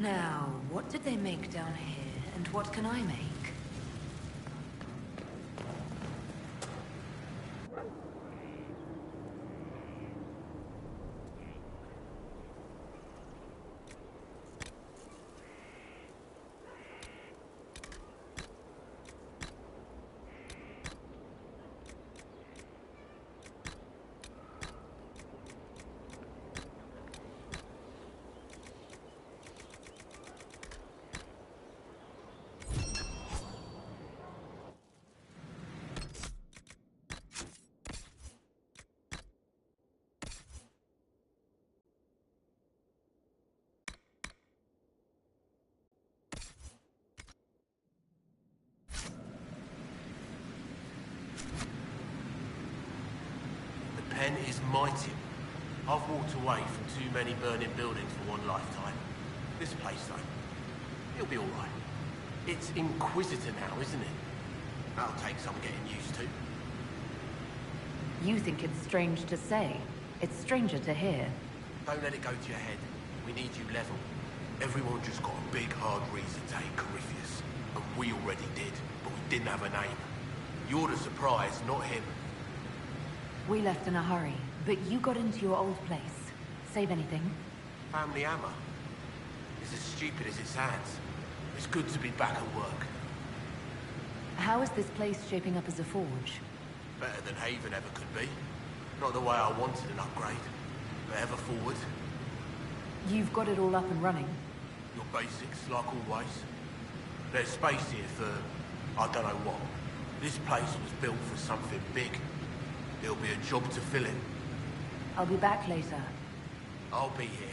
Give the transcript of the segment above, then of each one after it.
Now, what did they make down here, and what can I make? Pen is mighty. I've walked away from too many burning buildings for one lifetime. This place, though, it'll be all right. It's Inquisitor now, isn't it? That'll take some getting used to. You think it's strange to say. It's stranger to hear. Don't let it go to your head. We need you level. Everyone just got a big, hard reason to hate Corypheus. And we already did, but we didn't have a name. You're the surprise, not him. We left in a hurry, but you got into your old place. Save anything? Family hammer. It's as stupid as it sounds. It's good to be back at work. How is this place shaping up as a forge? Better than Haven ever could be. Not the way I wanted an upgrade, but ever forward. You've got it all up and running? Your basics, like always. There's space here for, I don't know what. This place was built for something big. There'll be a job to fill in. I'll be back later. I'll be here.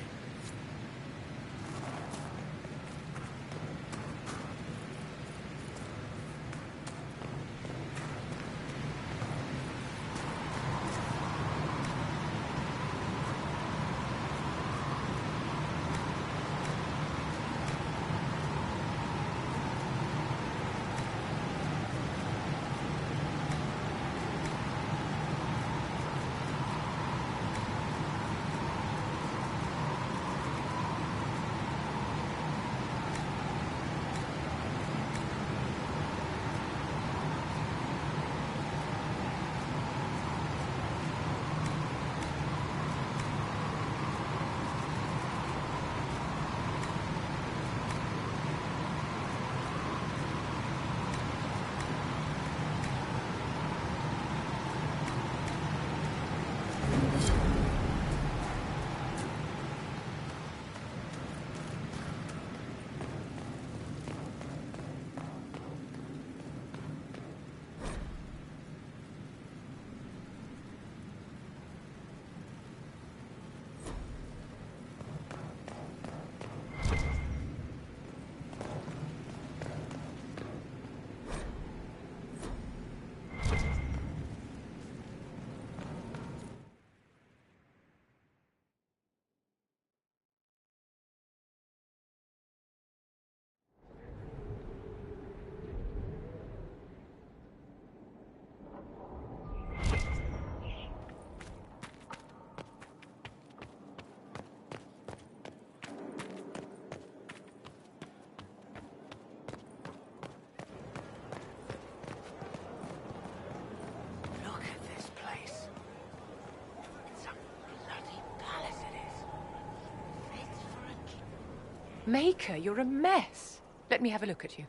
Maker, you're a mess. Let me have a look at you.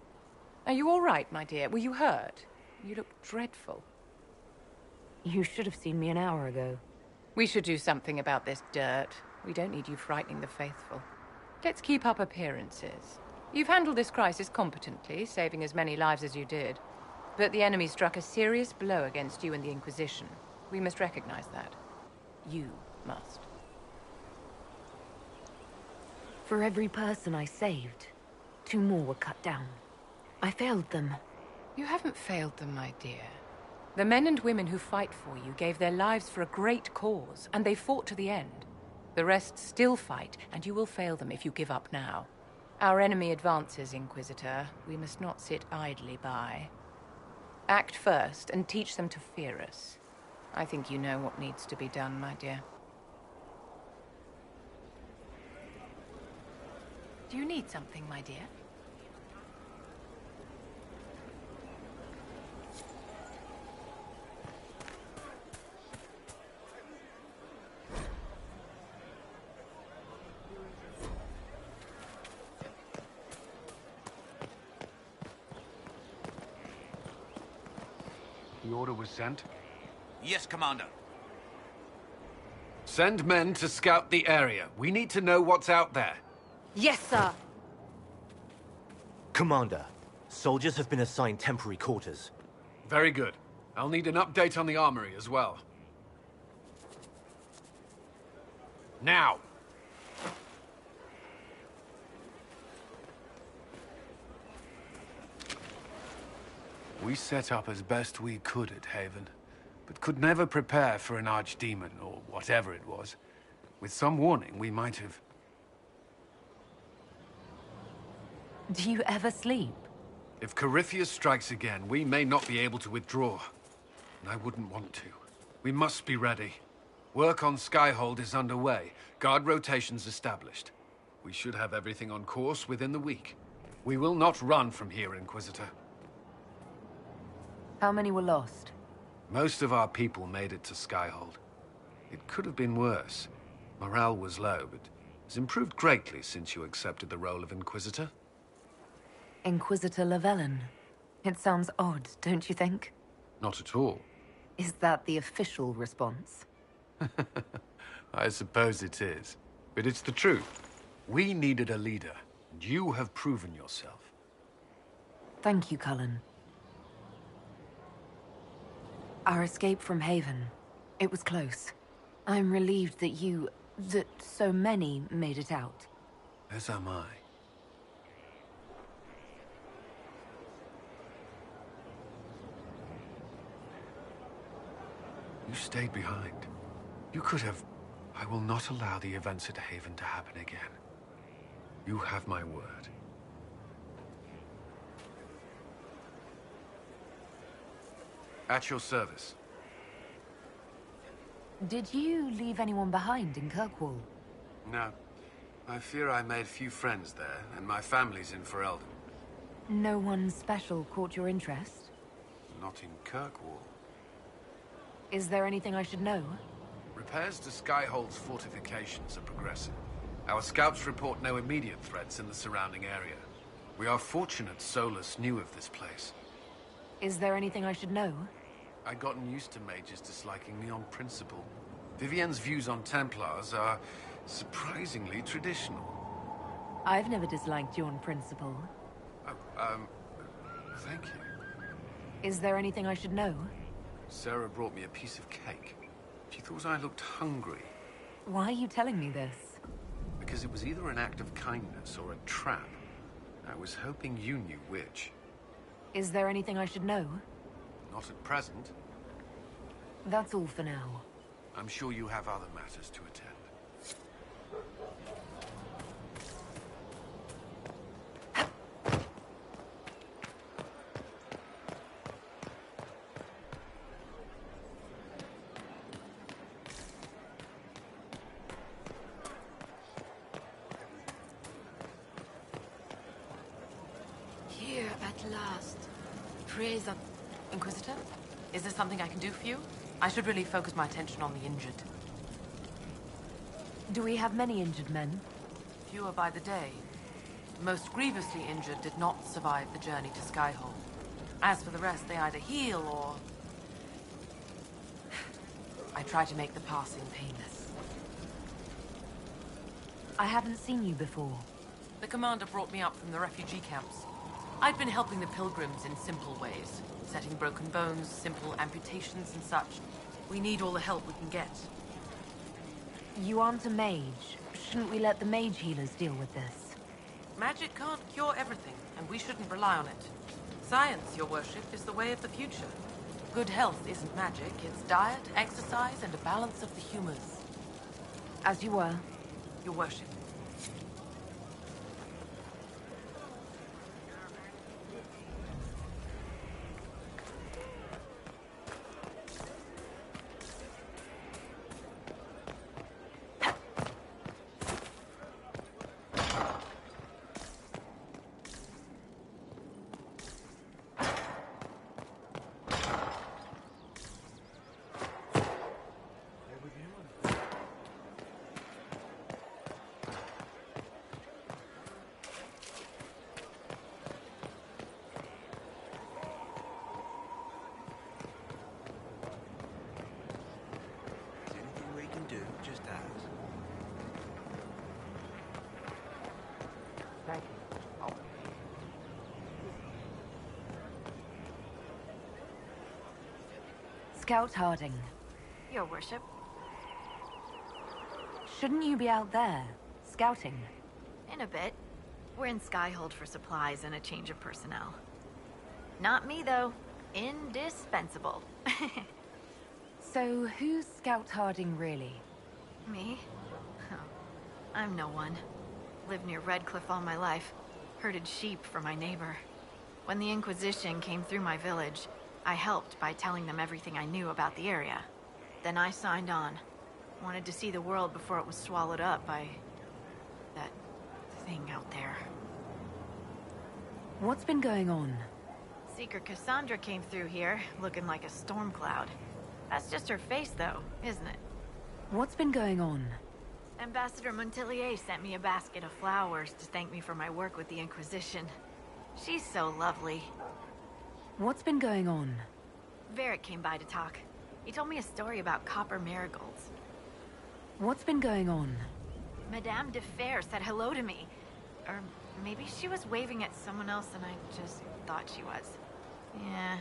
Are you all right, my dear? Were you hurt? You look dreadful. You should have seen me an hour ago. We should do something about this dirt. We don't need you frightening the faithful. Let's keep up appearances. You've handled this crisis competently, saving as many lives as you did. But the enemy struck a serious blow against you and the Inquisition. We must recognize that. You must. For every person I saved, 2 more were cut down. I failed them. You haven't failed them, my dear. The men and women who fight for you gave their lives for a great cause, and they fought to the end. The rest still fight, and you will fail them if you give up now. Our enemy advances, Inquisitor. We must not sit idly by. Act first, and teach them to fear us. I think you know what needs to be done, my dear. Do you need something, my dear? The order was sent? Yes, Commander. Send men to scout the area. We need to know what's out there. Yes, sir. Commander, soldiers have been assigned temporary quarters. Very good. I'll need an update on the armory as well. Now! We set up as best we could at Haven, but could never prepare for an archdemon, or whatever it was. With some warning, we might have... Do you ever sleep? If Corypheus strikes again, we may not be able to withdraw. And I wouldn't want to. We must be ready. Work on Skyhold is underway. Guard rotations established. We should have everything on course within the week. We will not run from here, Inquisitor. How many were lost? Most of our people made it to Skyhold. It could have been worse. Morale was low, but has improved greatly since you accepted the role of Inquisitor. Inquisitor Llewellyn. It sounds odd, don't you think? Not at all. Is that the official response? I suppose it is. But it's the truth. We needed a leader, and you have proven yourself. Thank you, Cullen. Our escape from Haven. It was close. I'm relieved that so many made it out. As am I. You stayed behind. You could have... I will not allow the events at Haven to happen again. You have my word. At your service. Did you leave anyone behind in Kirkwall? No. I fear I made few friends there, and my family's in Ferelden. No one special caught your interest? Not in Kirkwall. Is there anything I should know? Repairs to Skyhold's fortifications are progressing. Our scouts report no immediate threats in the surrounding area. We are fortunate Solus knew of this place. Is there anything I should know? I'd gotten used to mages disliking me on principle. Vivienne's views on Templars are surprisingly traditional. I've never disliked you on principle. Thank you. Is there anything I should know? Sarah brought me a piece of cake. She thought I looked hungry. Why are you telling me this? Because it was either an act of kindness or a trap. I was hoping you knew which. Is there anything I should know? Not at present. That's all for now. I'm sure you have other matters to attend. Here at last. Praise the... Inquisitor? Is there something I can do for you? I should really focus my attention on the injured. Do we have many injured men? Fewer by the day. The most grievously injured did not survive the journey to Skyhold. As for the rest, they either heal or... I try to make the passing painless. I haven't seen you before. The commander brought me up from the refugee camps. I'd been helping the pilgrims in simple ways. Setting broken bones, simple amputations and such. We need all the help we can get. You aren't a mage. Shouldn't we let the mage healers deal with this? Magic can't cure everything, and we shouldn't rely on it. Science, your worship, is the way of the future. Good health isn't magic, it's diet, exercise, and a balance of the humors. As you were. Your worship. Scout Harding. Your worship. Shouldn't you be out there, scouting? In a bit. We're in Skyhold for supplies and a change of personnel. Not me, though. Indispensable. So, who's Scout Harding really? Me? Oh, I'm no one. Lived near Redcliffe all my life. Herded sheep for my neighbor. When the Inquisition came through my village, I helped by telling them everything I knew about the area. Then I signed on. Wanted to see the world before it was swallowed up by... that thing out there. What's been going on? Seeker Cassandra came through here, looking like a storm cloud. That's just her face, though, isn't it? What's been going on? Ambassador Montilier sent me a basket of flowers to thank me for my work with the Inquisition. She's so lovely. What's been going on? Varric came by to talk. He told me a story about copper marigolds. What's been going on? Madame de Fer said hello to me. Or maybe she was waving at someone else and I just thought she was. Yeah,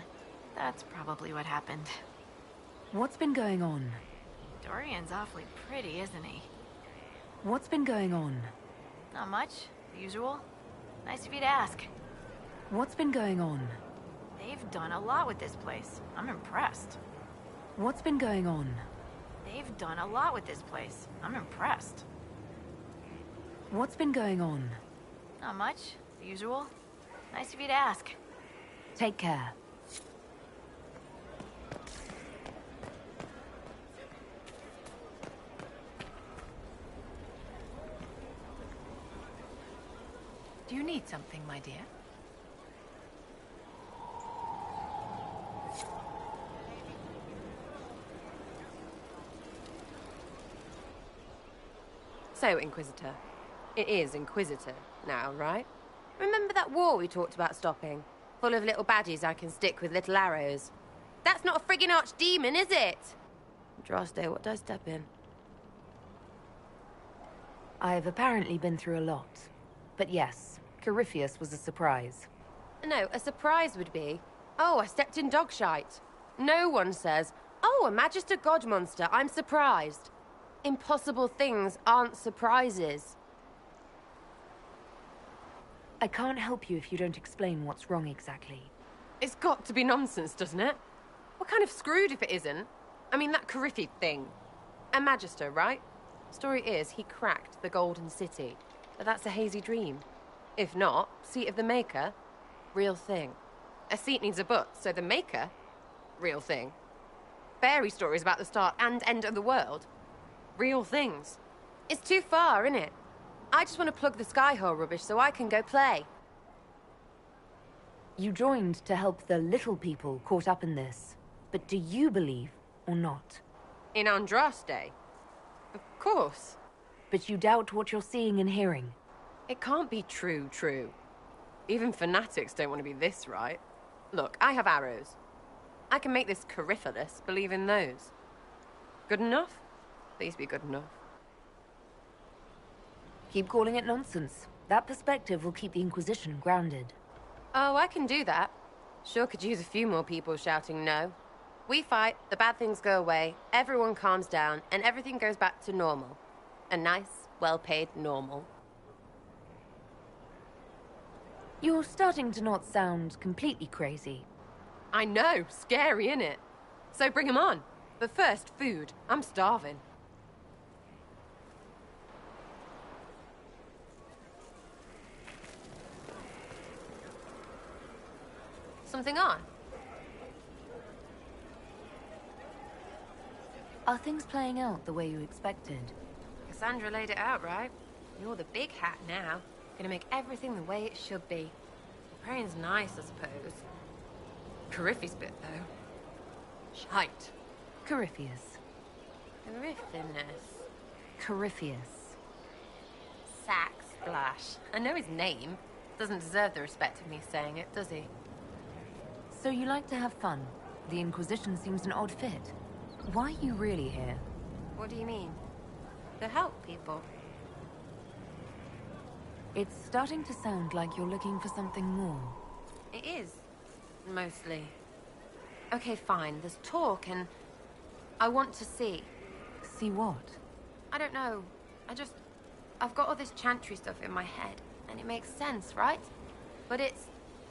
that's probably what happened. What's been going on? Dorian's awfully pretty, isn't he? What's been going on? Not much. The usual. Nice of you to ask. What's been going on? They've done a lot with this place. I'm impressed. What's been going on? They've done a lot with this place. I'm impressed. What's been going on? Not much. The usual. Nice of you to ask. Take care. Do you need something, my dear? So, Inquisitor. It is Inquisitor now, right? Remember that war we talked about stopping? Full of little baddies I can stick with little arrows. That's not a friggin' archdemon, is it? Andraste, what did I step in? I've apparently been through a lot. But yes, Corypheus was a surprise. No, a surprise would be, oh, I stepped in dog shite. No one says, oh, a Magister God monster, I'm surprised. Impossible things aren't surprises. I can't help you if you don't explain what's wrong exactly. It's got to be nonsense, doesn't it? We're kind of screwed if it isn't. I mean, that Corypheus thing. A Magister, right? Story is, he cracked the Golden City. But that's a hazy dream. If not, Seat of the Maker, real thing. A seat needs a book, so the Maker, real thing. Fairy stories about the start and end of the world, real things. It's too far, innit? I just want to plug the Skyhold rubbish so I can go play. You joined to help the little people caught up in this. But do you believe or not? In Andraste? Of course. But you doubt what you're seeing and hearing. It can't be true. Even fanatics don't want to be this right. Look, I have arrows. I can make this Corypheus believe in those. Good enough? Please be good enough. Keep calling it nonsense. That perspective will keep the Inquisition grounded. Oh, I can do that. Sure could use a few more people shouting no. We fight, the bad things go away, everyone calms down, and everything goes back to normal. A nice, well-paid normal. You're starting to not sound completely crazy. I know, scary, innit? So bring 'em on. But first, food. I'm starving. Something on? Are things playing out the way you expected? Cassandra laid it out, right? You're the big hat now. Gonna make everything the way it should be. Praying's nice, I suppose. Corypheus bit, though. Shite. Corypheus. Corypheus. Corypheus. Sack Splash. I know his name. Doesn't deserve the respect of me saying it, does he? So you like to have fun. The Inquisition seems an odd fit. Why are you really here? What do you mean? To help people. It's starting to sound like you're looking for something more. It is. Mostly. Okay, fine. There's talk and I want to see. See what? I don't know. I've got all this chantry stuff in my head, and it makes sense, right? But it's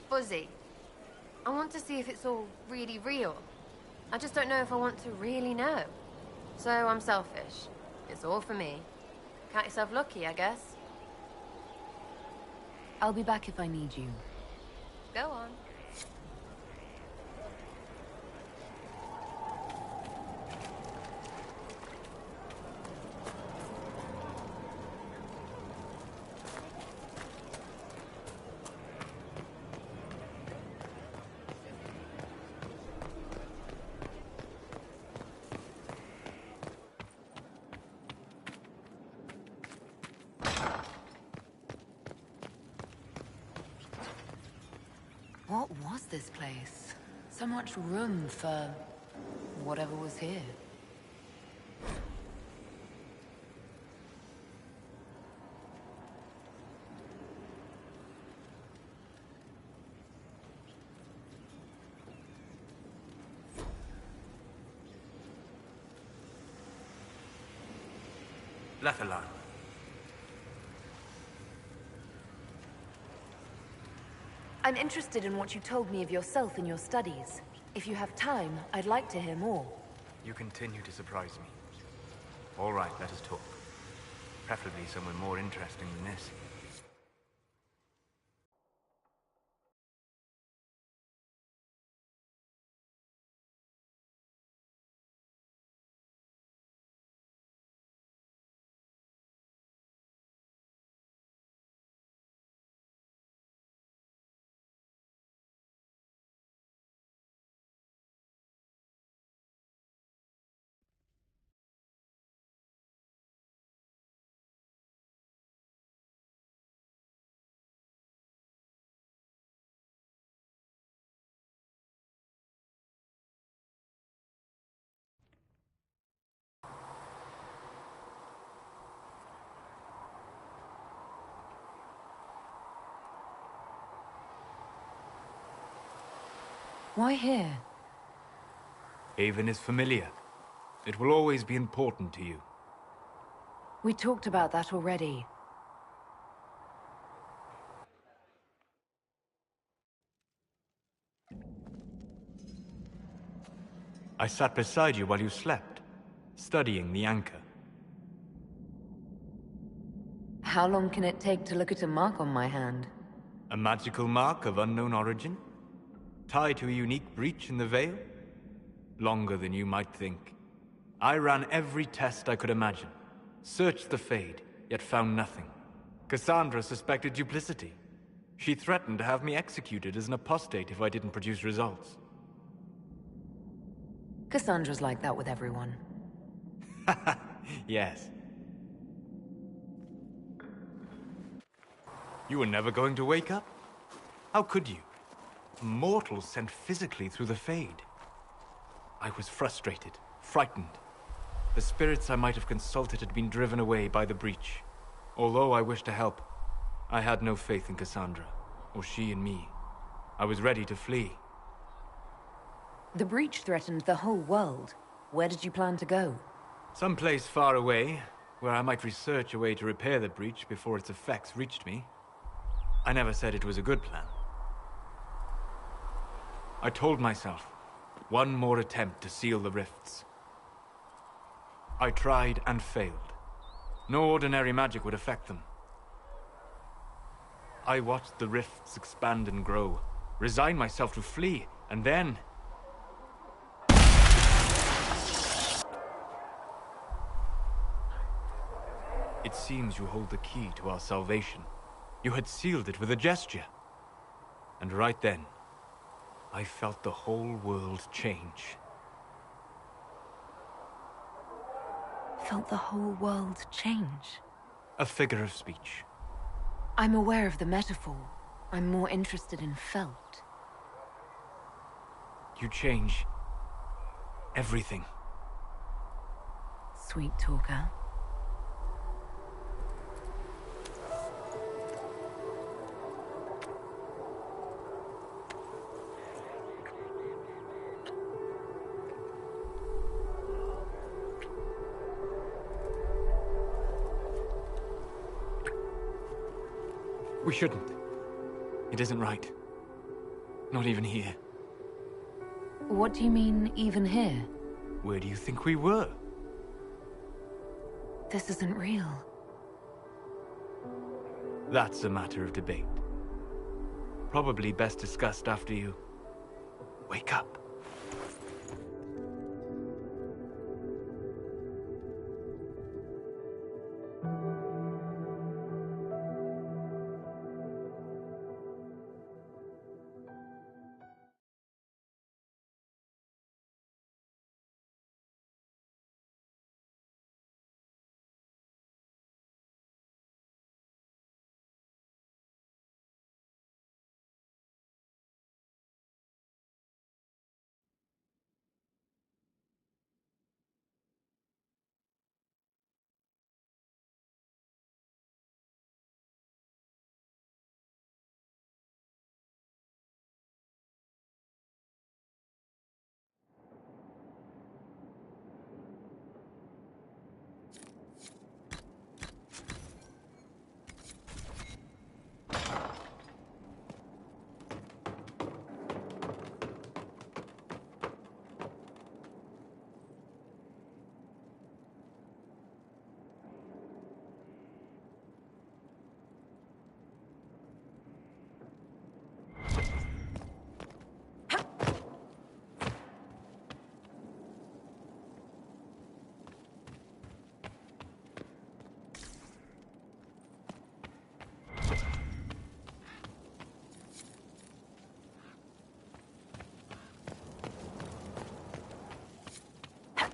fuzzy. I want to see if it's all really real. I just don't know if I want to really know. So I'm selfish. It's all for me. Count yourself lucky, I guess. I'll be back if I need you. Go on. What was this place? So much room for whatever was here. Left alone. I'm interested in what you told me of yourself in your studies. If you have time, I'd like to hear more. You continue to surprise me. All right, let us talk. Preferably somewhere more interesting than this. Why here? Haven is familiar. It will always be important to you. We talked about that already. I sat beside you while you slept, studying the anchor. How long can it take to look at a mark on my hand? A magical mark of unknown origin? Tied to a unique breach in the veil? Longer than you might think. I ran every test I could imagine. Searched the Fade, yet found nothing. Cassandra suspected duplicity. She threatened to have me executed as an apostate if I didn't produce results. Cassandra's like that with everyone. Yes. You were never going to wake up? How could you? A mortal sent physically through the Fade. I was frustrated, frightened. The spirits I might have consulted had been driven away by the breach. Although I wished to help, I had no faith in Cassandra, or she in me. I was ready to flee. The breach threatened the whole world. Where did you plan to go? Someplace far away, where I might research a way to repair the breach before its effects reached me. I never said it was a good plan. I told myself, one more attempt to seal the rifts. I tried and failed. No ordinary magic would affect them. I watched the rifts expand and grow, resigned myself to flee, and then... It seems you hold the key to our salvation. You had sealed it with a gesture. And right then, I felt the whole world change. Felt the whole world change? A figure of speech. I'm aware of the metaphor. I'm more interested in felt. You change everything. Sweet talker. We shouldn't. It isn't right. Not even here. What do you mean, even here? Where do you think we were? This isn't real. That's a matter of debate. Probably best discussed after you wake up.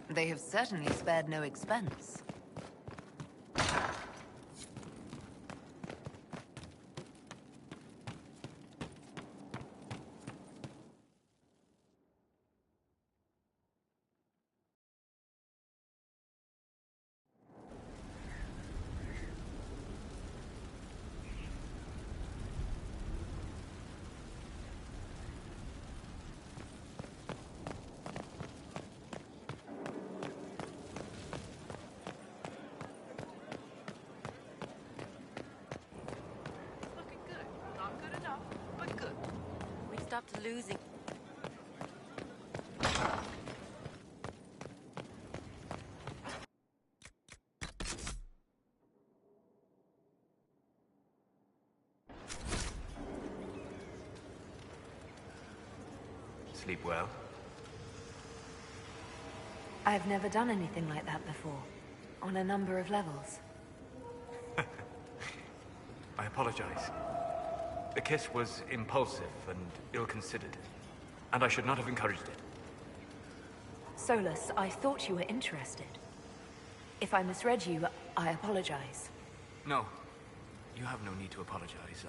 They have certainly spared no expense. Stopped losing. Sleep well? I've never done anything like that before, on a number of levels. I apologize. The kiss was impulsive and ill-considered, and I should not have encouraged it. Solus, I thought you were interested. If I misread you, I apologize. No, you have no need to apologize.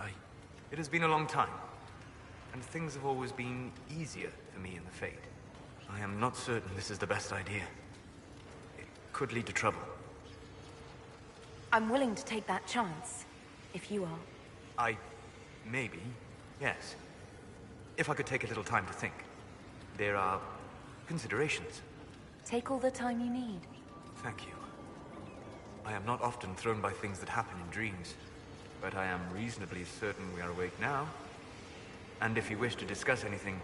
It has been a long time, and things have always been easier for me in the Fade. I am not certain this is the best idea. It could lead to trouble. I'm willing to take that chance, if you are. Maybe, yes. If I could take a little time to think. There are considerations. Take all the time you need. Thank you. I am not often thrown by things that happen in dreams, but I am reasonably certain we are awake now. And if you wish to discuss anything,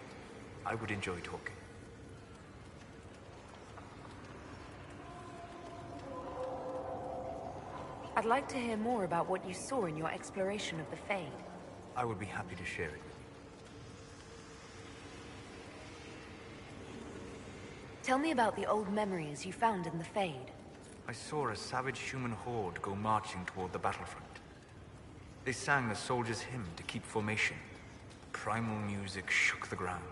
I would enjoy talking. I'd like to hear more about what you saw in your exploration of the Fade. I would be happy to share it with you. Tell me about the old memories you found in the Fade. I saw a savage human horde go marching toward the battlefront. They sang a soldier's hymn to keep formation. Primal music shook the ground.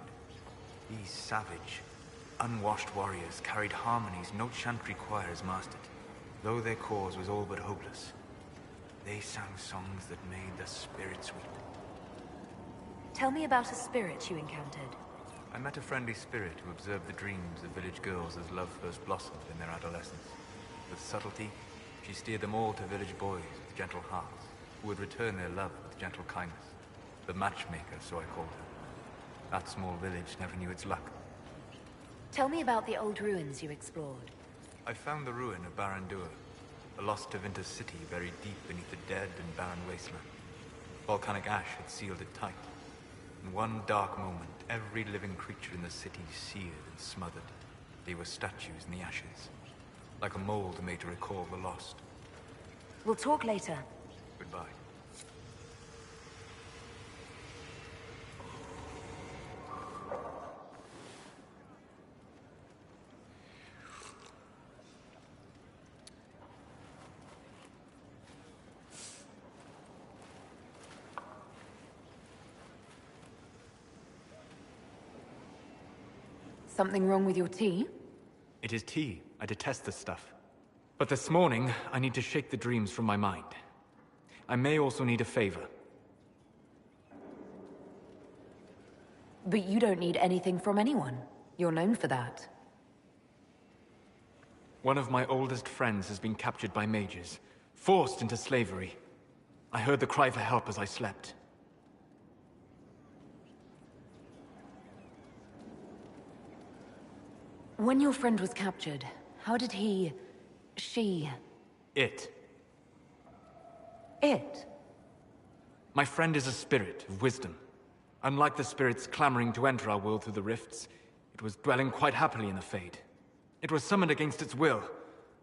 These savage, unwashed warriors carried harmonies no chantry choirs mastered, though their cause was all but hopeless. They sang songs that made the spirits weep. Tell me about a spirit you encountered. I met a friendly spirit who observed the dreams of village girls as love first blossomed in their adolescence. With subtlety, she steered them all to village boys with gentle hearts, who would return their love with gentle kindness. The matchmaker, so I called her. That small village never knew its luck. Tell me about the old ruins you explored. I found the ruin of Barandur, a lost Tevinter city buried deep beneath a dead and barren wasteland. Volcanic ash had sealed it tight. In one dark moment, every living creature in the city seared and smothered. They were statues in the ashes, like a mold made to recall the lost. We'll talk later. Goodbye. Something wrong with your tea? It is tea. I detest this stuff. But this morning, I need to shake the dreams from my mind. I may also need a favor. But you don't need anything from anyone. You're known for that. One of my oldest friends has been captured by mages, forced into slavery. I heard the cry for help as I slept. When your friend was captured, how did she... It. It? My friend is a spirit of wisdom. Unlike the spirits clamoring to enter our world through the rifts, it was dwelling quite happily in the Fade. It was summoned against its will,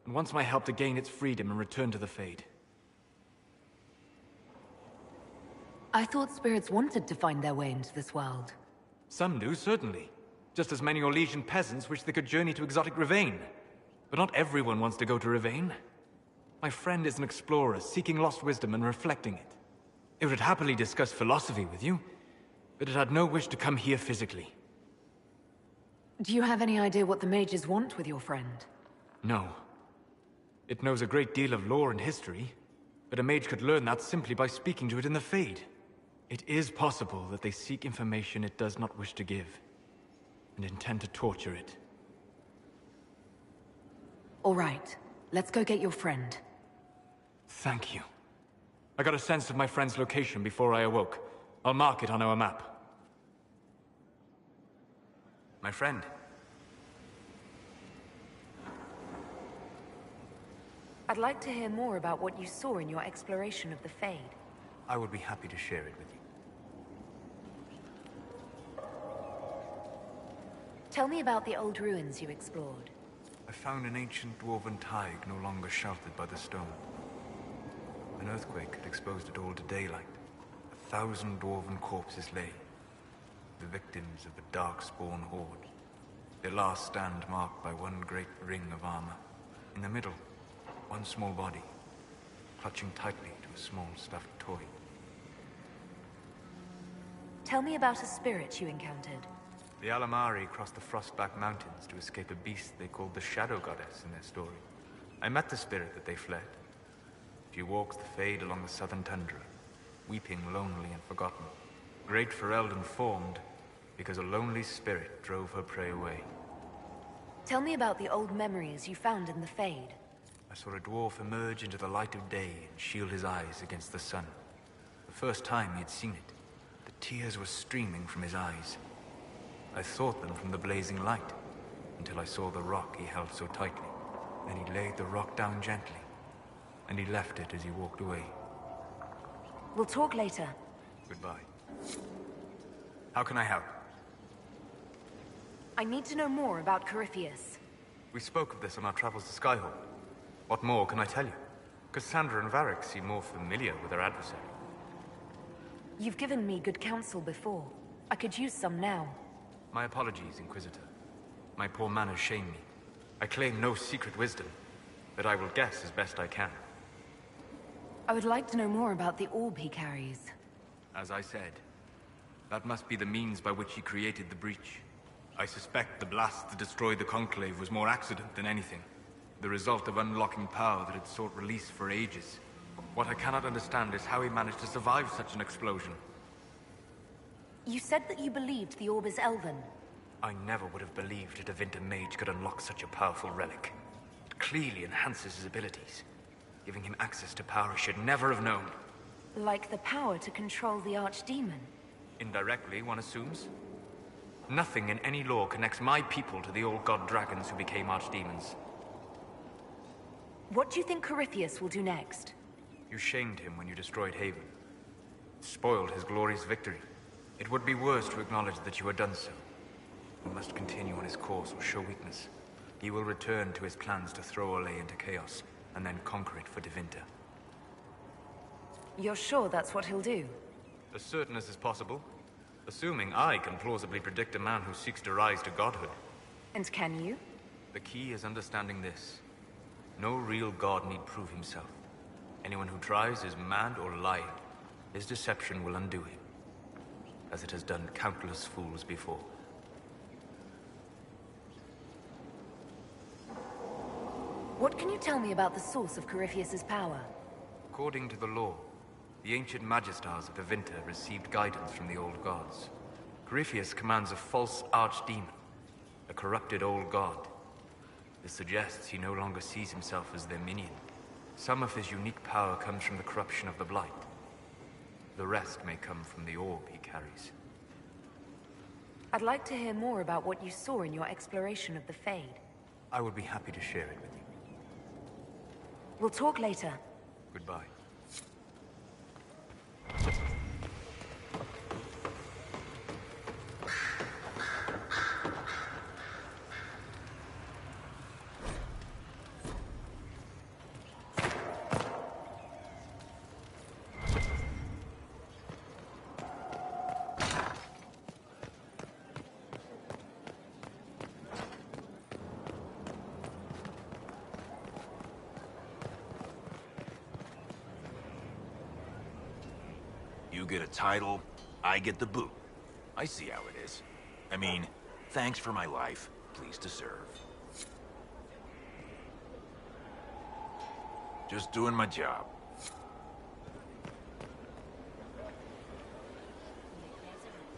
and wants my help to gain its freedom and return to the Fade. I thought spirits wanted to find their way into this world. Some do, certainly. Just as many Orlesian peasants wish they could journey to exotic Rivain. But not everyone wants to go to Rivain. My friend is an explorer, seeking lost wisdom and reflecting it. It would happily discuss philosophy with you, but it had no wish to come here physically. Do you have any idea what the mages want with your friend? No. It knows a great deal of lore and history, but a mage could learn that simply by speaking to it in the Fade. It is possible that they seek information it does not wish to give, and intend to torture it. All right, let's go get your friend. Thank you. I got a sense of my friend's location before I awoke. I'll mark it on our map. My friend. I'd like to hear more about what you saw in your exploration of the Fade. I would be happy to share it with you. Tell me about the old ruins you explored. I found an ancient dwarven thaig no longer sheltered by the stone. An earthquake had exposed it all to daylight. 1,000 dwarven corpses lay, the victims of the dark-spawn horde. Their last stand marked by one great ring of armor. In the middle, one small body, clutching tightly to a small stuffed toy. Tell me about a spirit you encountered. The Alamari crossed the Frostback Mountains to escape a beast they called the Shadow Goddess in their story. I met the spirit that they fled. She walks the Fade along the southern tundra, weeping lonely and forgotten. Great Ferelden informed, because a lonely spirit drove her prey away. Tell me about the old memories you found in the Fade. I saw a dwarf emerge into the light of day and shield his eyes against the sun. The first time he had seen it, the tears were streaming from his eyes. I thought them from the blazing light, until I saw the rock he held so tightly. Then he laid the rock down gently, and he left it as he walked away. We'll talk later. Goodbye. How can I help? I need to know more about Corypheus. We spoke of this on our travels to Skyhold. What more can I tell you? Cassandra and Varric seem more familiar with their adversary. You've given me good counsel before. I could use some now. My apologies, Inquisitor. My poor manners shame me. I claim no secret wisdom, but I will guess as best I can. I would like to know more about the orb he carries. As I said, that must be the means by which he created the breach. I suspect the blast that destroyed the Conclave was more accident than anything. The result of unlocking power that had sought release for ages. What I cannot understand is how he managed to survive such an explosion. You said that you believed the orb is elven. I never would have believed a Tevinter mage could unlock such a powerful relic. It clearly enhances his abilities, giving him access to power he should never have known. Like the power to control the Archdemon. Indirectly, one assumes. Nothing in any lore connects my people to the old god dragons who became archdemons. What do you think Corypheus will do next? You shamed him when you destroyed Haven. spoiled his glorious victory. It would be worse to acknowledge that you had done so. He must continue on his course or show weakness. He will return to his plans to throw Olay into chaos, and then conquer it for Devinter. You're sure that's what he'll do? As certain as is possible. Assuming I can plausibly predict a man who seeks to rise to godhood. And can you? The key is understanding this. No real god need prove himself. Anyone who tries is mad or lying. His deception will undo him, as it has done countless fools before. What can you tell me about the source of Corypheus's power? According to the law, the ancient Magistars of Devinter received guidance from the old gods. Corypheus commands a false archdemon, a corrupted old god. This suggests he no longer sees himself as their minion. Some of his unique power comes from the corruption of the Blight. The rest may come from the orb he carries. I'd like to hear more about what you saw in your exploration of the Fade. I would be happy to share it with you. We'll talk later. Goodbye. You get a title, I get the boot. I see how it is. I mean, thanks for my life, pleased to serve. Just doing my job.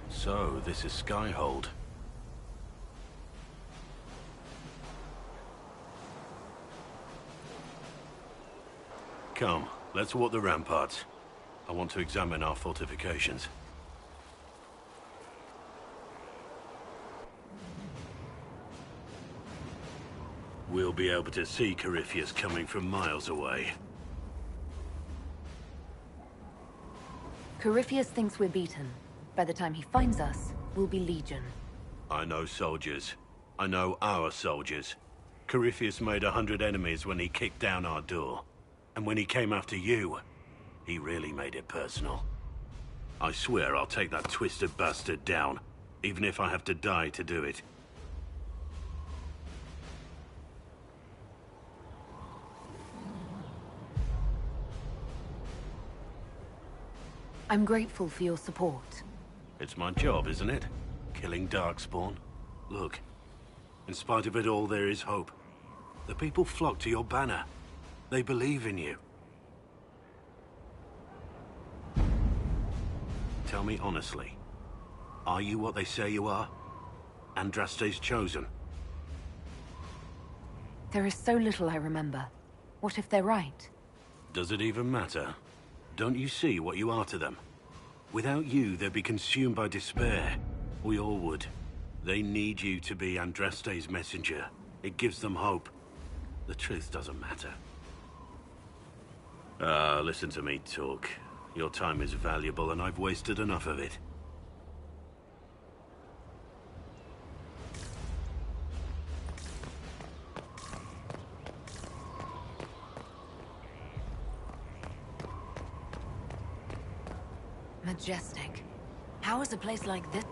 So, this is Skyhold. Come, let's walk the ramparts. I want to examine our fortifications. We'll be able to see Corypheus coming from miles away. Corypheus thinks we're beaten. By the time he finds us, we'll be Legion. I know soldiers. I know our soldiers. Corypheus made 100 enemies when he kicked down our door. And when he came after you, he really made it personal. I swear I'll take that twisted bastard down, even if I have to die to do it. I'm grateful for your support. It's my job, isn't it? Killing Darkspawn. Look, in spite of it all, there is hope. The people flock to your banner. They believe in you. Tell me honestly, are you what they say you are? Andraste's chosen? There is so little I remember. What if they're right? Does it even matter? Don't you see what you are to them? Without you, they'd be consumed by despair. We all would. They need you to be Andraste's messenger. It gives them hope. The truth doesn't matter. Listen to me talk. Your time is valuable, and I've wasted enough of it. Majestic. How is a place like this?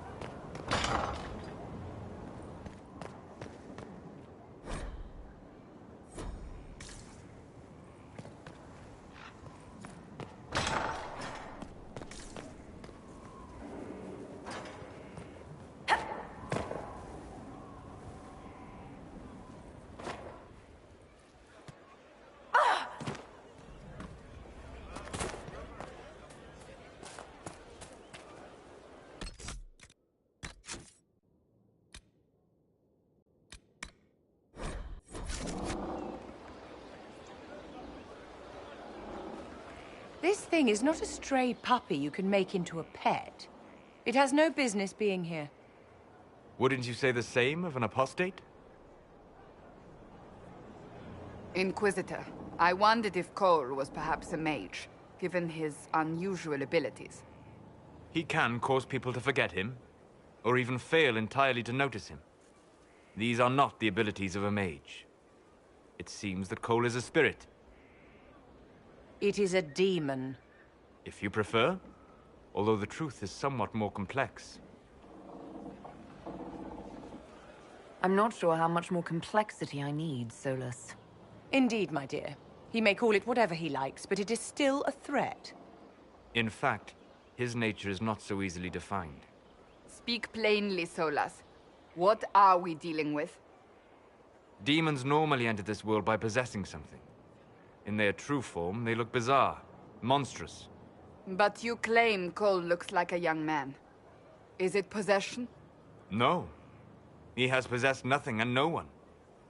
This thing is not a stray puppy you can make into a pet. It has no business being here. Wouldn't you say the same of an apostate? Inquisitor, I wondered if Cole was perhaps a mage, given his unusual abilities. He can cause people to forget him, or even fail entirely to notice him. These are not the abilities of a mage. It seems that Cole is a spirit. It is a demon. If you prefer, although the truth is somewhat more complex. I'm not sure how much more complexity I need, Solus. Indeed, my dear. He may call it whatever he likes, but it is still a threat. In fact, his nature is not so easily defined. Speak plainly, Solus. What are we dealing with? Demons normally enter this world by possessing something. In their true form, they look bizarre, monstrous. But you claim Cole looks like a young man. Is it possession? No. He has possessed nothing and no one.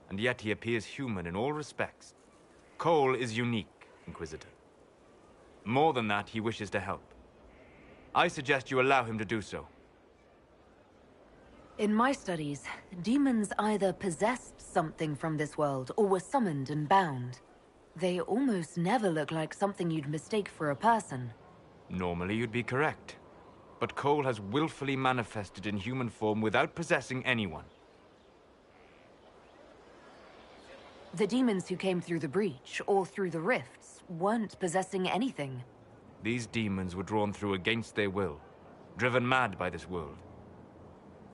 And yet he appears human in all respects. Cole is unique, Inquisitor. More than that, he wishes to help. I suggest you allow him to do so. In my studies, demons either possessed something from this world or were summoned and bound. They almost never look like something you'd mistake for a person. Normally you'd be correct. But Cole has willfully manifested in human form without possessing anyone. The demons who came through the breach, or through the rifts, weren't possessing anything. These demons were drawn through against their will, driven mad by this world.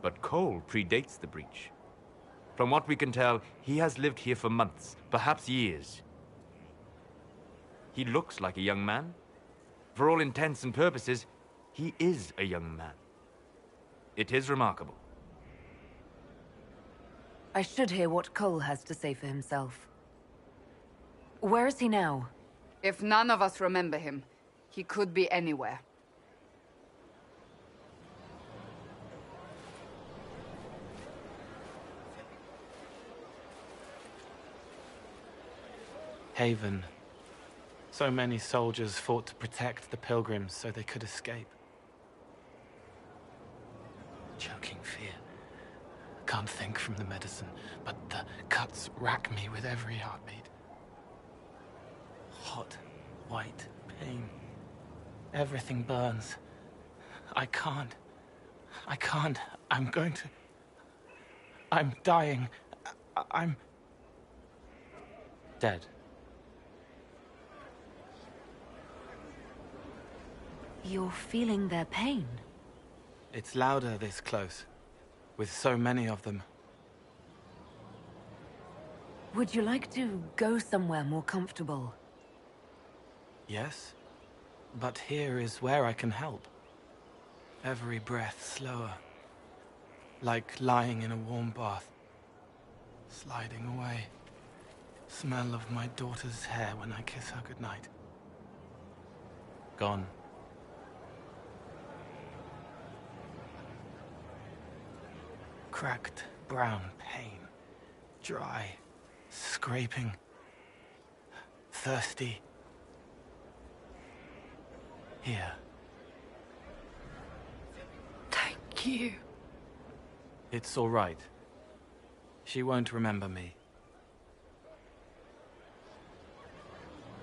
But Cole predates the breach. From what we can tell, he has lived here for months, perhaps years. He looks like a young man. For all intents and purposes, he is a young man. It is remarkable. I should hear what Cole has to say for himself. Where is he now? If none of us remember him, he could be anywhere. Haven. So many soldiers fought to protect the pilgrims so they could escape. Choking fear. Can't think from the medicine, but the cuts rack me with every heartbeat. Hot, white pain. Everything burns. I can't. I'm going to... I'm dying. I'm... dead. You're feeling their pain? It's louder this close, with so many of them. Would you like to go somewhere more comfortable? Yes, but here is where I can help. Every breath slower, like lying in a warm bath, sliding away. Smell of my daughter's hair when I kiss her goodnight. Gone. Cracked brown pain, dry, scraping, thirsty. Here. Thank you. It's all right. She won't remember me.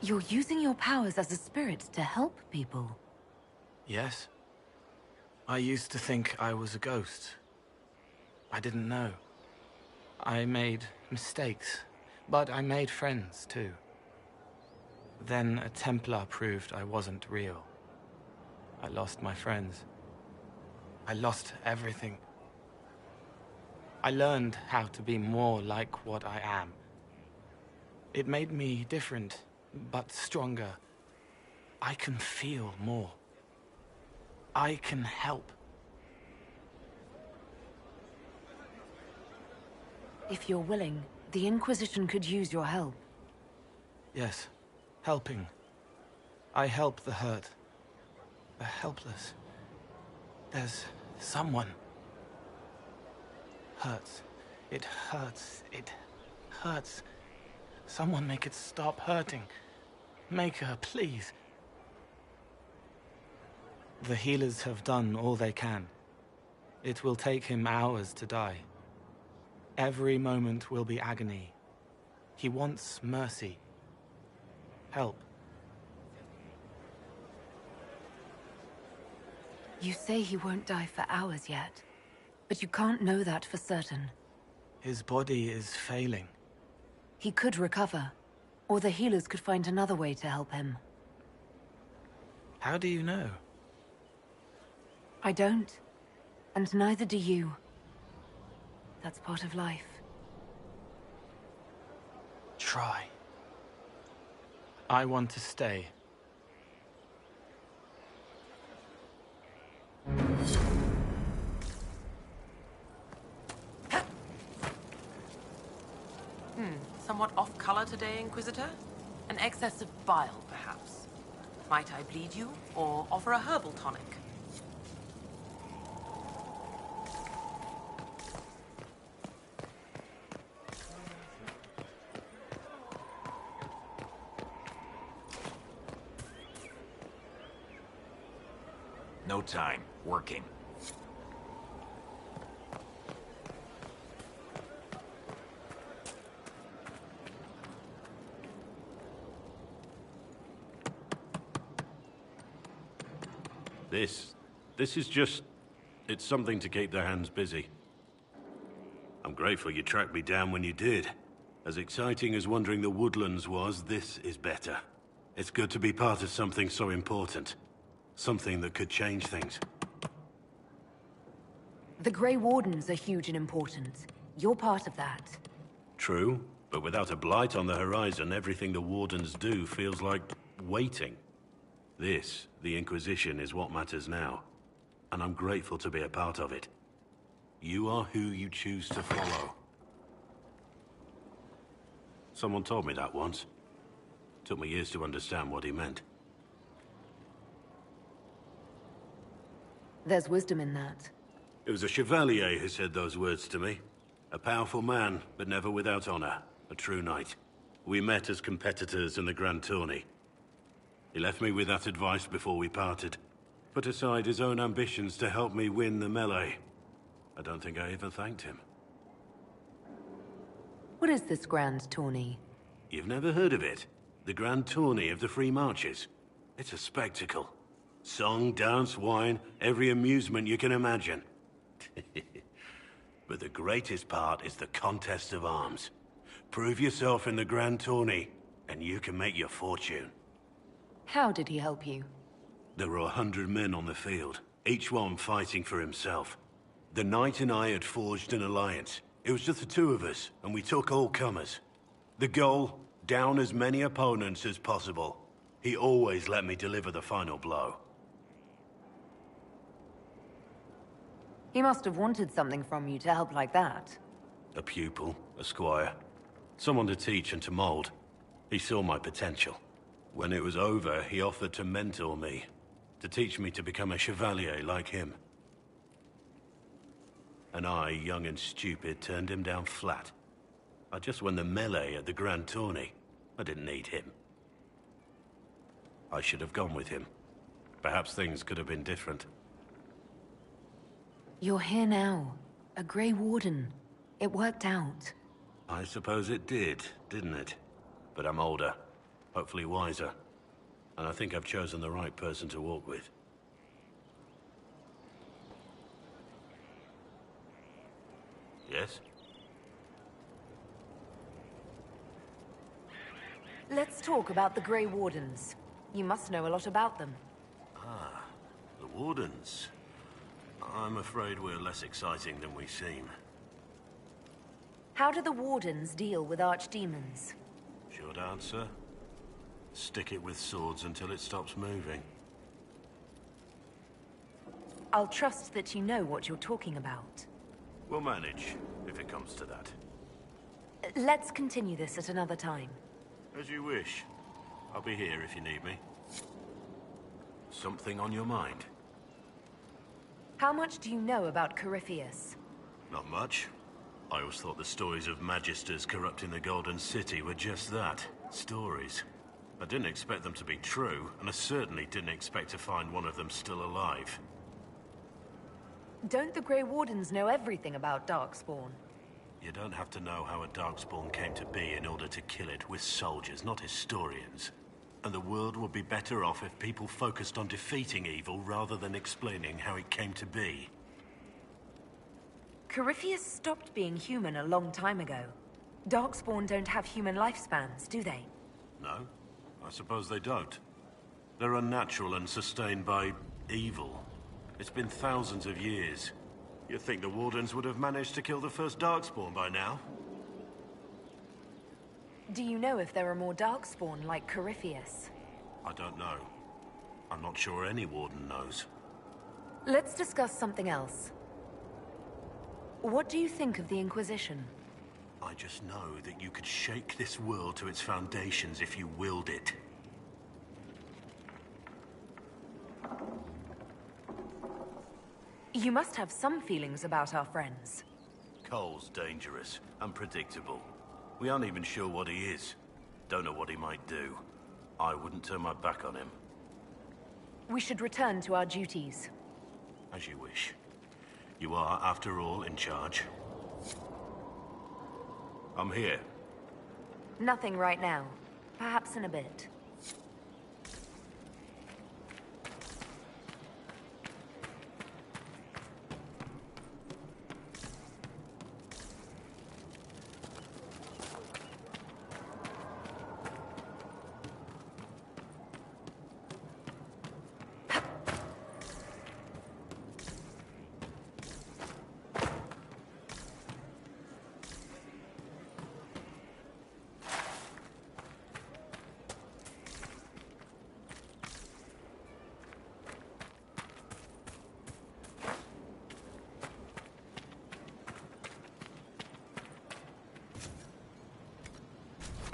You're using your powers as a spirit to help people. Yes. I used to think I was a ghost. I didn't know. I made mistakes, but I made friends too. Then a Templar proved I wasn't real. I lost my friends. I lost everything. I learned how to be more like what I am. It made me different, but stronger. I can feel more. I can help. If you're willing, the Inquisition could use your help. Yes, helping. I help the hurt. The helpless. There's someone. Hurts. It hurts. It hurts. Someone make it stop hurting. Make her, please. The healers have done all they can. It will take him hours to die. Every moment will be agony. He wants mercy. Help. You say he won't die for hours yet, but you can't know that for certain. His body is failing. He could recover, or the healers could find another way to help him. How do you know? I don't, and neither do you. That's part of life. Try. I want to stay. Somewhat off-color today, Inquisitor? An excess of bile, perhaps. Might I bleed you, or offer a herbal tonic? No time. Working. This is just... it's something to keep their hands busy. I'm grateful you tracked me down when you did. As exciting as wandering the woodlands was, this is better. It's good to be part of something so important. Something that could change things. The Grey Wardens are huge and important. You're part of that. True, but without a blight on the horizon, everything the Wardens do feels like waiting. This, the Inquisition, is what matters now. And I'm grateful to be a part of it. You are who you choose to follow. Someone told me that once. Took me years to understand what he meant. There's wisdom in that. It was a Chevalier who said those words to me. A powerful man, but never without honor. A true knight. We met as competitors in the Grand Tourney. He left me with that advice before we parted. Put aside his own ambitions to help me win the melee. I don't think I ever thanked him. What is this Grand Tourney? You've never heard of it? The Grand Tourney of the Free Marches. It's a spectacle. Song, dance, wine, every amusement you can imagine. But the greatest part is the contest of arms. Prove yourself in the Grand Tourney, and you can make your fortune. How did he help you? There were 100 men on the field, each one fighting for himself. The knight and I had forged an alliance. It was just the two of us, and we took all comers. The goal, down as many opponents as possible. He always let me deliver the final blow. He must have wanted something from you to help like that. A pupil, a squire. Someone to teach and to mold. He saw my potential. When it was over, he offered to mentor me. To teach me to become a chevalier like him. And I, young and stupid, turned him down flat. I just won the melee at the Grand Tourney. I didn't need him. I should have gone with him. Perhaps things could have been different. You're here now. A Grey Warden. It worked out. I suppose it did, didn't it? But I'm older. Hopefully wiser. And I think I've chosen the right person to walk with. Yes? Let's talk about the Grey Wardens. You must know a lot about them. Ah, the Wardens. I'm afraid we're less exciting than we seem. How do the Wardens deal with archdemons? Short answer? Stick it with swords until it stops moving. I'll trust that you know what you're talking about. We'll manage, if it comes to that. Let's continue this at another time. As you wish. I'll be here if you need me. Something on your mind? How much do you know about Corypheus? Not much. I always thought the stories of Magisters corrupting the Golden City were just that. Stories. I didn't expect them to be true, and I certainly didn't expect to find one of them still alive. Don't the Grey Wardens know everything about Darkspawn? You don't have to know how a Darkspawn came to be in order to kill it. We're soldiers, not historians. And the world would be better off if people focused on defeating evil rather than explaining how it came to be. Corypheus stopped being human a long time ago. Darkspawn don't have human lifespans, do they? No, I suppose they don't. They're unnatural and sustained by evil. It's been thousands of years. You'd think the Wardens would have managed to kill the first Darkspawn by now. Do you know if there are more Darkspawn like Corypheus? I don't know. I'm not sure any Warden knows. Let's discuss something else. What do you think of the Inquisition? I just know that you could shake this world to its foundations if you willed it. You must have some feelings about our friends. Cole's dangerous, unpredictable. We aren't even sure what he is. Don't know what he might do. I wouldn't turn my back on him. We should return to our duties. As you wish. You are, after all, in charge. I'm here. Nothing right now. Perhaps in a bit.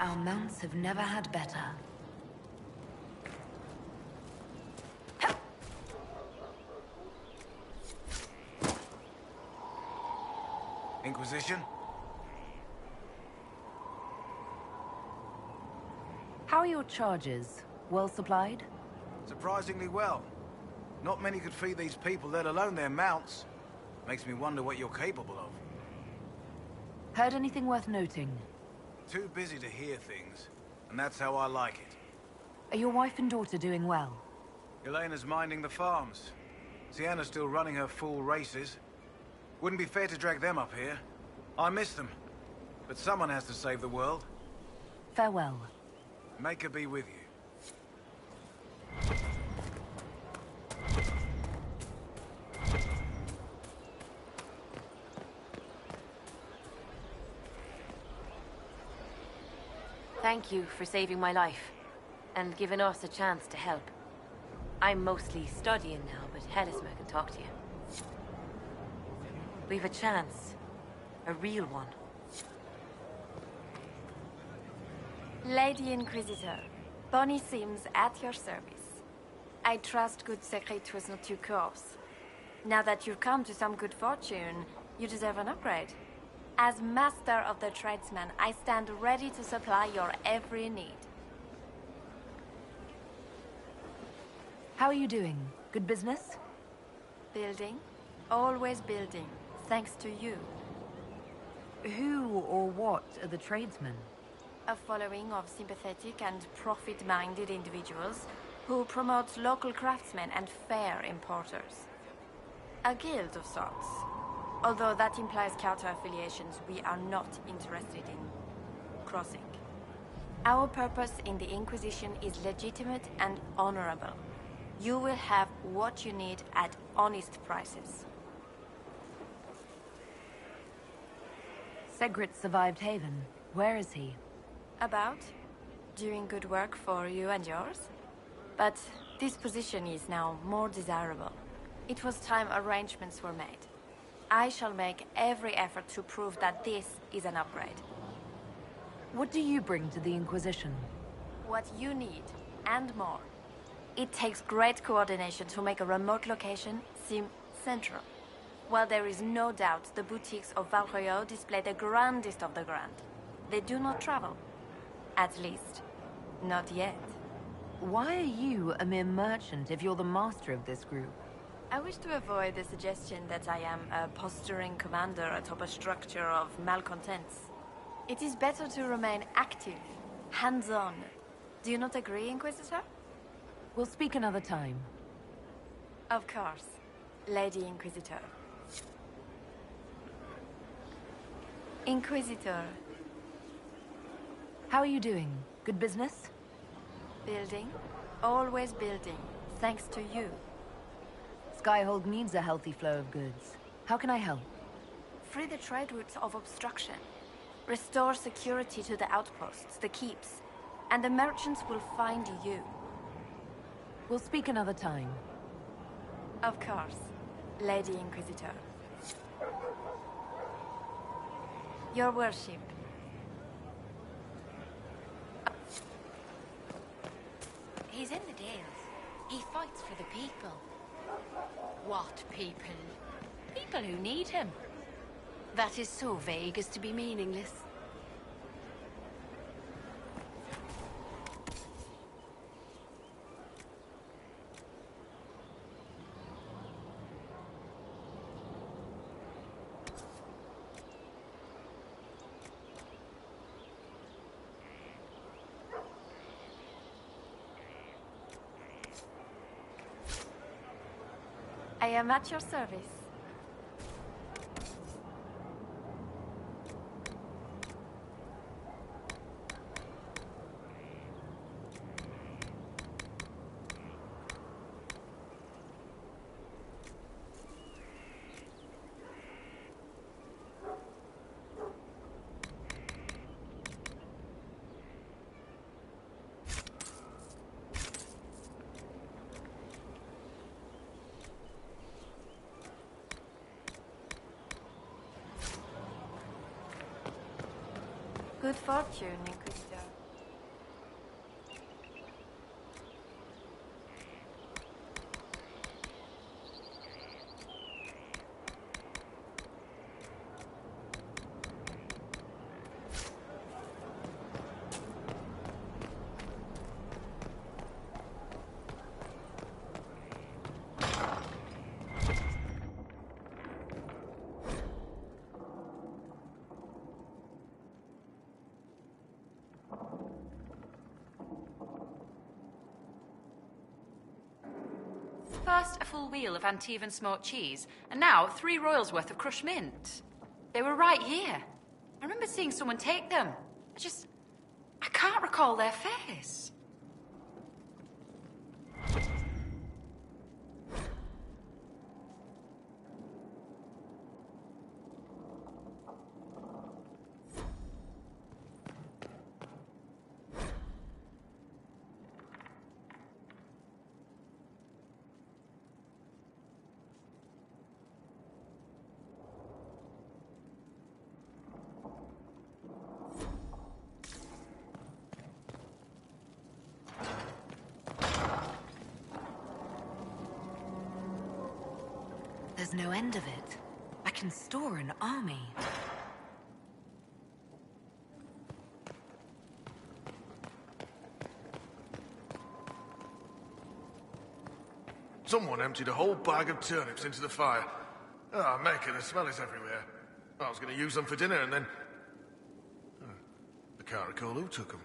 Our mounts have never had better. Inquisition? How are your charges? Well supplied? Surprisingly well. Not many could feed these people, let alone their mounts. Makes me wonder what you're capable of. Heard anything worth noting? Too busy to hear things, and that's how I like it. Are your wife and daughter doing well? Elena's minding the farms. Sienna's still running her fool races. Wouldn't be fair to drag them up here. I miss them. But someone has to save the world. Farewell. Make her be with you. Thank you for saving my life, and giving us a chance to help. I'm mostly studying now, but Helisma can talk to you. We've a chance. A real one. Lady Inquisitor, Bonnie Sims at your service. I trust good secret was not too coarse. Now that you've come to some good fortune, you deserve an upgrade. As master of the tradesman, I stand ready to supply your every need. How are you doing? Good business? Building. Always building. Thanks to you. Who or what are the tradesmen? A following of sympathetic and profit-minded individuals who promote local craftsmen and fair importers. A guild of sorts. Although that implies counter-affiliations we are not interested in crossing. Our purpose in the Inquisition is legitimate and honorable. You will have what you need at honest prices. Segrit survived Haven. Where is he? About? Doing good work for you and yours? But this position is now more desirable. It was time arrangements were made. I shall make every effort to prove that this is an upgrade. What do you bring to the Inquisition? What you need, and more. It takes great coordination to make a remote location seem central. While there is no doubt the boutiques of Valroyo display the grandest of the grand, they do not travel. At least, not yet. Why are you a mere merchant if you're the master of this group? I wish to avoid the suggestion that I am a posturing commander atop a structure of malcontents. It is better to remain active, hands-on, Do you not agree, Inquisitor? We'll speak another time. Of course, Lady Inquisitor. Inquisitor. How are you doing? Good business? Building. Always building. Thanks to you. Skyhold needs a healthy flow of goods. How can I help? Free the trade routes of obstruction. Restore security to the outposts, the keeps. And the merchants will find you. We'll speak another time. Of course, Lady Inquisitor. Your worship. He's in the Dales. He fights for the people. What people? People who need him. That is so vague as to be meaningless. I am at your service. Good fortune, Inquisitor. First, a full wheel of Antivan smoked cheese, and now 3 royals worth of crushed mint. They were right here. I remember seeing someone take them. I can't recall their face. There's no end of it. I can store an army. Someone emptied a whole bag of turnips into the fire. Ah, making the smell is everywhere. I was going to use them for dinner and then... I can't recall who took them.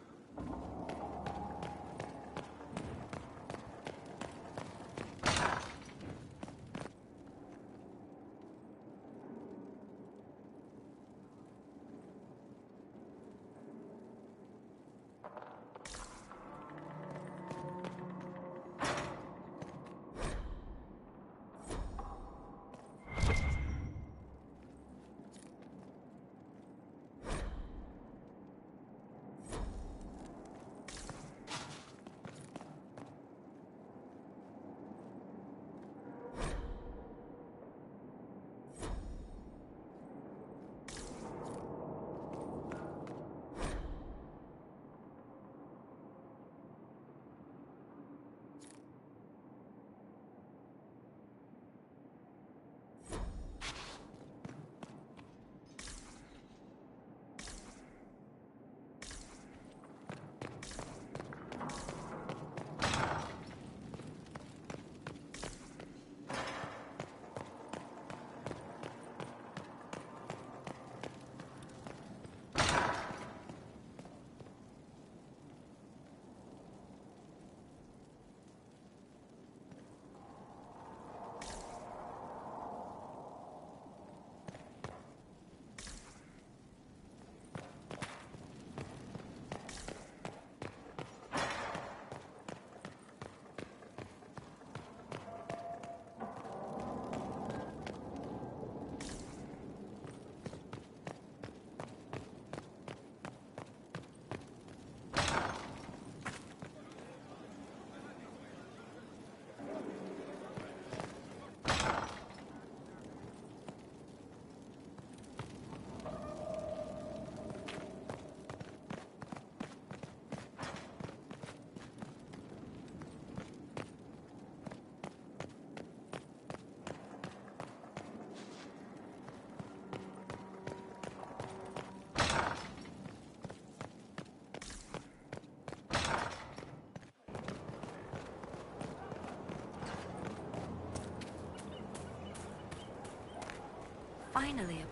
finally a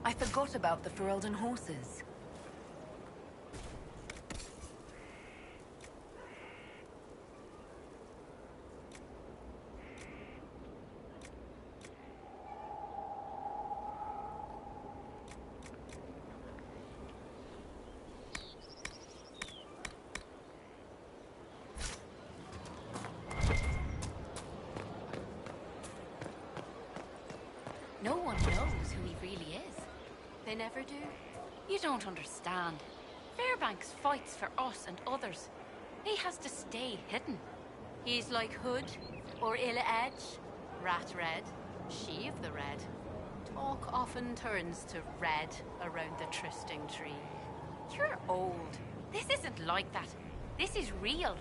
I forgot about the Ferelden horses. No one knows who he really is. They never do. You don't understand. Fairbanks fights for us and others. He has to stay hidden. He's like Hood, or Illa Edge, Rat Red, she of the Red. Talk often turns to red around the trysting tree. You're old. This isn't like that. This is real.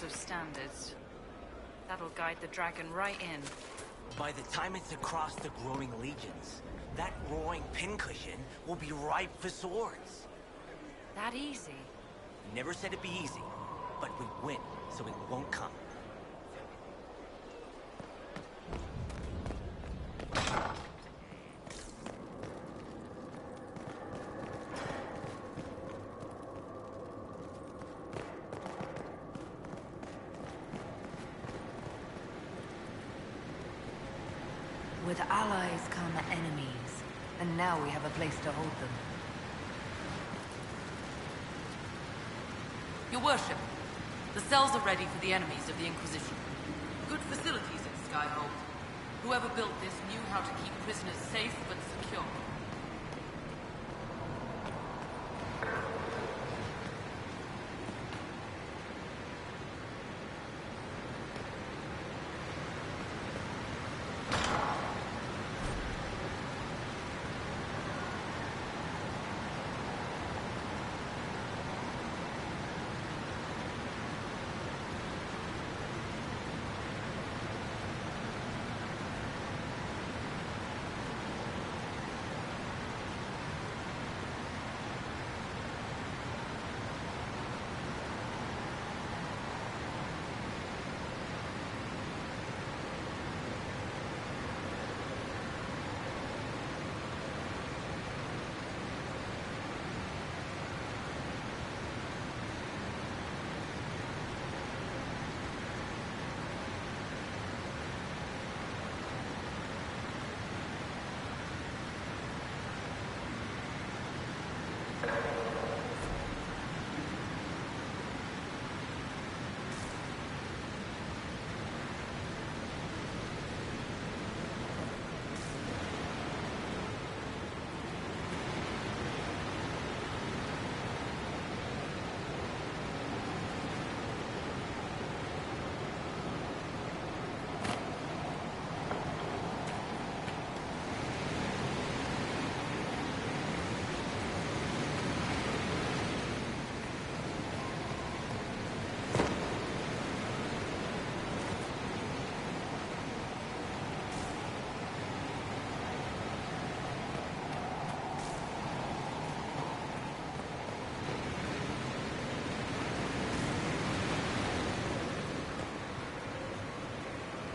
Of standards. That'll guide the dragon right in. By the time it's across the growing legions, that roaring pincushion will be ripe for swords. That easy? Never said it'd be easy, but we win, so it won't come. With allies come enemies, and now we have a place to hold them. Your worship, the cells are ready for the enemies of the Inquisition. Good facilities at Skyhold. Whoever built this knew how to keep prisoners safe but secure.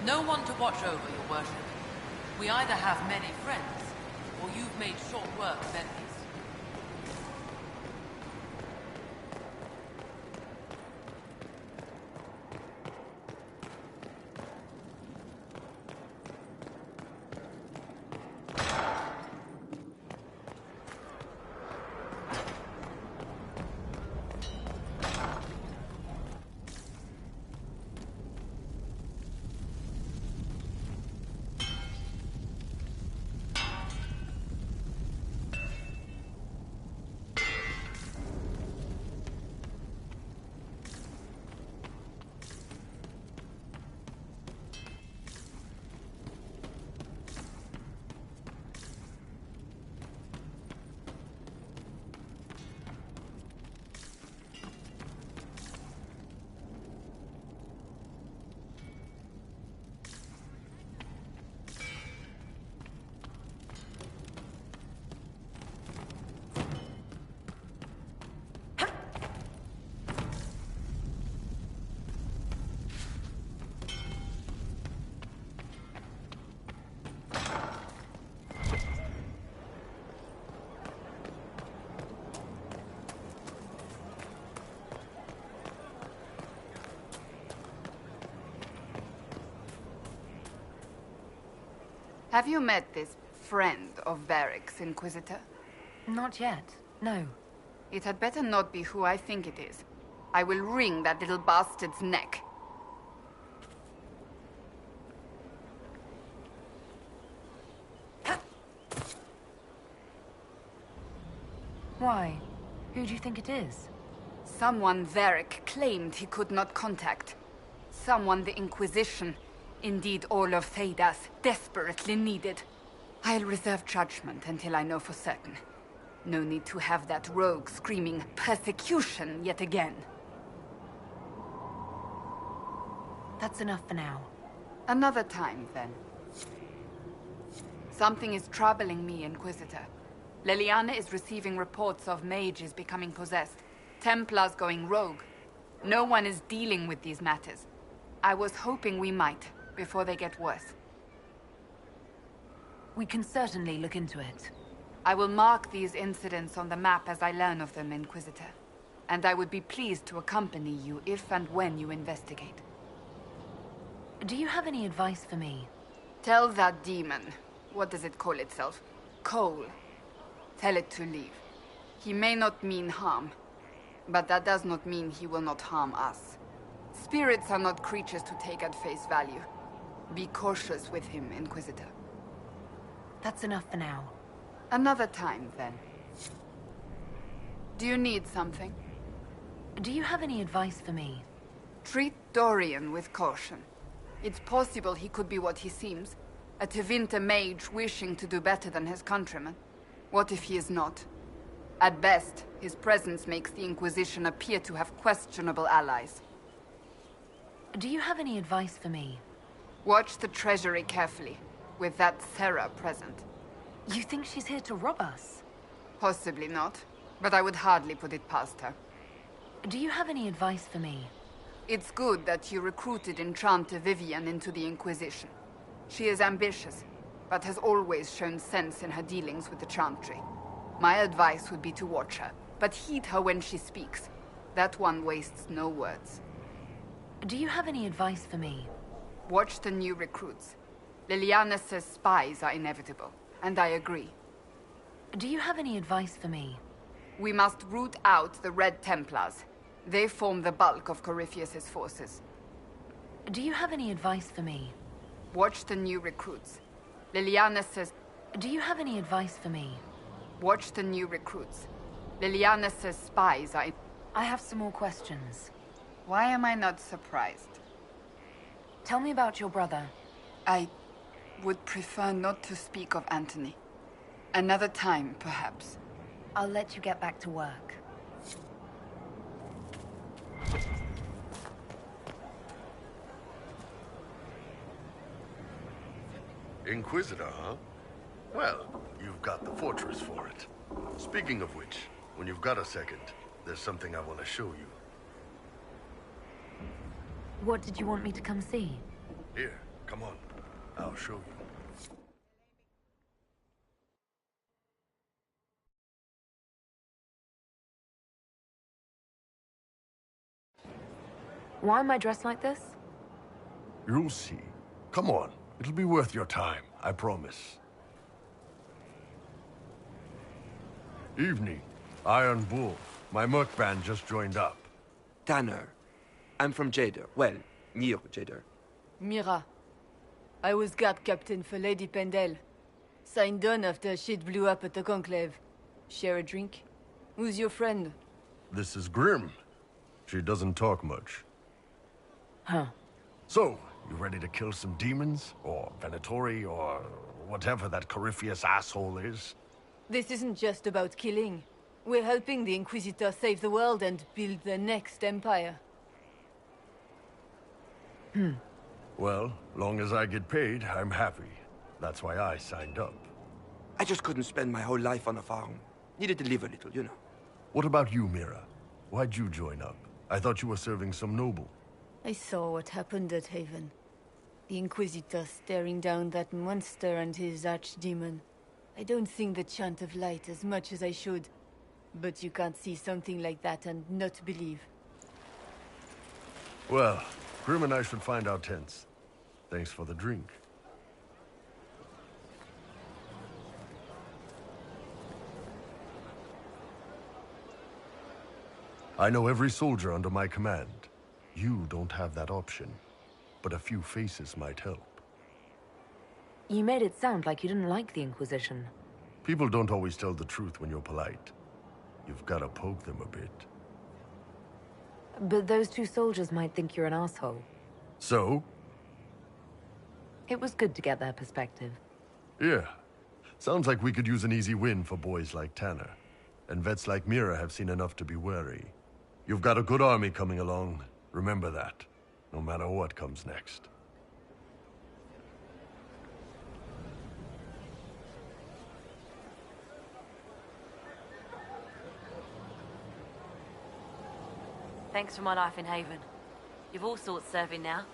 No one to watch over, your worship. We either have many friends, or you've made short work of enemies. Have you met this friend of Varric's, Inquisitor? Not yet, no. It had better not be who I think it is. I will wring that little bastard's neck. Why? Who do you think it is? Someone Varric claimed he could not contact. Someone the Inquisition, indeed all of Thedas, desperately needed. I'll reserve judgment until I know for certain. No need to have that rogue screaming persecution yet again. That's enough for now. Another time, then. Something is troubling me, Inquisitor. Leliana is receiving reports of mages becoming possessed, Templars going rogue. No one is dealing with these matters. I was hoping we might, before they get worse. We can certainly look into it. I will mark these incidents on the map as I learn of them, Inquisitor. And I would be pleased to accompany you if and when you investigate. Do you have any advice for me? Tell that demon, what does it call itself? Cole. Tell it to leave. He may not mean harm, but that does not mean he will not harm us. Spirits are not creatures to take at face value. Be cautious with him, Inquisitor. That's enough for now. Another time, then. Do you need something? Do you have any advice for me? Treat Dorian with caution. It's possible he could be what he seems. A Tevinter mage wishing to do better than his countrymen. What if he is not? At best, his presence makes the Inquisition appear to have questionable allies. Do you have any advice for me? Watch the treasury carefully, with that Sarah present. You think she's here to rob us? Possibly not, but I would hardly put it past her. Do you have any advice for me? It's good that you recruited Enchanter Vivian into the Inquisition. She is ambitious, but has always shown sense in her dealings with the Chantry. My advice would be to watch her, but heed her when she speaks. That one wastes no words. Do you have any advice for me? Watch the new recruits. Liliana says spies are inevitable, and I agree. Do you have any advice for me? We must root out the Red Templars. They form the bulk of Corypheus's forces. Do you have any advice for me? Watch the new recruits. Liliana says... Do you have any advice for me? Watch the new recruits. Liliana says spies are... I have some more questions. Why am I not surprised? Tell me about your brother. I would prefer not to speak of Anthony. Another time, perhaps. I'll let you get back to work. Inquisitor, huh? Well, you've got the fortress for it. Speaking of which, when you've got a second, there's something I want to show you. What did you want me to come see? Here, come on. I'll show you. Why am I dressed like this? You'll see. Come on. It'll be worth your time, I promise. Evening. Iron Bull. My merc band just joined up. Tanner. I'm from Jader. Well, near Jader. Mira. I was guard captain for Lady Pendel. Signed on after shit blew up at the Conclave. Share a drink? Who's your friend? This is Grim. She doesn't talk much. Huh. So, you ready to kill some demons? Or Venatori? Or whatever that Corypheus asshole is? This isn't just about killing. We're helping the Inquisitor save the world and build the next empire. Well, long as I get paid, I'm happy. That's why I signed up. I just couldn't spend my whole life on a farm. Needed to live a little, you know. What about you, Mira? Why'd you join up? I thought you were serving some noble. I saw what happened at Haven. The Inquisitor staring down that monster and his archdemon. I don't sing the chant of light as much as I should. But you can't see something like that and not believe. Well, Grim and I should find our tents. Thanks for the drink. I know every soldier under my command. You don't have that option, but a few faces might help. You made it sound like you didn't like the Inquisition. People don't always tell the truth when you're polite. You've got to poke them a bit. But those two soldiers might think you're an asshole. So? It was good to get their perspective. Yeah. Sounds like we could use an easy win for boys like Tanner. And vets like Mira have seen enough to be wary. You've got a good army coming along. Remember that, no matter what comes next. Thanks for my life in Haven. You've all sorts serving now.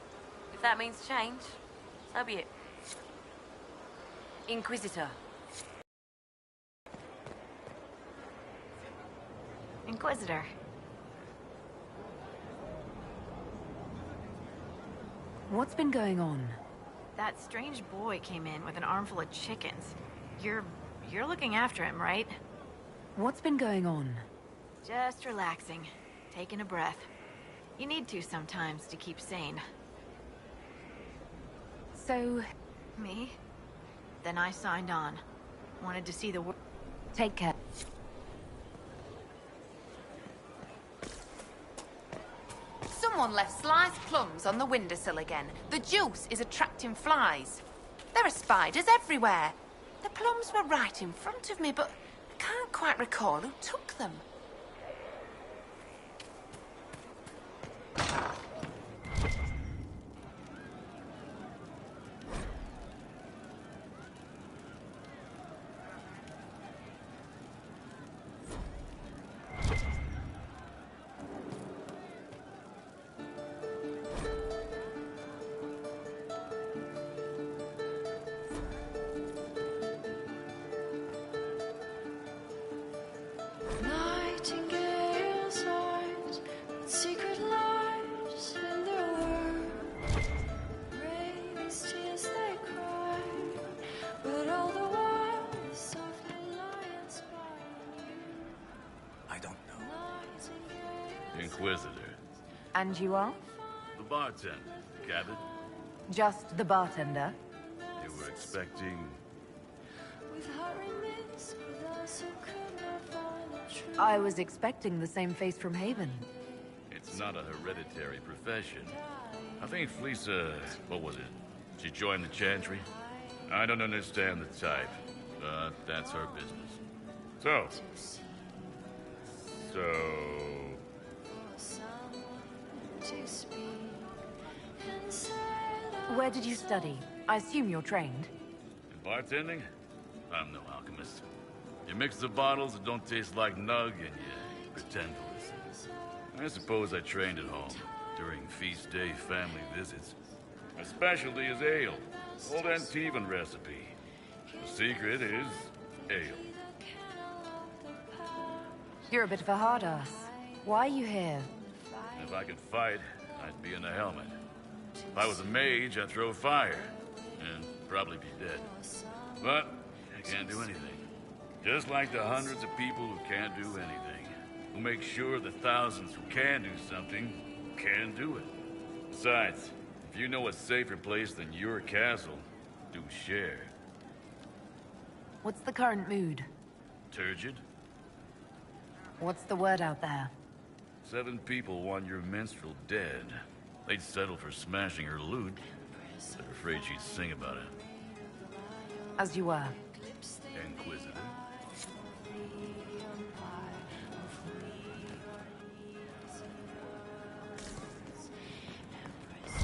If that means change, so be it. Inquisitor. Inquisitor. What's been going on? That strange boy came in with an armful of chickens. You're looking after him, right? What's been going on? Just relaxing. Taking a breath. You need to sometimes to keep sane. So... Me? Then I signed on. Wanted to see the world. Take care. Someone left sliced plums on the windowsill again. The juice is attracting flies. There are spiders everywhere. The plums were right in front of me, but I can't quite recall who took them. Inquisitor. And you are? The bartender, Cabot. Just the bartender? You were expecting... I was expecting the same face from Haven. It's not a hereditary profession. I think Fleesa... what was it? She joined the Chantry? I don't understand the type, but that's her business. So... Where did you study? I assume you're trained. In bartending? I'm no alchemist. You mix the bottles that don't taste like nug and you pretend to listen. I suppose I trained at home, during feast day family visits. My specialty is ale. Old Antivan recipe. The secret is ale. You're a bit of a hard ass. Why are you here? If I could fight, I'd be in a helmet. If I was a mage, I'd throw fire. And probably be dead. But I can't do anything. Just like the hundreds of people who can't do anything. Who make sure the thousands who can do something, can do it. Besides, if you know a safer place than your castle, do share. What's the current mood? Turgid? What's the word out there? 7 people want your minstrel dead. They'd settle for smashing her lute. They're afraid she'd sing about it. As you were. Inquisitor.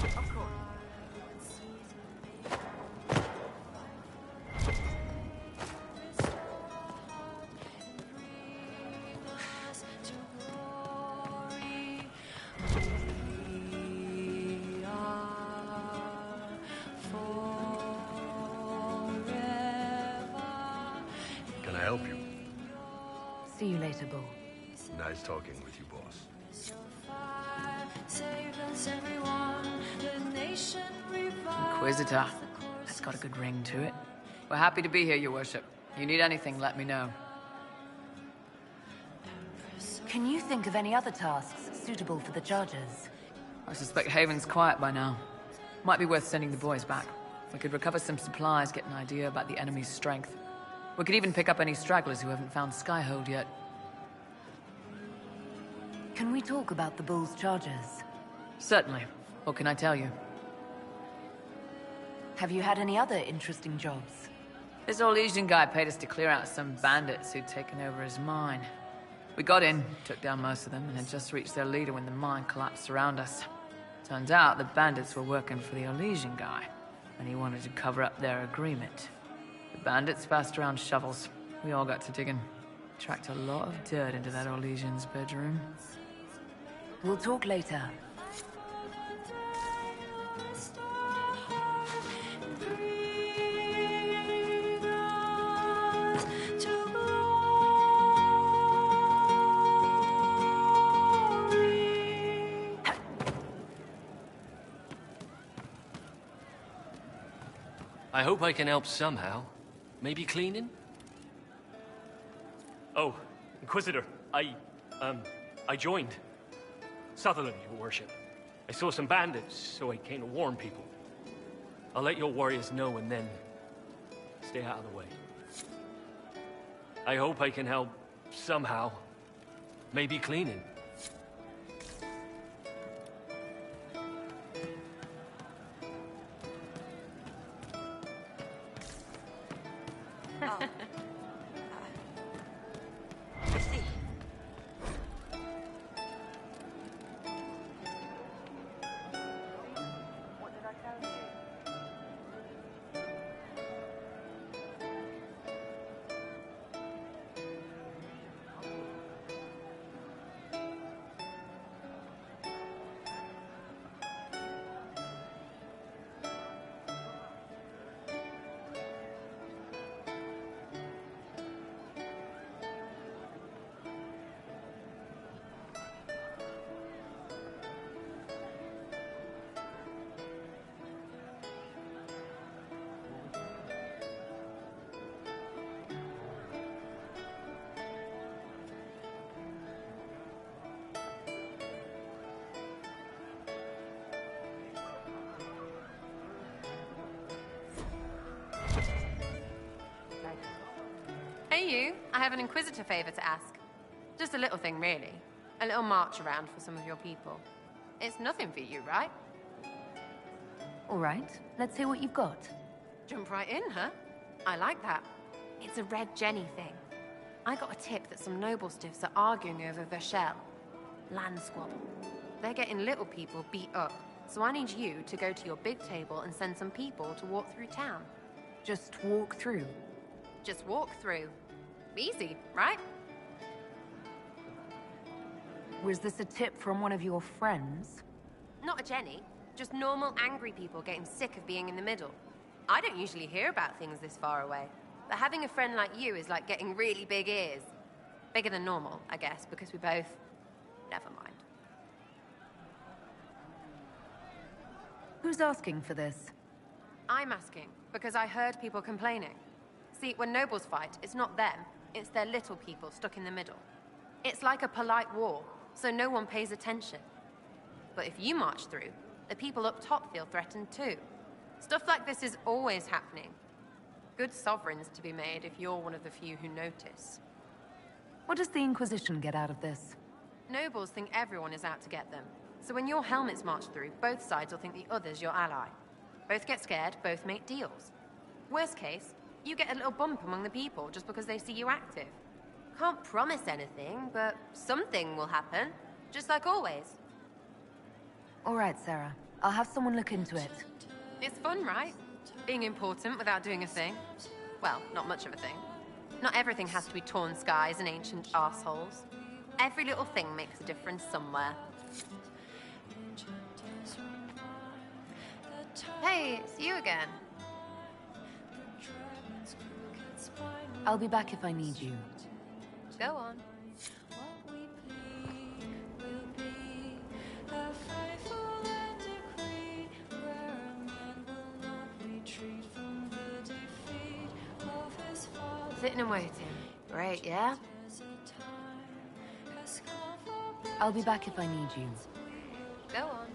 Of course. Can I help you? See you later, Bull. Nice talking with you, boss. Inquisitor. That's got a good ring to it. We're happy to be here, your worship. You need anything, let me know. Can you think of any other tasks suitable for the Chargers? I suspect Haven's quiet by now. Might be worth sending the boys back. We could recover some supplies, get an idea about the enemy's strength. We could even pick up any stragglers who haven't found Skyhold yet. Can we talk about the Bull's Chargers? Certainly. What can I tell you? Have you had any other interesting jobs? This old Legion guy paid us to clear out some bandits who'd taken over his mine. We got in, took down most of them, and had just reached their leader when the mine collapsed around us. Turns out the bandits were working for the Elysian guy, and he wanted to cover up their agreement. The bandits passed around shovels. We all got to digging. Tracked a lot of dirt into that Elysian's bedroom. We'll talk later. I hope I can help somehow. Maybe cleaning? Oh, Inquisitor, I joined. Sutherland, your worship. I saw some bandits, so I came to warn people. I'll let your warriors know and then stay out of the way. I hope I can help somehow. Maybe cleaning. Hey you, I have an Inquisitor favor to ask. Just a little thing, really. A little march around for some of your people. It's nothing for you, right? All right, let's hear what you've got. Jump right in, huh? I like that. It's a Red Jenny thing. I got a tip that some noble stiffs are arguing over Vachel. Land squabble. They're getting little people beat up. So I need you to go to your big table and send some people to walk through town. Just walk through? Just walk through. Easy, right? Was this a tip from one of your friends? Not a Jenny. Just normal angry people getting sick of being in the middle. I don't usually hear about things this far away. But having a friend like you is like getting really big ears. Bigger than normal, I guess, because we both... Never mind. Who's asking for this? I'm asking, because I heard people complaining. See, when nobles fight, it's not them, it's their little people stuck in the middle. It's like a polite war, so no one pays attention. But if you march through, the people up top feel threatened too. Stuff like this is always happening. Good sovereigns to be made if you're one of the few who notice. What does the Inquisition get out of this? Nobles think everyone is out to get them. So when your helmets march through, both sides will think the other's your ally. Both get scared, both make deals. Worst case, you get a little bump among the people just because they see you active. Can't promise anything, but something will happen. Just like always. All right, Sarah. I'll have someone look into it. It's fun, right? Being important without doing a thing. Well, not much of a thing. Not everything has to be torn skies and ancient arseholes. Every little thing makes a difference somewhere. Hey, it's you again. I'll be back if I need you. Go on. Sitting and waiting. Great, yeah? I'll be back if I need you. Go on.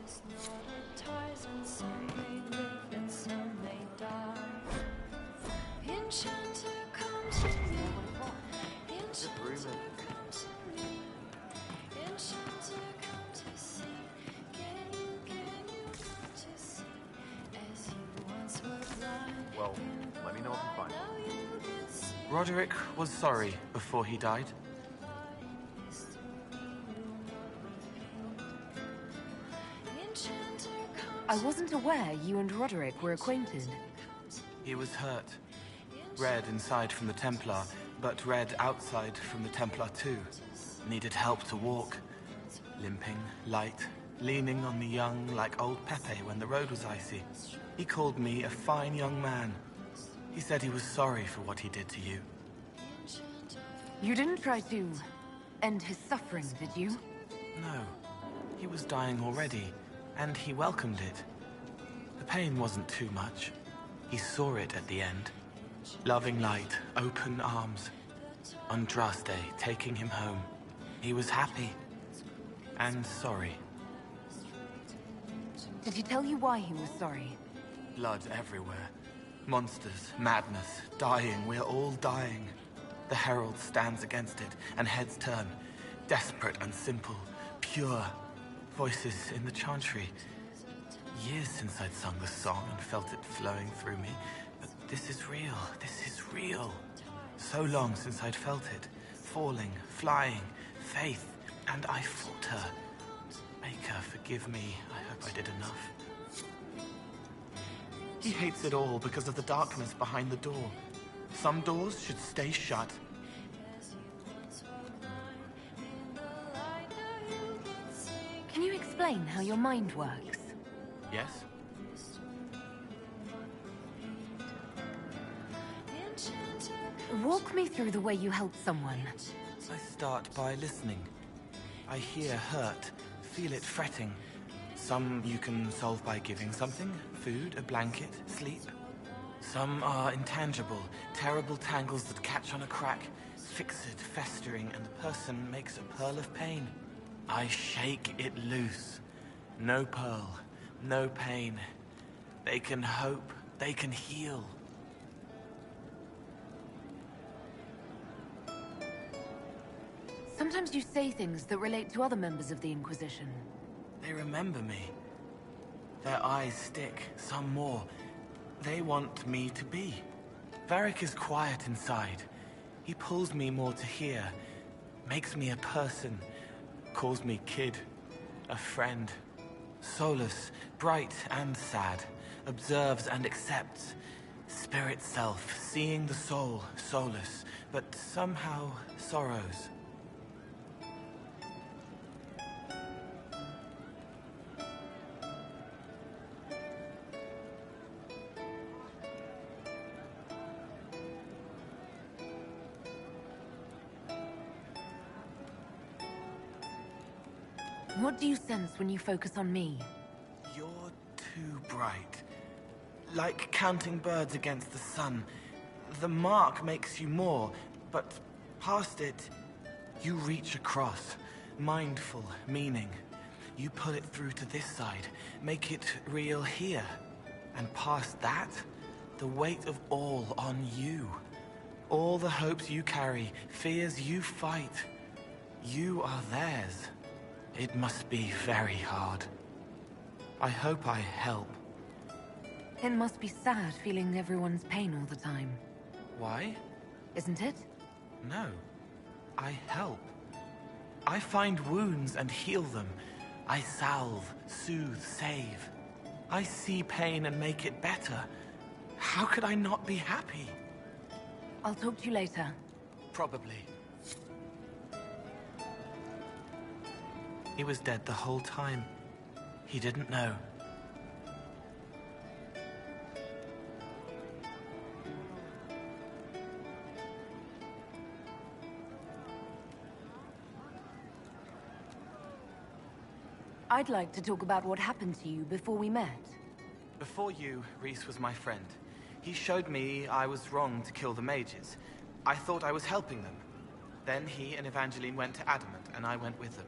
Well, let me know if you find it. Roderick was sorry before he died. I wasn't aware you and Roderick were acquainted. He was hurt. Red inside from the Templar, but red outside from the Templar too. Needed help to walk. Limping, light, leaning on the young like old Pepe when the road was icy. He called me a fine young man. He said he was sorry for what he did to you. You didn't try to end his suffering, did you? No. He was dying already, and he welcomed it. The pain wasn't too much. He saw it at the end. Loving light, open arms. Andraste taking him home. He was happy. And sorry. Did he tell you why he was sorry? Blood everywhere. Monsters, madness, dying, we're all dying. The Herald stands against it, and heads turn. Desperate and simple, pure. Voices in the chantry. Years since I'd sung the song and felt it flowing through me. But this is real, this is real. So long since I'd felt it. Falling, flying, faith, and I fought her. Make her forgive me. I hope I did enough. He hates it all because of the darkness behind the door. Some doors should stay shut. Can you explain how your mind works? Yes? Walk me through the way you help someone. I start by listening. I hear hurt, feel it fretting. Some you can solve by giving something, food, a blanket, sleep. Some are intangible, terrible tangles that catch on a crack, fixed, festering, and the person makes a pearl of pain. I shake it loose. No pearl, no pain. They can hope, they can heal. Sometimes you say things that relate to other members of the Inquisition. They remember me. Their eyes stick, some more. They want me to be. Varric is quiet inside. He pulls me more to hear, makes me a person, calls me kid, a friend. Solus, bright and sad, observes and accepts. Spirit self, seeing the soul, Solus, but somehow sorrows. What do you sense when you focus on me? You're too bright. Like counting birds against the sun. The mark makes you more, but past it, you reach across. Mindful, meaning. You pull it through to this side, make it real here. And past that, the weight of all on you. All the hopes you carry, fears you fight. You are theirs. It must be very hard. I hope I help. It must be sad feeling everyone's pain all the time. Why? Isn't it? No. I help. I find wounds and heal them. I salve, soothe, save. I see pain and make it better. How could I not be happy? I'll talk to you later. Probably. He was dead the whole time. He didn't know. I'd like to talk about what happened to you before we met. Before you, Rhys was my friend. He showed me I was wrong to kill the mages. I thought I was helping them. Then he and Evangeline went to Adamant, and I went with them.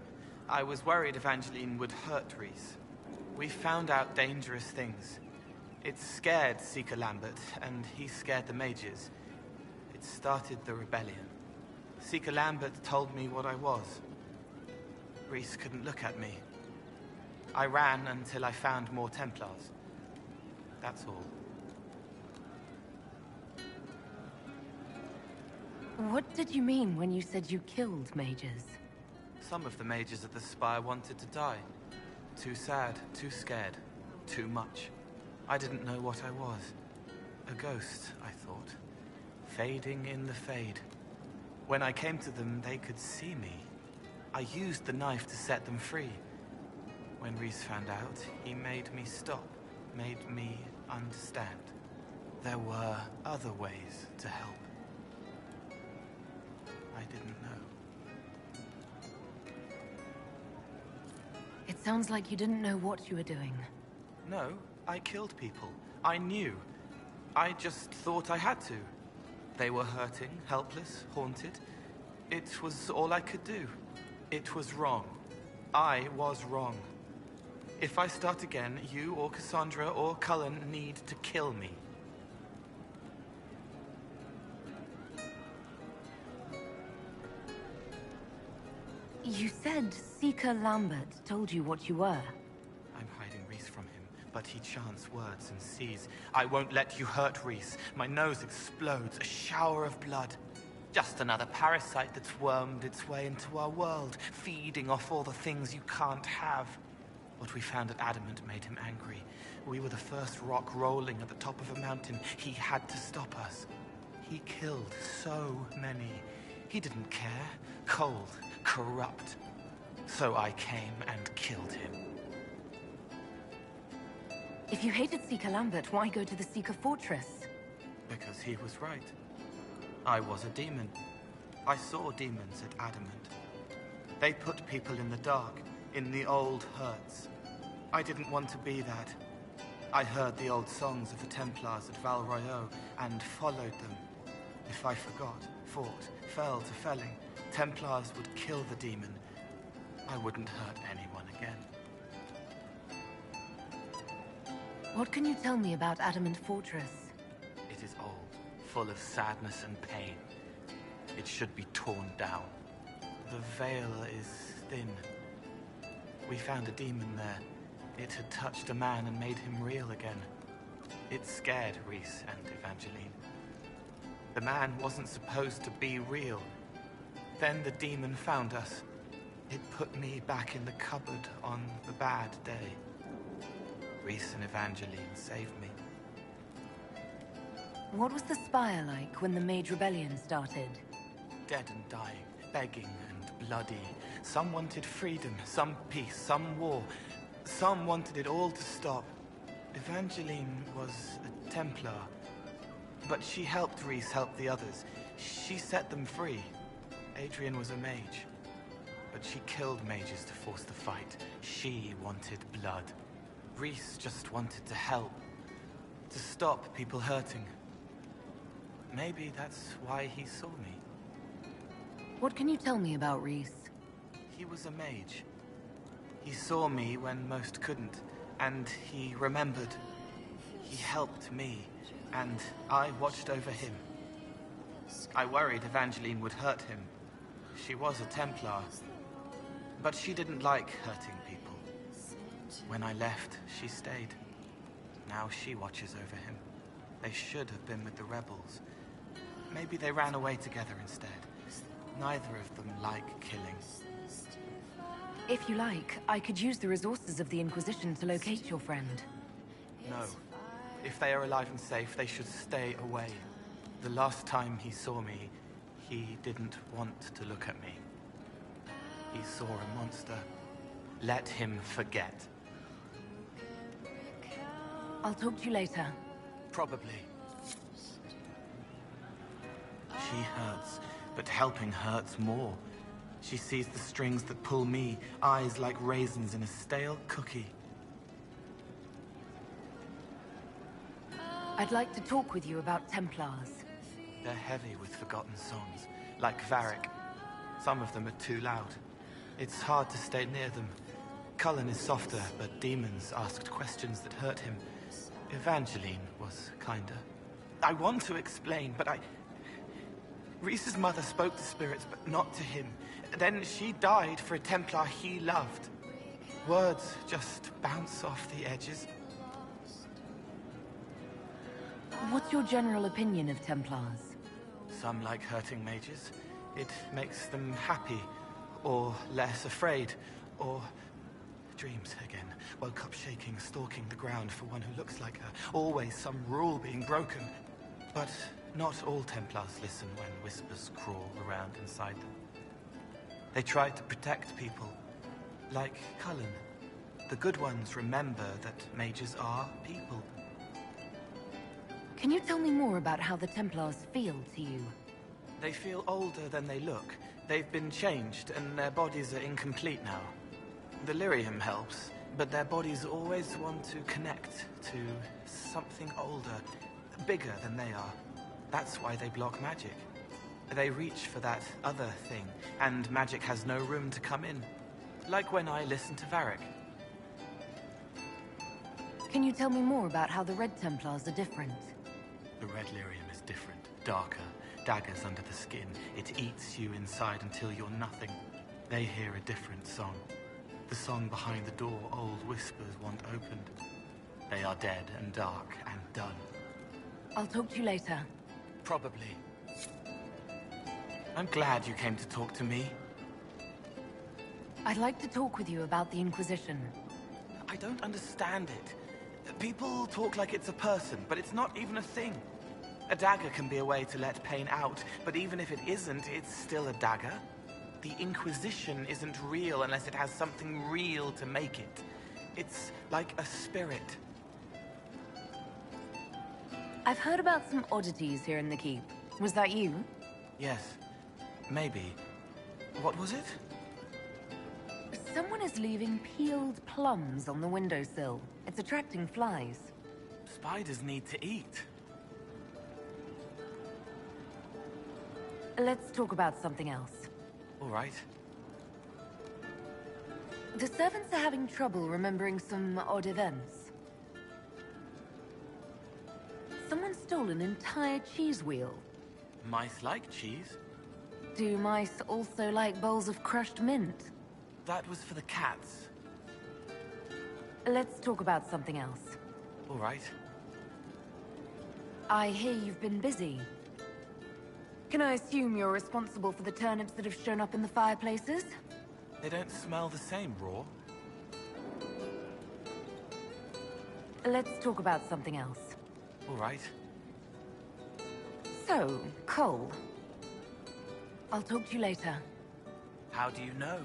I was worried Evangeline would hurt Reese. We found out dangerous things. It scared Seeker Lambert, and he scared the mages. It started the rebellion. Seeker Lambert told me what I was. Reese couldn't look at me. I ran until I found more Templars. That's all. What did you mean when you said you killed mages? Some of the mages at the Spire wanted to die. Too sad, too scared, too much. I didn't know what I was. A ghost, I thought. Fading in the fade. When I came to them, they could see me. I used the knife to set them free. When Reese found out, he made me stop, made me understand. There were other ways to help. I didn't know. It sounds like you didn't know what you were doing. No, I killed people. I knew. I just thought I had to. They were hurting, helpless, haunted. It was all I could do. It was wrong. I was wrong. If I start again, you or Cassandra or Cullen need to kill me. You said Seeker Lambert told you what you were. I'm hiding Reese from him, but he chants words and sees. I won't let you hurt Reese. My nose explodes, a shower of blood. Just another parasite that's wormed its way into our world, feeding off all the things you can't have. What we found at Adamant made him angry. We were the first rock rolling at the top of a mountain. He had to stop us. He killed so many. He didn't care. Cold, corrupt. So I came and killed him. If you hated Seeker Lambert, why go to the Seeker Fortress? Because he was right. I was a demon. I saw demons at Adamant. They put people in the dark, in the old hurts. I didn't want to be that. I heard the old songs of the Templars at Val Royeaux and followed them. If I forgot, fought, fell to felling, Templars would kill the demon. I wouldn't hurt anyone again. What can you tell me about Adamant Fortress? It is old, full of sadness and pain. It should be torn down. The veil is thin. We found a demon there. It had touched a man and made him real again. It scared Reese and Evangeline. The man wasn't supposed to be real. Then the demon found us. It put me back in the cupboard on the bad day. Reese and Evangeline saved me. What was the Spire like when the Mage Rebellion started? Dead and dying, begging and bloody. Some wanted freedom, some peace, some war. Some wanted it all to stop. Evangeline was a Templar. But she helped Reese help the others. She set them free. Adrian was a mage. But she killed mages to force the fight. She wanted blood. Reese just wanted to help. To stop people hurting. Maybe that's why he saw me. What can you tell me about Reese? He was a mage. He saw me when most couldn't, and he remembered. He helped me, and I watched over him. I worried Evangeline would hurt him. She was a Templar, but she didn't like hurting people. When I left, she stayed. Now she watches over him. They should have been with the rebels. Maybe they ran away together instead. Neither of them like killing. If you like, I could use the resources of the Inquisition to locate your friend. No. If they are alive and safe, they should stay away. The last time he saw me, he didn't want to look at me. He saw a monster. Let him forget. I'll talk to you later. Probably. She hurts, but helping hurts more. She sees the strings that pull me, eyes like raisins in a stale cookie. I'd like to talk with you about Templars. They're heavy with forgotten songs, like Varric. Some of them are too loud. It's hard to stay near them. Cullen is softer, but demons asked questions that hurt him. Evangeline was kinder. I want to explain, but Reese's mother spoke to spirits, but not to him. Then she died for a Templar he loved. Words just bounce off the edges. What's your general opinion of Templars? Some like hurting mages. It makes them happy, or less afraid, or dreams again. Woke up shaking, stalking the ground for one who looks like her. Always some rule being broken. But not all Templars listen when whispers crawl around inside them. They try to protect people, like Cullen. The good ones remember that mages are people. Can you tell me more about how the Templars feel to you? They feel older than they look. They've been changed, and their bodies are incomplete now. The lyrium helps, but their bodies always want to connect to something older, bigger than they are. That's why they block magic. They reach for that other thing, and magic has no room to come in. Like when I listen to Varric. Can you tell me more about how the Red Templars are different? The red lyrium is different, darker, daggers under the skin. It eats you inside until you're nothing. They hear a different song. The song behind the door old whispers want opened. They are dead and dark and done. I'll talk to you later. Probably. I'm glad you came to talk to me. I'd like to talk with you about the Inquisition. I don't understand it. People talk like it's a person, but it's not even a thing. A dagger can be a way to let pain out, but even if it isn't, it's still a dagger. The Inquisition isn't real unless it has something real to make it. It's like a spirit. I've heard about some oddities here in the keep. Was that you? Yes. Maybe. What was it? Someone is leaving peeled plums on the windowsill. It's attracting flies. Spiders need to eat. Let's talk about something else. All right. The servants are having trouble remembering some odd events. Someone stole an entire cheese wheel. Mice like cheese. Do mice also like bowls of crushed mint? That was for the cats. Let's talk about something else. All right. I hear you've been busy. Can I assume you're responsible for the turnips that have shown up in the fireplaces? They don't smell the same raw. Let's talk about something else. All right. So, Cole. I'll talk to you later. How do you know?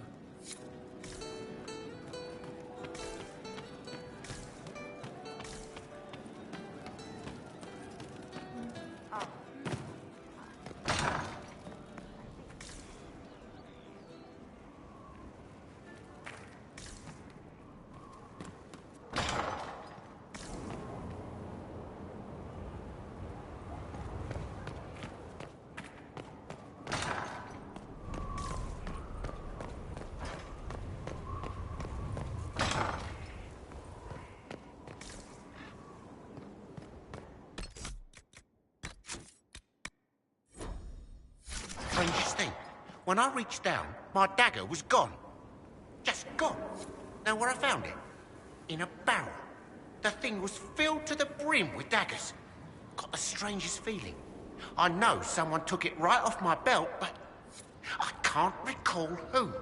Strangest thing, when I reached down, my dagger was gone. Just gone. Know where I found it? In a barrel. The thing was filled to the brim with daggers. Got the strangest feeling. I know someone took it right off my belt, but I can't recall who.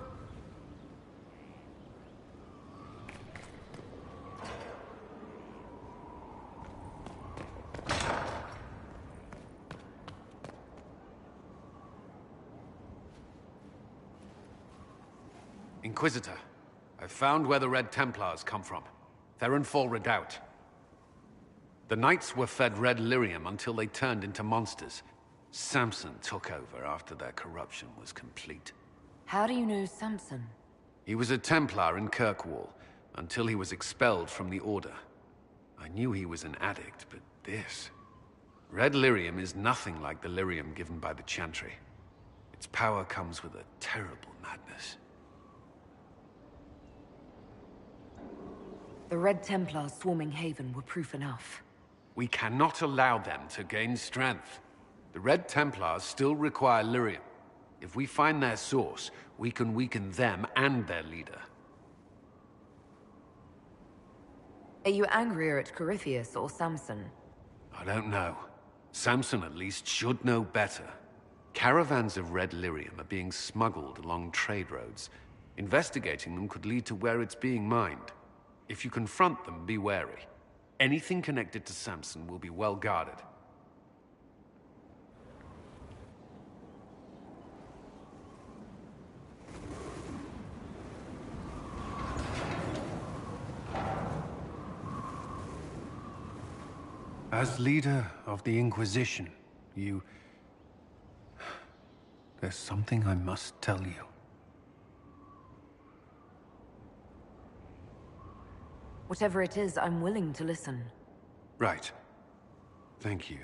Inquisitor, I've found where the Red Templars come from. Therenfall Redoubt. The Knights were fed red lyrium until they turned into monsters. Samson took over after their corruption was complete. How do you know Samson? He was a Templar in Kirkwall, until he was expelled from the Order. I knew he was an addict, but this... Red lyrium is nothing like the lyrium given by the Chantry. Its power comes with a terrible madness. The Red Templars swarming Haven were proof enough. We cannot allow them to gain strength. The Red Templars still require Lyrium. If we find their source, we can weaken them and their leader. Are you angrier at Corypheus or Samson? I don't know. Samson at least should know better. Caravans of red lyrium are being smuggled along trade roads. Investigating them could lead to where it's being mined. If you confront them, be wary. Anything connected to Samson will be well guarded. As leader of the Inquisition, there's something I must tell you. Whatever it is, I'm willing to listen. Right. Thank you.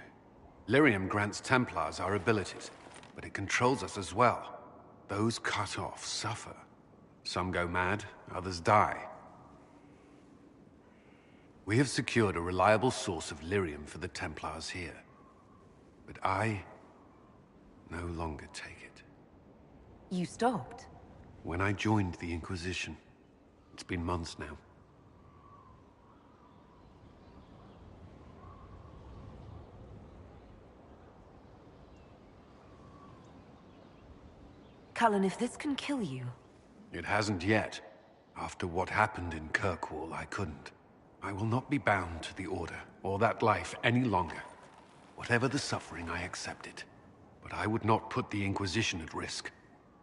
Lyrium grants Templars our abilities, but it controls us as well. Those cut off suffer. Some go mad, others die. We have secured a reliable source of lyrium for the Templars here. But I no longer take it. You stopped? When I joined the Inquisition. It's been months now. Cullen, if this can kill you... It hasn't yet. After what happened in Kirkwall, I couldn't. I will not be bound to the Order, or that life any longer. Whatever the suffering, I accept it. But I would not put the Inquisition at risk.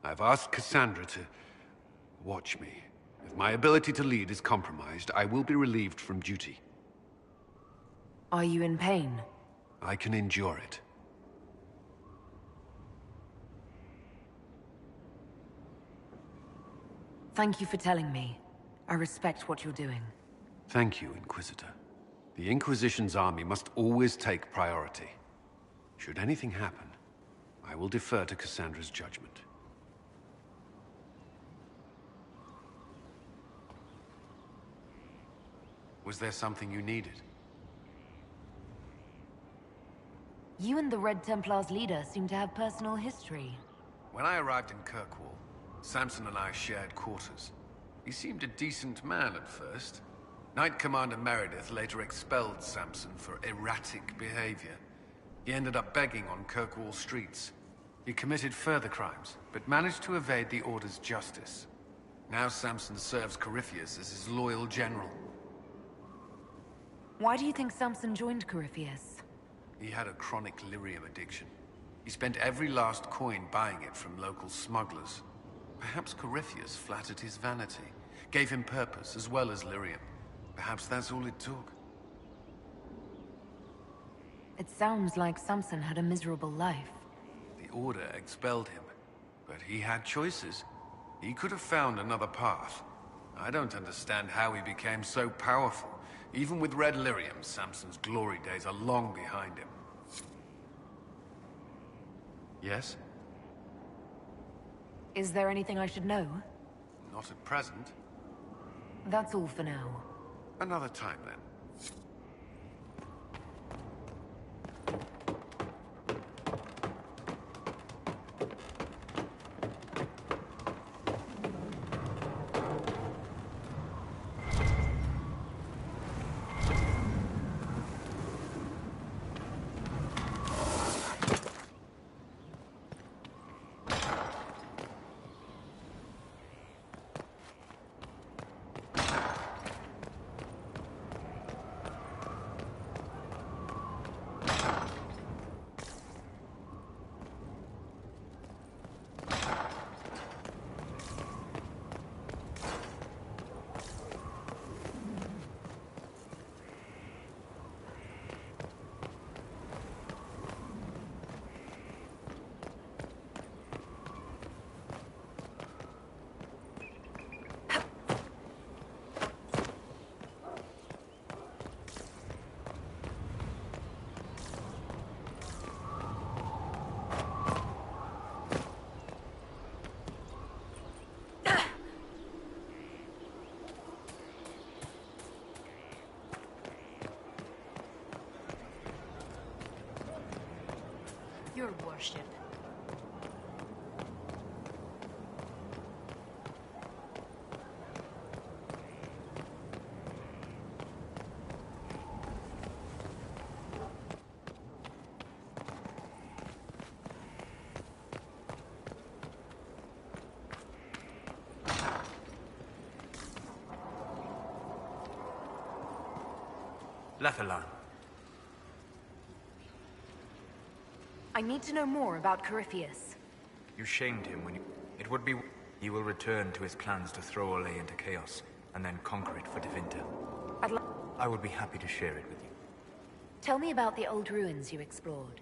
I've asked Cassandra to watch me. If my ability to lead is compromised, I will be relieved from duty. Are you in pain? I can endure it. Thank you for telling me. I respect what you're doing. Thank you, Inquisitor. The Inquisition's army must always take priority. Should anything happen, I will defer to Cassandra's judgment. Was there something you needed? You and the Red Templars' leader seem to have personal history. When I arrived in Kirkwall, Samson and I shared quarters. He seemed a decent man at first. Knight Commander Meredith later expelled Samson for erratic behavior. He ended up begging on Kirkwall streets. He committed further crimes, but managed to evade the Order's justice. Now Samson serves Corypheus as his loyal general. Why do you think Samson joined Corypheus? He had a chronic lyrium addiction. He spent every last coin buying it from local smugglers. Perhaps Corypheus flattered his vanity, gave him purpose as well as lyrium. Perhaps that's all it took. It sounds like Samson had a miserable life. The Order expelled him, but he had choices. He could have found another path. I don't understand how he became so powerful. Even with red lyrium, Samson's glory days are long behind him. Yes? Is there anything I should know? Not at present. That's all for now. Another time, then. worship. Lethalan. I need to know more about Corypheus. You shamed him when you... It would be... He will return to his plans to throw Olay into chaos, and then conquer it for Tevinter. I would be happy to share it with you. Tell me about the old ruins you explored.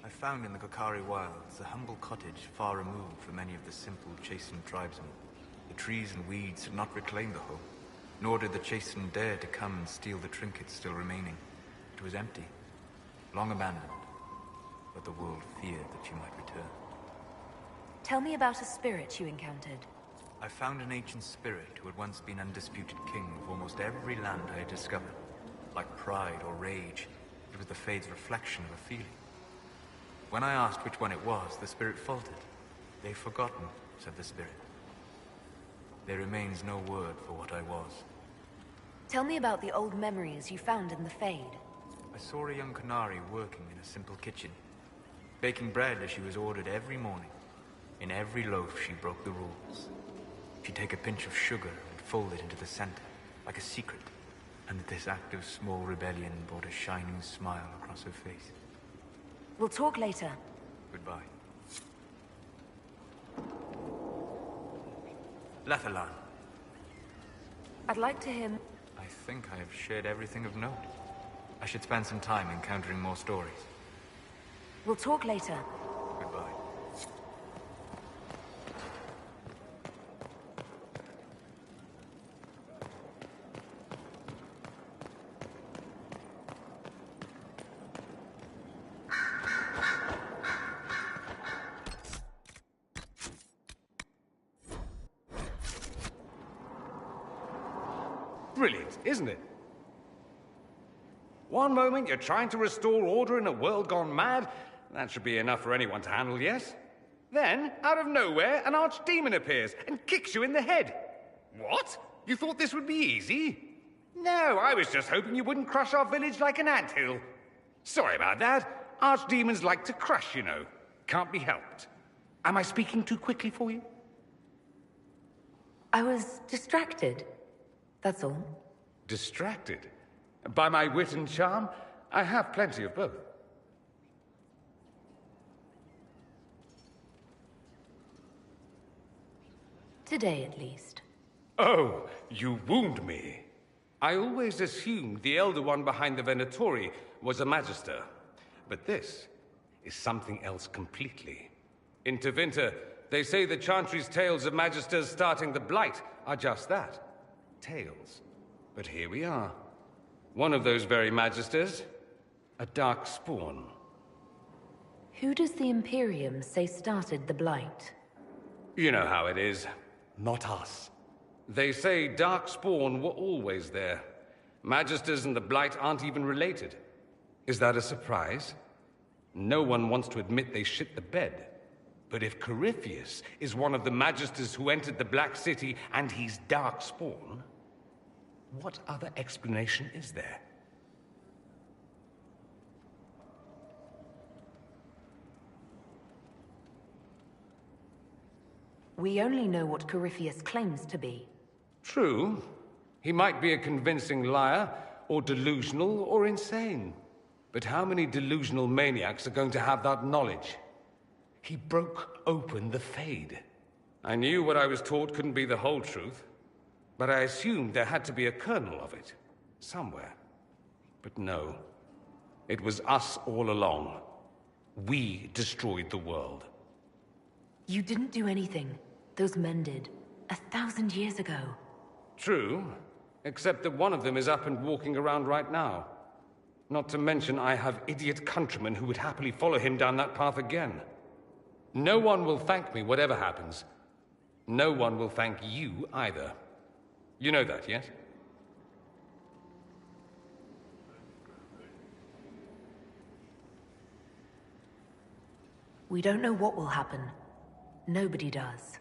I found in the Kokari wilds a humble cottage far removed from many of the simple, chastened tribesmen. The trees and weeds had not reclaimed the home, nor did the chastened dare to come and steal the trinkets still remaining. It was empty, long abandoned, but the world feared that you might return. Tell me about a spirit you encountered. I found an ancient spirit who had once been undisputed king of almost every land I had discovered. Like pride or rage, it was the Fade's reflection of a feeling. When I asked which one it was, the spirit faltered. "They've forgotten," said the spirit. There remains no word for what I was. Tell me about the old memories you found in the Fade. I saw a young Canary working in a simple kitchen, baking bread as she was ordered every morning. In every loaf, she broke the rules. She'd take a pinch of sugar and fold it into the center, like a secret. And this act of small rebellion brought a shining smile across her face. We'll talk later. Goodbye. Lethalan. I'd like to hear... I think I have shared everything of note. I should spend some time encountering more stories. We'll talk later. Goodbye. Brilliant, isn't it? One moment you're trying to restore order in a world gone mad. That should be enough for anyone to handle, yes? Then, out of nowhere, an archdemon appears and kicks you in the head. What? You thought this would be easy? No, I was just hoping you wouldn't crush our village like an anthill. Sorry about that. Archdemons like to crush, you know. Can't be helped. Am I speaking too quickly for you? I was distracted. That's all. Distracted? By my wit and charm? I have plenty of both. Today, at least. Oh, you wound me. I always assumed the Elder One behind the Venatori was a Magister. But this is something else completely. In Tevinter, they say the Chantry's tales of Magisters starting the Blight are just that. Tales. But here we are. One of those very Magisters, a dark spawn. Who does the Imperium say started the Blight? You know how it is. Not us. They say dark spawn were always there. Magisters and the Blight aren't even related. Is that a surprise? No one wants to admit they shit the bed. But if Corypheus is one of the Magisters who entered the Black City and he's dark spawn, what other explanation is there? We only know what Corypheus claims to be. True. He might be a convincing liar, or delusional, or insane. But how many delusional maniacs are going to have that knowledge? He broke open the Fade. I knew what I was taught couldn't be the whole truth, but I assumed there had to be a kernel of it, somewhere. But no. It was us all along. We destroyed the world. You didn't do anything. Those men did. 1,000 years ago. True, except that one of them is up and walking around right now. Not to mention I have idiot countrymen who would happily follow him down that path again. No one will thank me whatever happens. No one will thank you either. You know that, yes? We don't know what will happen. Nobody does.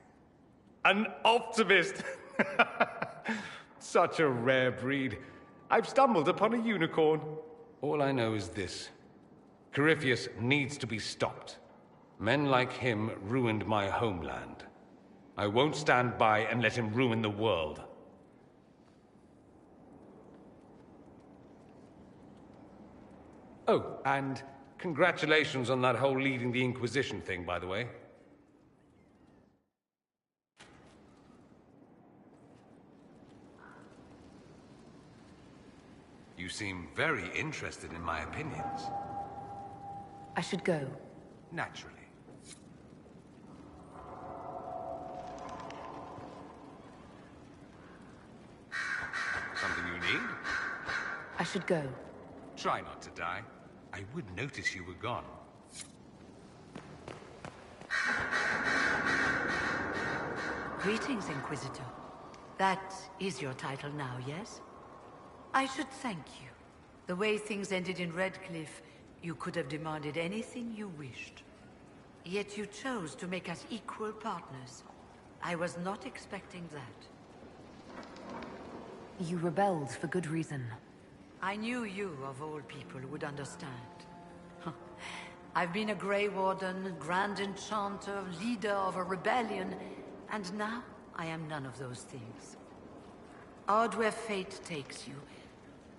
An optimist! Such a rare breed. I've stumbled upon a unicorn. All I know is this. Corypheus needs to be stopped. Men like him ruined my homeland. I won't stand by and let him ruin the world. Oh, and congratulations on that whole leading the Inquisition thing, by the way. You seem very interested in my opinions. I should go. Naturally. Something you need? I should go. Try not to die. I would notice you were gone. Greetings, Inquisitor. That is your title now, yes? I should thank you. The way things ended in Redcliffe, you could have demanded anything you wished. Yet you chose to make us equal partners. I was not expecting that. You rebelled for good reason. I knew you, of all people, would understand. I've been a Grey Warden, Grand Enchanter, leader of a rebellion, and now I am none of those things. Odd where fate takes you,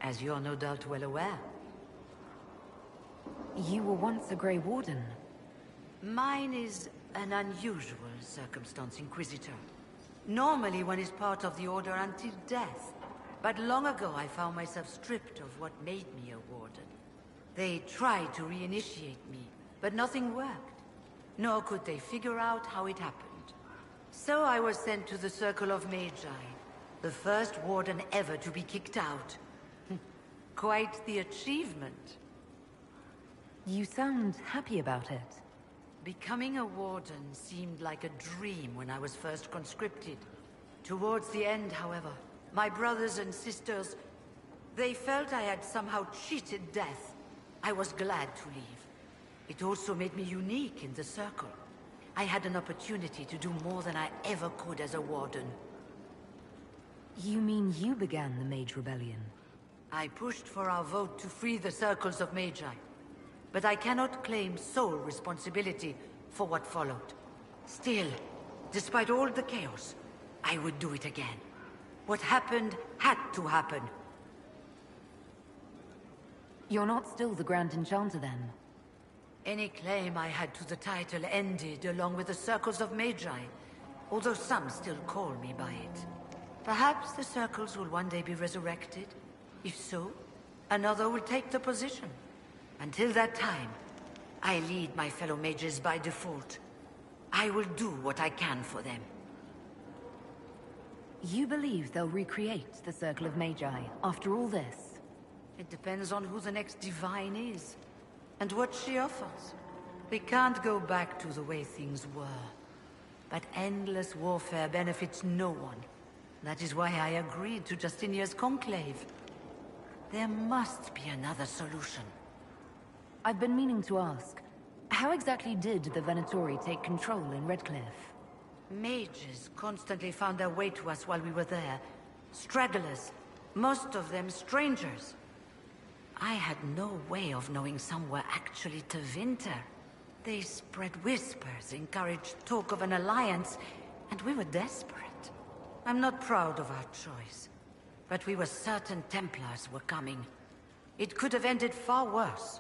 as you're no doubt well aware. You were once a Grey Warden. Mine is an unusual circumstance, Inquisitor. Normally one is part of the Order until death. But long ago I found myself stripped of what made me a Warden. They tried to reinitiate me, but nothing worked. Nor could they figure out how it happened. So I was sent to the Circle of Magi, the first Warden ever to be kicked out. Quite the achievement. You sound happy about it. Becoming a Warden seemed like a dream when I was first conscripted. Towards the end, however, my brothers and sisters, they felt I had somehow cheated death. I was glad to leave. It also made me unique in the Circle. I had an opportunity to do more than I ever could as a Warden. You mean you began the Mage Rebellion? I pushed for our vote to free the Circles of Magi. But I cannot claim sole responsibility for what followed. Still, despite all the chaos, I would do it again. What happened had to happen. You're not still the Grand Enchanter, then? Any claim I had to the title ended along with the Circles of Magi, although some still call me by it. Perhaps the Circles will one day be resurrected. If so, another will take the position. Until that time, I lead my fellow mages by default. I will do what I can for them. You believe they'll recreate the Circle of Magi after all this? It depends on who the next divine is, and what she offers. We can't go back to the way things were. But endless warfare benefits no one. That is why I agreed to Justinia's conclave. There must be another solution. I've been meaning to ask, how exactly did the Venatori take control in Redcliffe? Mages constantly found their way to us while we were there. Stragglers, most of them strangers. I had no way of knowing some were actually Tevinter. They spread whispers, encouraged talk of an alliance, and we were desperate. I'm not proud of our choice, but we were certain Templars were coming. It could have ended far worse.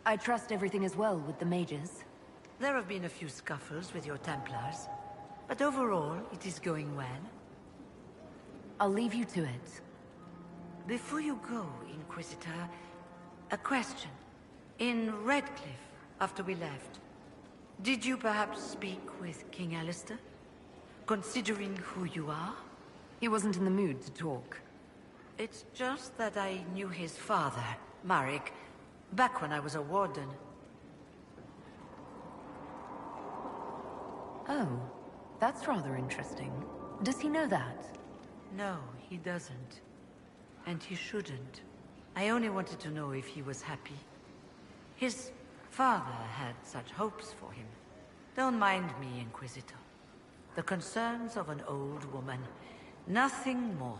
I trust everything is well with the mages. There have been a few scuffles with your Templars, but overall, it is going well. I'll leave you to it. Before you go, Inquisitor, a question. In Redcliffe, after we left, did you perhaps speak with King Alistair? Considering who you are? He wasn't in the mood to talk. It's just that I knew his father, Marek, back when I was a Warden. Oh, that's rather interesting. Does he know that? No, he doesn't. And he shouldn't. I only wanted to know if he was happy. His Father had such hopes for him. Don't mind me, Inquisitor. The concerns of an old woman. Nothing more.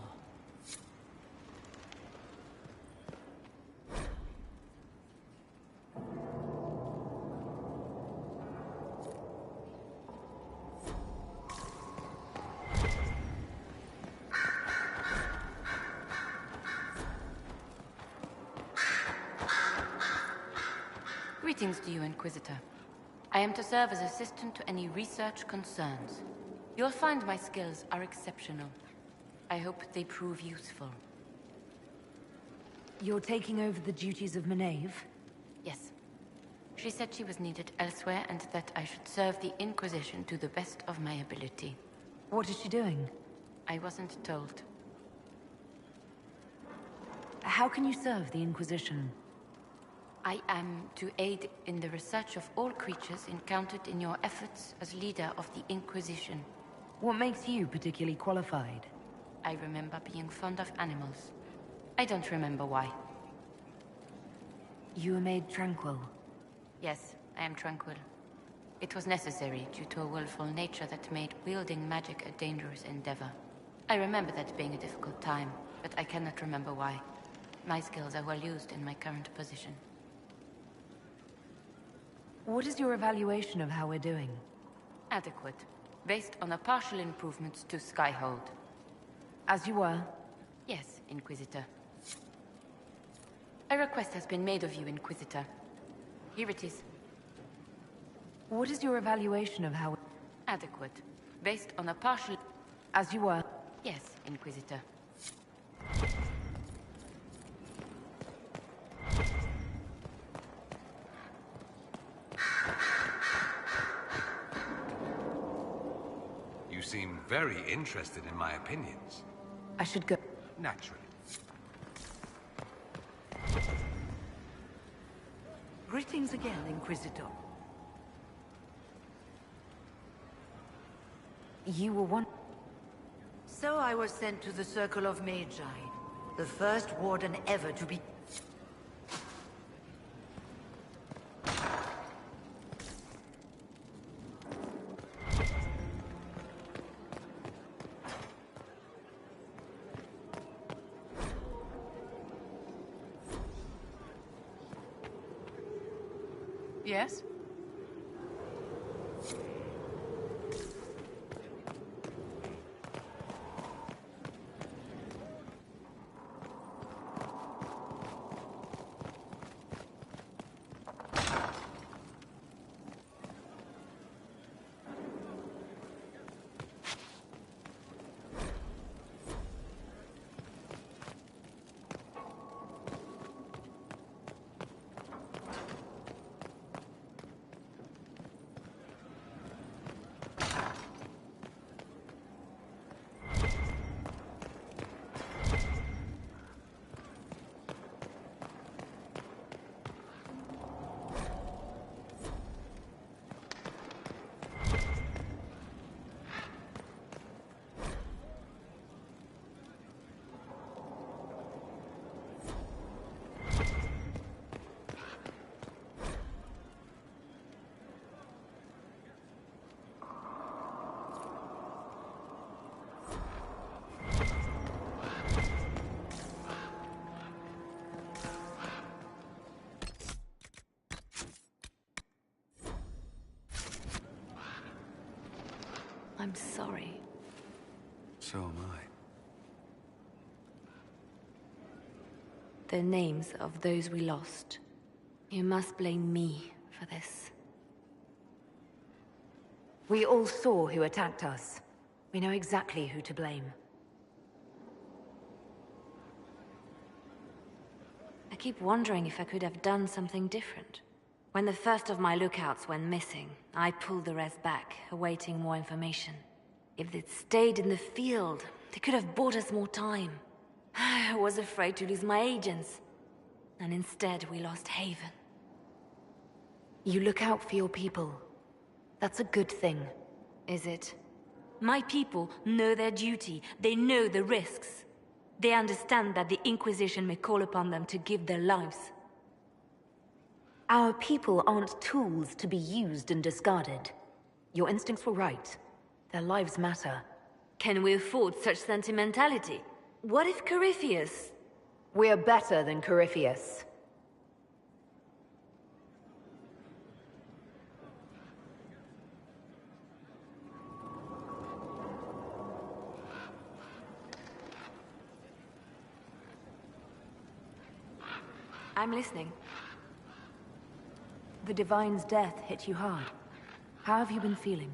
Greetings to you, Inquisitor. I am to serve as assistant to any research concerns. You'll find my skills are exceptional. I hope they prove useful. You're taking over the duties of Maeve? Yes. She said she was needed elsewhere and that I should serve the Inquisition to the best of my ability. What is she doing? I wasn't told. How can you serve the Inquisition? I am to aid in the research of all creatures encountered in your efforts as leader of the Inquisition. What makes you particularly qualified? I remember being fond of animals. I don't remember why. You were made tranquil? Yes, I am tranquil. It was necessary due to a willful nature that made wielding magic a dangerous endeavor. I remember that being a difficult time, but I cannot remember why. My skills are well used in my current position. What is your evaluation of how we're doing? Adequate, based on the partial improvements to Skyhold. As you were? Yes, Inquisitor. A request has been made of you, Inquisitor. Here it is. What is your evaluation of how... Adequate, based on a partial... As you were? Yes, Inquisitor. You seem very interested in my opinions. I should go. Naturally. Greetings again, Inquisitor. You were one... So I was sent to the Circle of Magi, the first warden ever to be... Yes? I'm sorry. So am I. The names of those we lost. You must blame me for this. We all saw who attacked us. We know exactly who to blame. I keep wondering if I could have done something different. When the first of my lookouts went missing, I pulled the rest back, awaiting more information. If they'd stayed in the field, they could have bought us more time. I was afraid to lose my agents. And instead, we lost Haven. You look out for your people. That's a good thing. Is it? My people know their duty. They know the risks. They understand that the Inquisition may call upon them to give their lives. Our people aren't tools to be used and discarded. Your instincts were right. Their lives matter. Can we afford such sentimentality? What if Corypheus... We're better than Corypheus. I'm listening. The Divine's death hit you hard. How have you been feeling?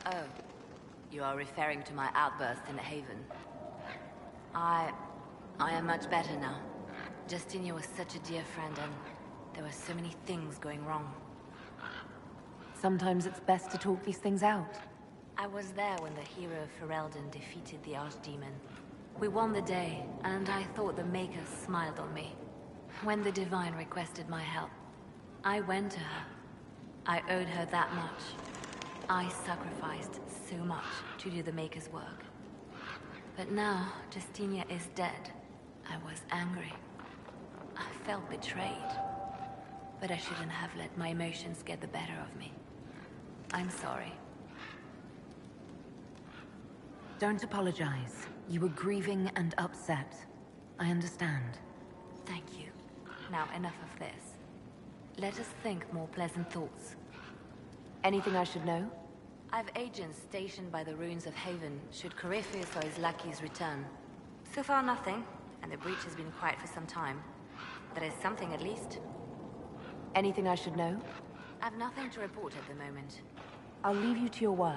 Oh, you are referring to my outburst in Haven. I am much better now. Justinia was such a dear friend, and there were so many things going wrong. Sometimes it's best to talk these things out. I was there when the hero of Ferelden defeated the Archdemon. We won the day, and I thought the Maker smiled on me. When the Divine requested my help, I went to her. I owed her that much. I sacrificed so much to do the Maker's work. But now, Justinia is dead. I was angry. I felt betrayed. But I shouldn't have let my emotions get the better of me. I'm sorry. Don't apologize. You were grieving and upset. I understand. Thank you. Now, enough of this. Let us think more pleasant thoughts. Anything I should know? I've agents stationed by the ruins of Haven, should Corypheus or his lackeys return. So far, nothing, and the breach has been quiet for some time. That is something, at least. Anything I should know? I've nothing to report at the moment. I'll leave you to your work.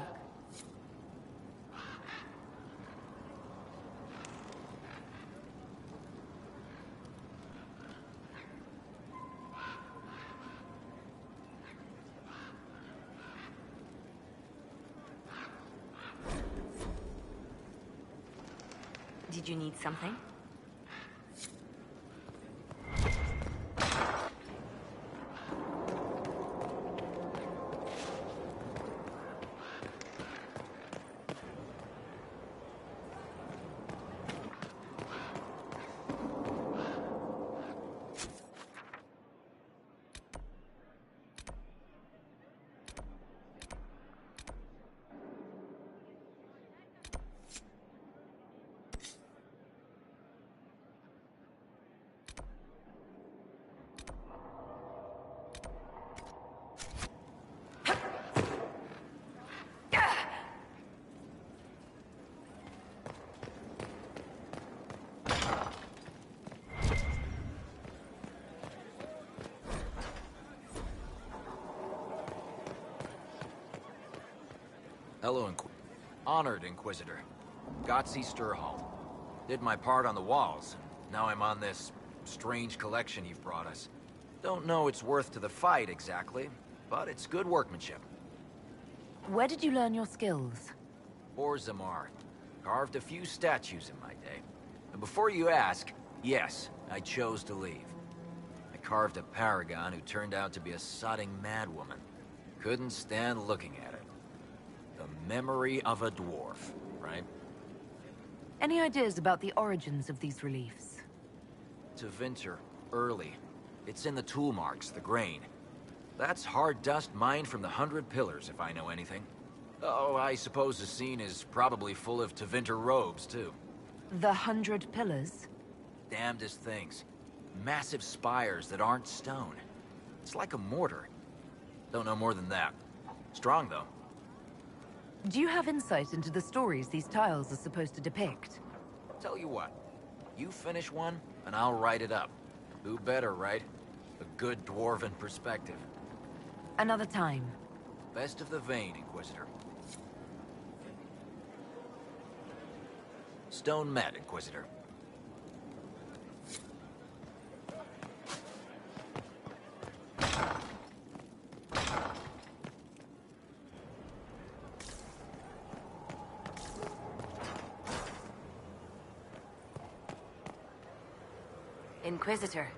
Did you need something? Hello, Honored Inquisitor. Gotzi Sturhall. Did my part on the walls. Now I'm on this strange collection you've brought us. Don't know its worth to the fight exactly, but it's good workmanship. Where did you learn your skills? Orzammar. Carved a few statues in my day. And before you ask, yes, I chose to leave. I carved a paragon who turned out to be a sodding madwoman. Couldn't stand looking at it. The memory of a dwarf, right? Any ideas about the origins of these reliefs? Tevinter, early. It's in the tool marks, the grain. That's hard dust mined from the 100 Pillars, if I know anything. Oh, I suppose the scene is probably full of Tevinter robes, too. The 100 Pillars? Damnedest things. Massive spires that aren't stone. It's like a mortar. Don't know more than that. Strong, though. Do you have insight into the stories these tiles are supposed to depict? Tell you what. You finish one, and I'll write it up. Who better, right? A good dwarven perspective. Another time. Best of the vein, Inquisitor. Stone met, Inquisitor. Inquisitor.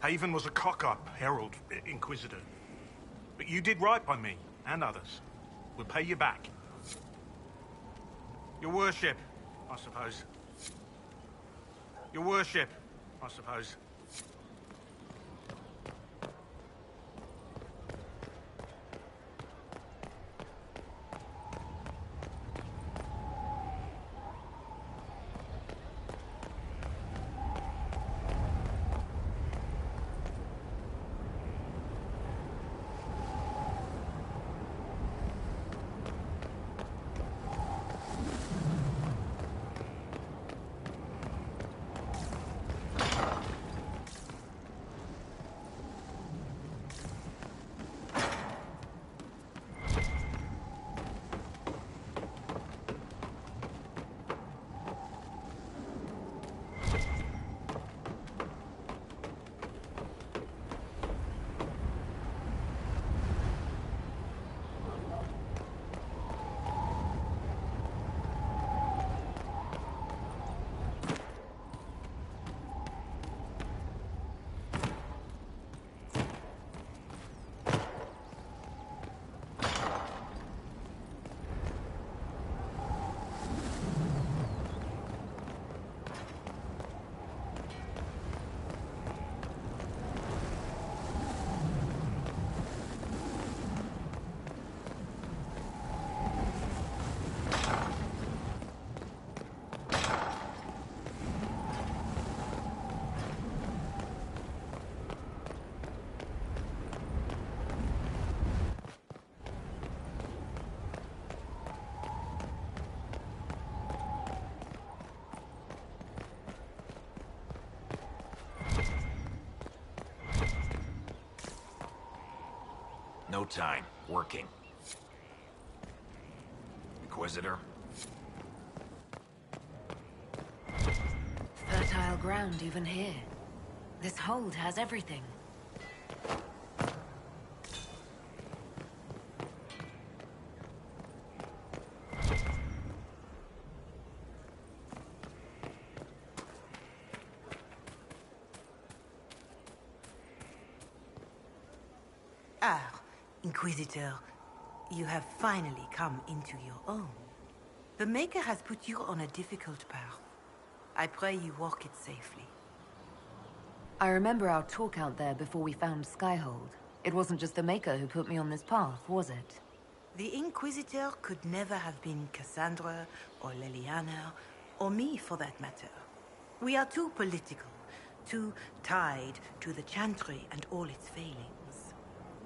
Haven was a cock-up, Herald, Inquisitor. But you did right by me, and others. We'll pay you back. Your worship, I suppose. Your worship, I suppose. No time. Working. Inquisitor? Fertile ground even here. This hold has everything. Ah, Inquisitor, you have finally come into your own. The Maker has put you on a difficult path. I pray you walk it safely. I remember our talk out there before we found Skyhold. It wasn't just the Maker who put me on this path, was it? The Inquisitor could never have been Cassandra, or Leliana, or me for that matter. We are too political, too tied to the Chantry and all its failings.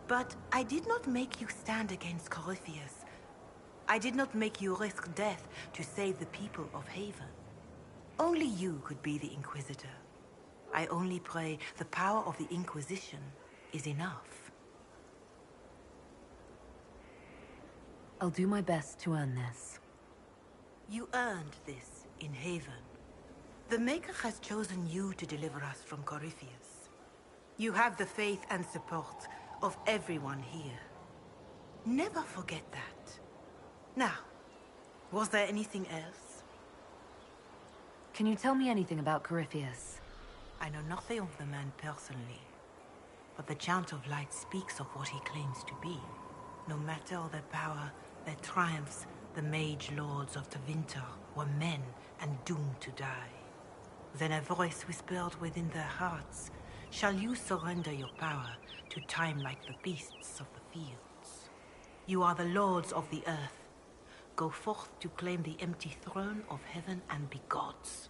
But I did not make you stand against Corypheus. I did not make you risk death to save the people of Haven. Only you could be the Inquisitor. I only pray the power of the Inquisition is enough. I'll do my best to earn this. You earned this in Haven. The Maker has chosen you to deliver us from Corypheus. You have the faith and support of everyone here. Never forget that. Now, was there anything else? Can you tell me anything about Corypheus? I know nothing of the man personally, but the Chant of Light speaks of what he claims to be. No matter their power, their triumphs, the mage lords of Tevinter were men and doomed to die. Then a voice whispered within their hearts, "Shall you surrender your power to time like the beasts of the fields? You are the lords of the earth. Go forth to claim the empty throne of heaven and be gods."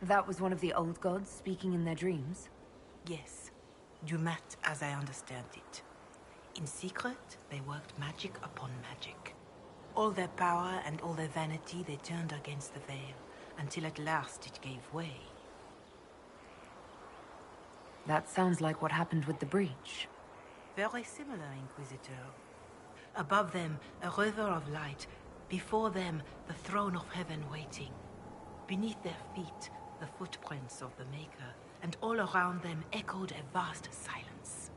That was one of the old gods speaking in their dreams? Yes. Dumat, as I understand it. In secret, they worked magic upon magic. All their power and all their vanity they turned against the veil, until at last it gave way. That sounds like what happened with the breach. Very similar, Inquisitor. Above them, a river of light. Before them, the throne of heaven waiting. Beneath their feet, the footprints of the Maker, and all around them echoed a vast silence.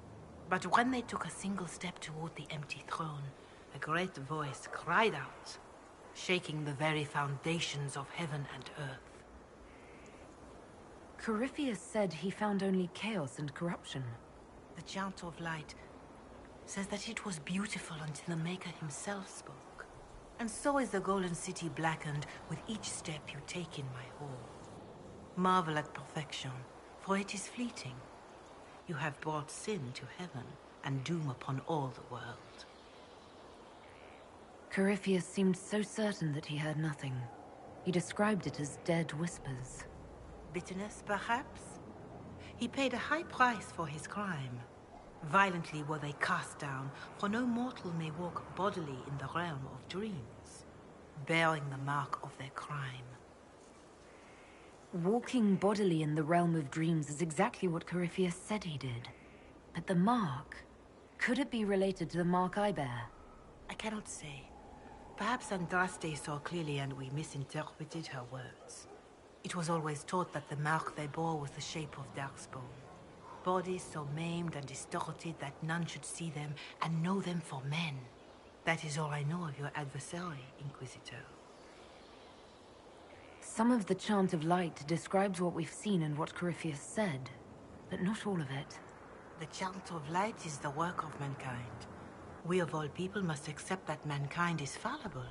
But when they took a single step toward the empty throne, a great voice cried out, shaking the very foundations of heaven and earth. Corypheus said he found only chaos and corruption. The Chant of Light says that it was beautiful until the Maker himself spoke. And so is the Golden City blackened with each step you take in my hall. Marvel at perfection, for it is fleeting. You have brought sin to heaven and doom upon all the world. Corypheus seemed so certain that he heard nothing. He described it as dead whispers. Bitterness, perhaps? He paid a high price for his crime. Violently were they cast down, for no mortal may walk bodily in the realm of dreams, bearing the mark of their crime. Walking bodily in the realm of dreams is exactly what Corypheus said he did. But the mark... could it be related to the mark I bear? I cannot say. Perhaps Andraste saw clearly and we misinterpreted her words. It was always taught that the mark they bore was the shape of darkspawn. Bodies so maimed and distorted that none should see them and know them for men. That is all I know of your adversary, Inquisitor. Some of the Chant of Light describes what we've seen and what Corypheus said, but not all of it. The Chant of Light is the work of mankind. We of all people must accept that mankind is fallible.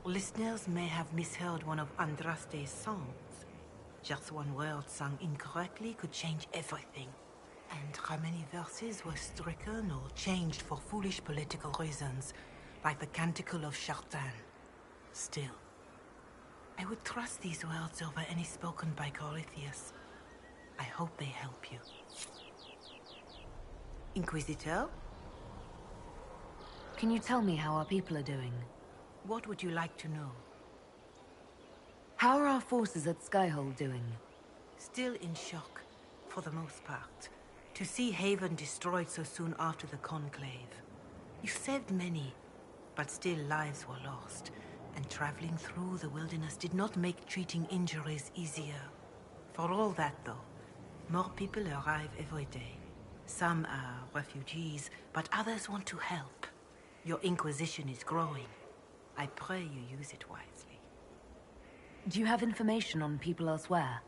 Listeners may have misheard one of Andraste's songs. Just one word sung incorrectly could change everything. And how many verses were stricken or changed for foolish political reasons, like the Canticle of Chartan. Still, I would trust these words over any spoken by Corypheus. I hope they help you. Inquisitor? Can you tell me how our people are doing? What would you like to know? How are our forces at Skyhold doing? Still in shock, for the most part. To see Haven destroyed so soon after the Conclave. You saved many, but still lives were lost. And traveling through the wilderness did not make treating injuries easier. For all that, though, more people arrive every day. Some are refugees, but others want to help. Your Inquisition is growing. I pray you use it wisely. Do you have information on people elsewhere?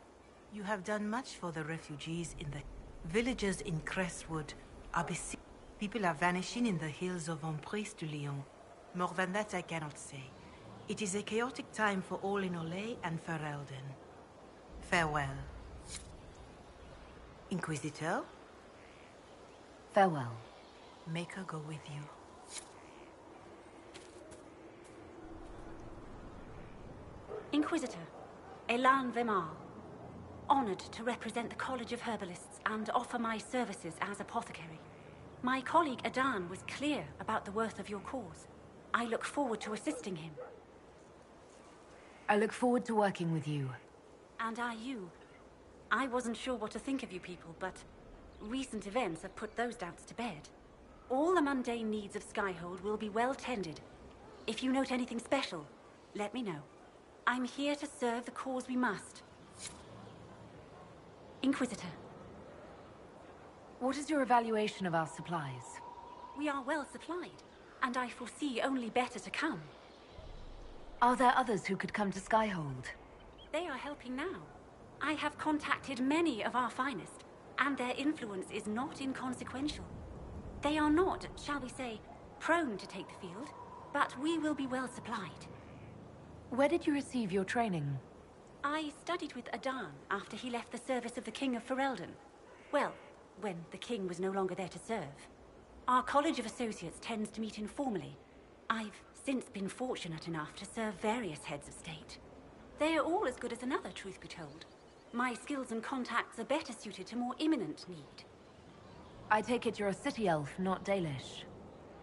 You have done much for the refugees in the villages in Crestwood are besieged. People are vanishing in the hills of Emprise de Lyon. More than that I cannot say. It is a chaotic time for all in Olay and Ferelden. Farewell. Inquisitor? Farewell. Maker go with you. Inquisitor, Elan Vemar. Honored to represent the College of Herbalists and offer my services as apothecary. My colleague Adan was clear about the worth of your cause. I look forward to assisting him. I look forward to working with you. And are you? I wasn't sure what to think of you people, but recent events have put those doubts to bed. All the mundane needs of Skyhold will be well tended. If you note anything special, let me know. I'm here to serve the cause we must. Inquisitor. What is your evaluation of our supplies? We are well supplied, and I foresee only better to come. Are there others who could come to Skyhold? They are helping now. I have contacted many of our finest, and their influence is not inconsequential. They are not, shall we say, prone to take the field, but we will be well supplied. Where did you receive your training? I studied with Adan after he left the service of the King of Ferelden. Well, when the King was no longer there to serve. Our College of Associates tends to meet informally. I've since been fortunate enough to serve various heads of state. They are all as good as another, truth be told. My skills and contacts are better suited to more imminent need. I take it you're a city elf, not Dalish.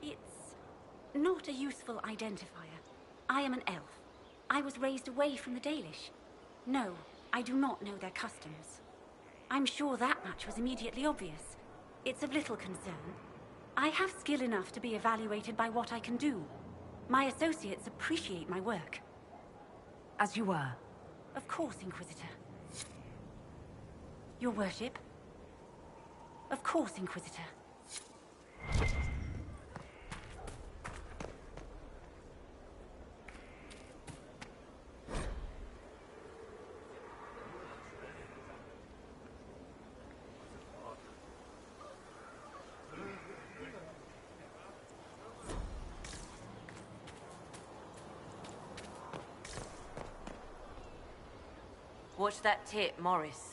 It's not a useful identifier. I am an elf. I was raised away from the Dalish. No, I do not know their customs. I'm sure that much was immediately obvious. It's of little concern. I have skill enough to be evaluated by what I can do. My associates appreciate my work. As you were. Of course, Inquisitor. Your worship? Of course, Inquisitor. Watch that tip, Morris.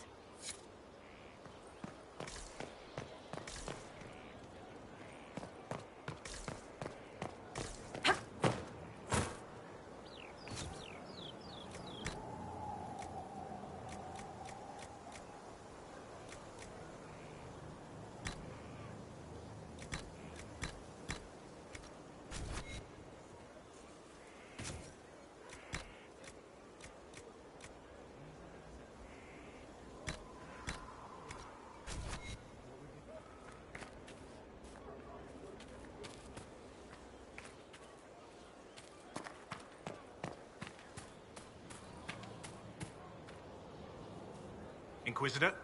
Inquisitor?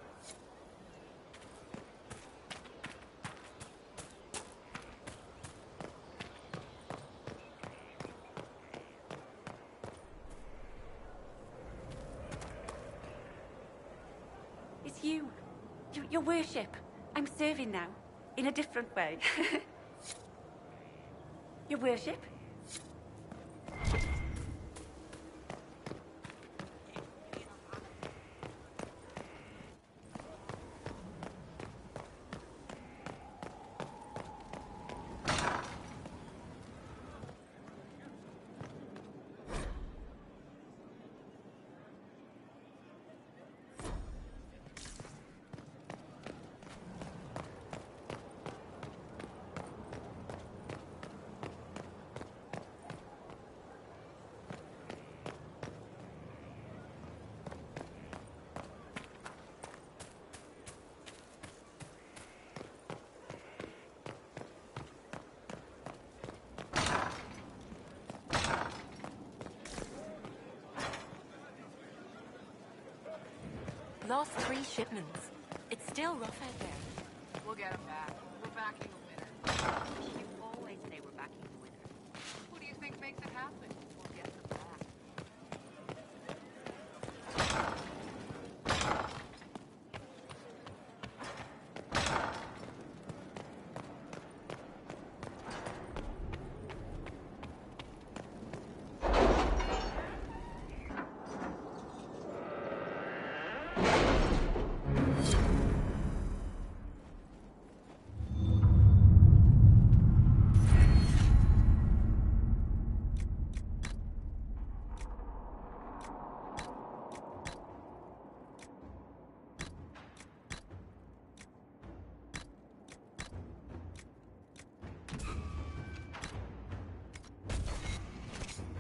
It's you. Your worship. I'm serving now. In a different way. Your worship? Lost 3 shipments. It's still rough out there. We'll get them back. We're backing the winner. You always say we're backing the winner. Who do you think makes it happen? We'll get them back.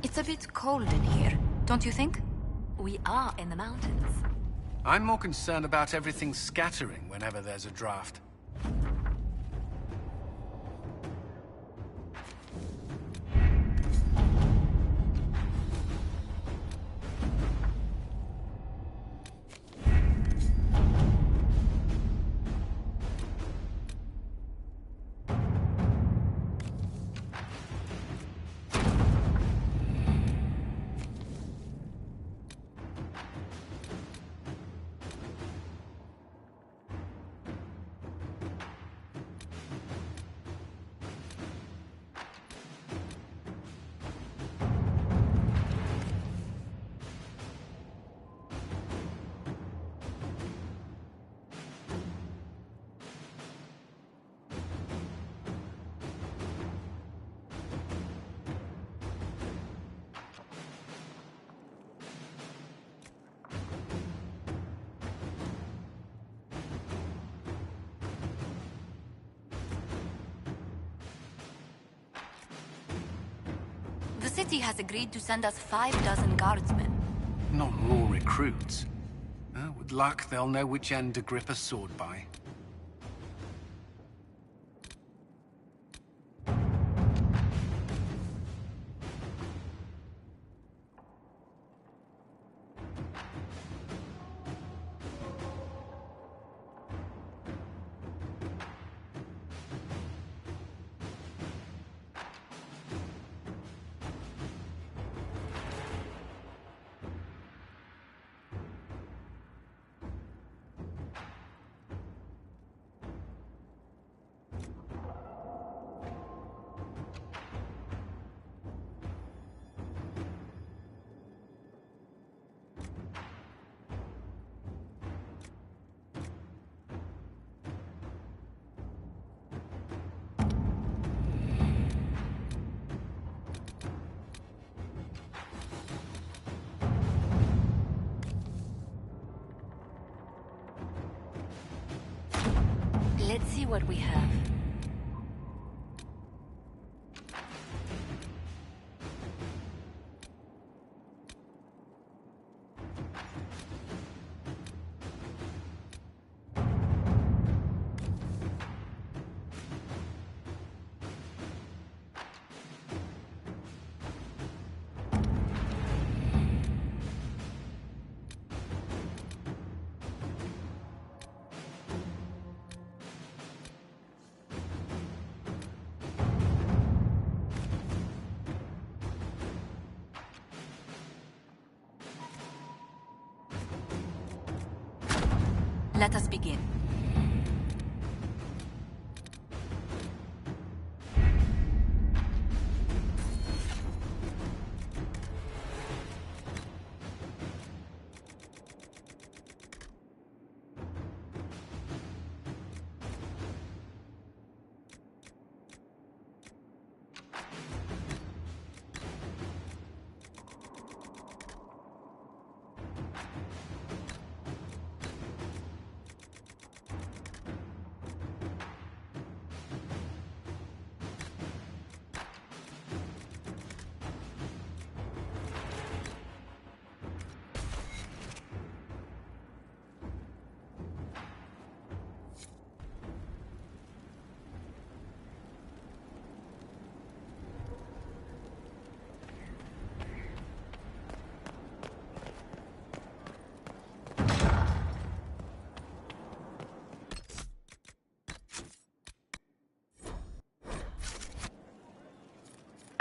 It's a bit cold in here, don't you think? We are in the mountains. I'm more concerned about everything scattering whenever there's a draft. The city has agreed to send us 6 guardsmen. Not more recruits. With luck, they'll know which end to grip a sword by. Let's see what we have. Let us begin.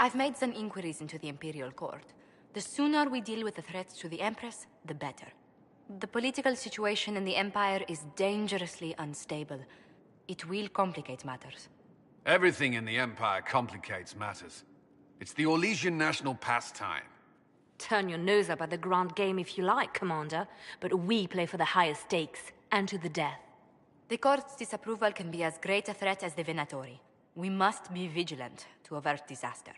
I've made some inquiries into the Imperial Court. The sooner we deal with the threats to the Empress, the better. The political situation in the Empire is dangerously unstable. It will complicate matters. Everything in the Empire complicates matters. It's the Orlesian national pastime. Turn your nose up at the grand game if you like, Commander, but we play for the highest stakes, and to the death. The Court's disapproval can be as great a threat as the Venatori. We must be vigilant to avert disaster.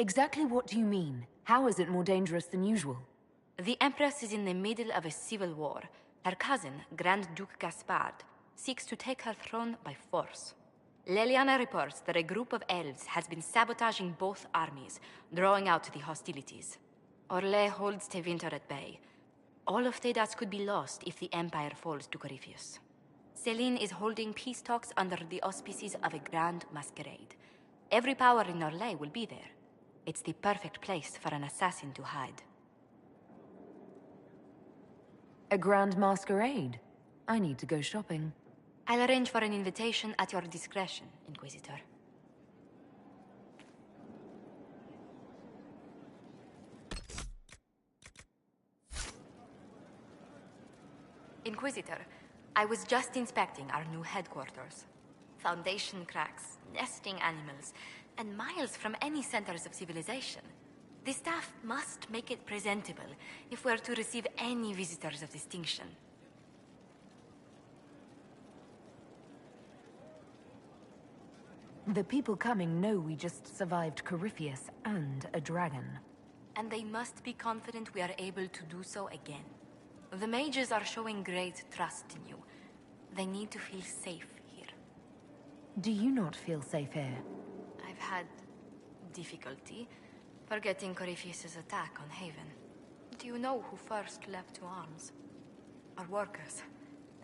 Exactly what do you mean? How is it more dangerous than usual? The Empress is in the middle of a civil war. Her cousin, Grand Duke Gaspard, seeks to take her throne by force. Leliana reports that a group of elves has been sabotaging both armies, drawing out the hostilities. Orlais holds Tevinter at bay. All of Thedas could be lost if the Empire falls to Corypheus. Celine is holding peace talks under the auspices of a grand masquerade. Every power in Orlais will be there. It's the perfect place for an assassin to hide. A grand masquerade? I need to go shopping. I'll arrange for an invitation at your discretion, Inquisitor. Inquisitor, I was just inspecting our new headquarters. Foundation cracks, nesting animals, and miles from any centers of civilization. The staff must make it presentable if we're to receive any visitors of distinction. The people coming know we just survived Corypheus and a dragon. And they must be confident we are able to do so again. The mages are showing great trust in you. They need to feel safe here. Do you not feel safe here? I've had difficulty forgetting Corypheus's attack on Haven. Do you know who first leapt to arms? Our workers.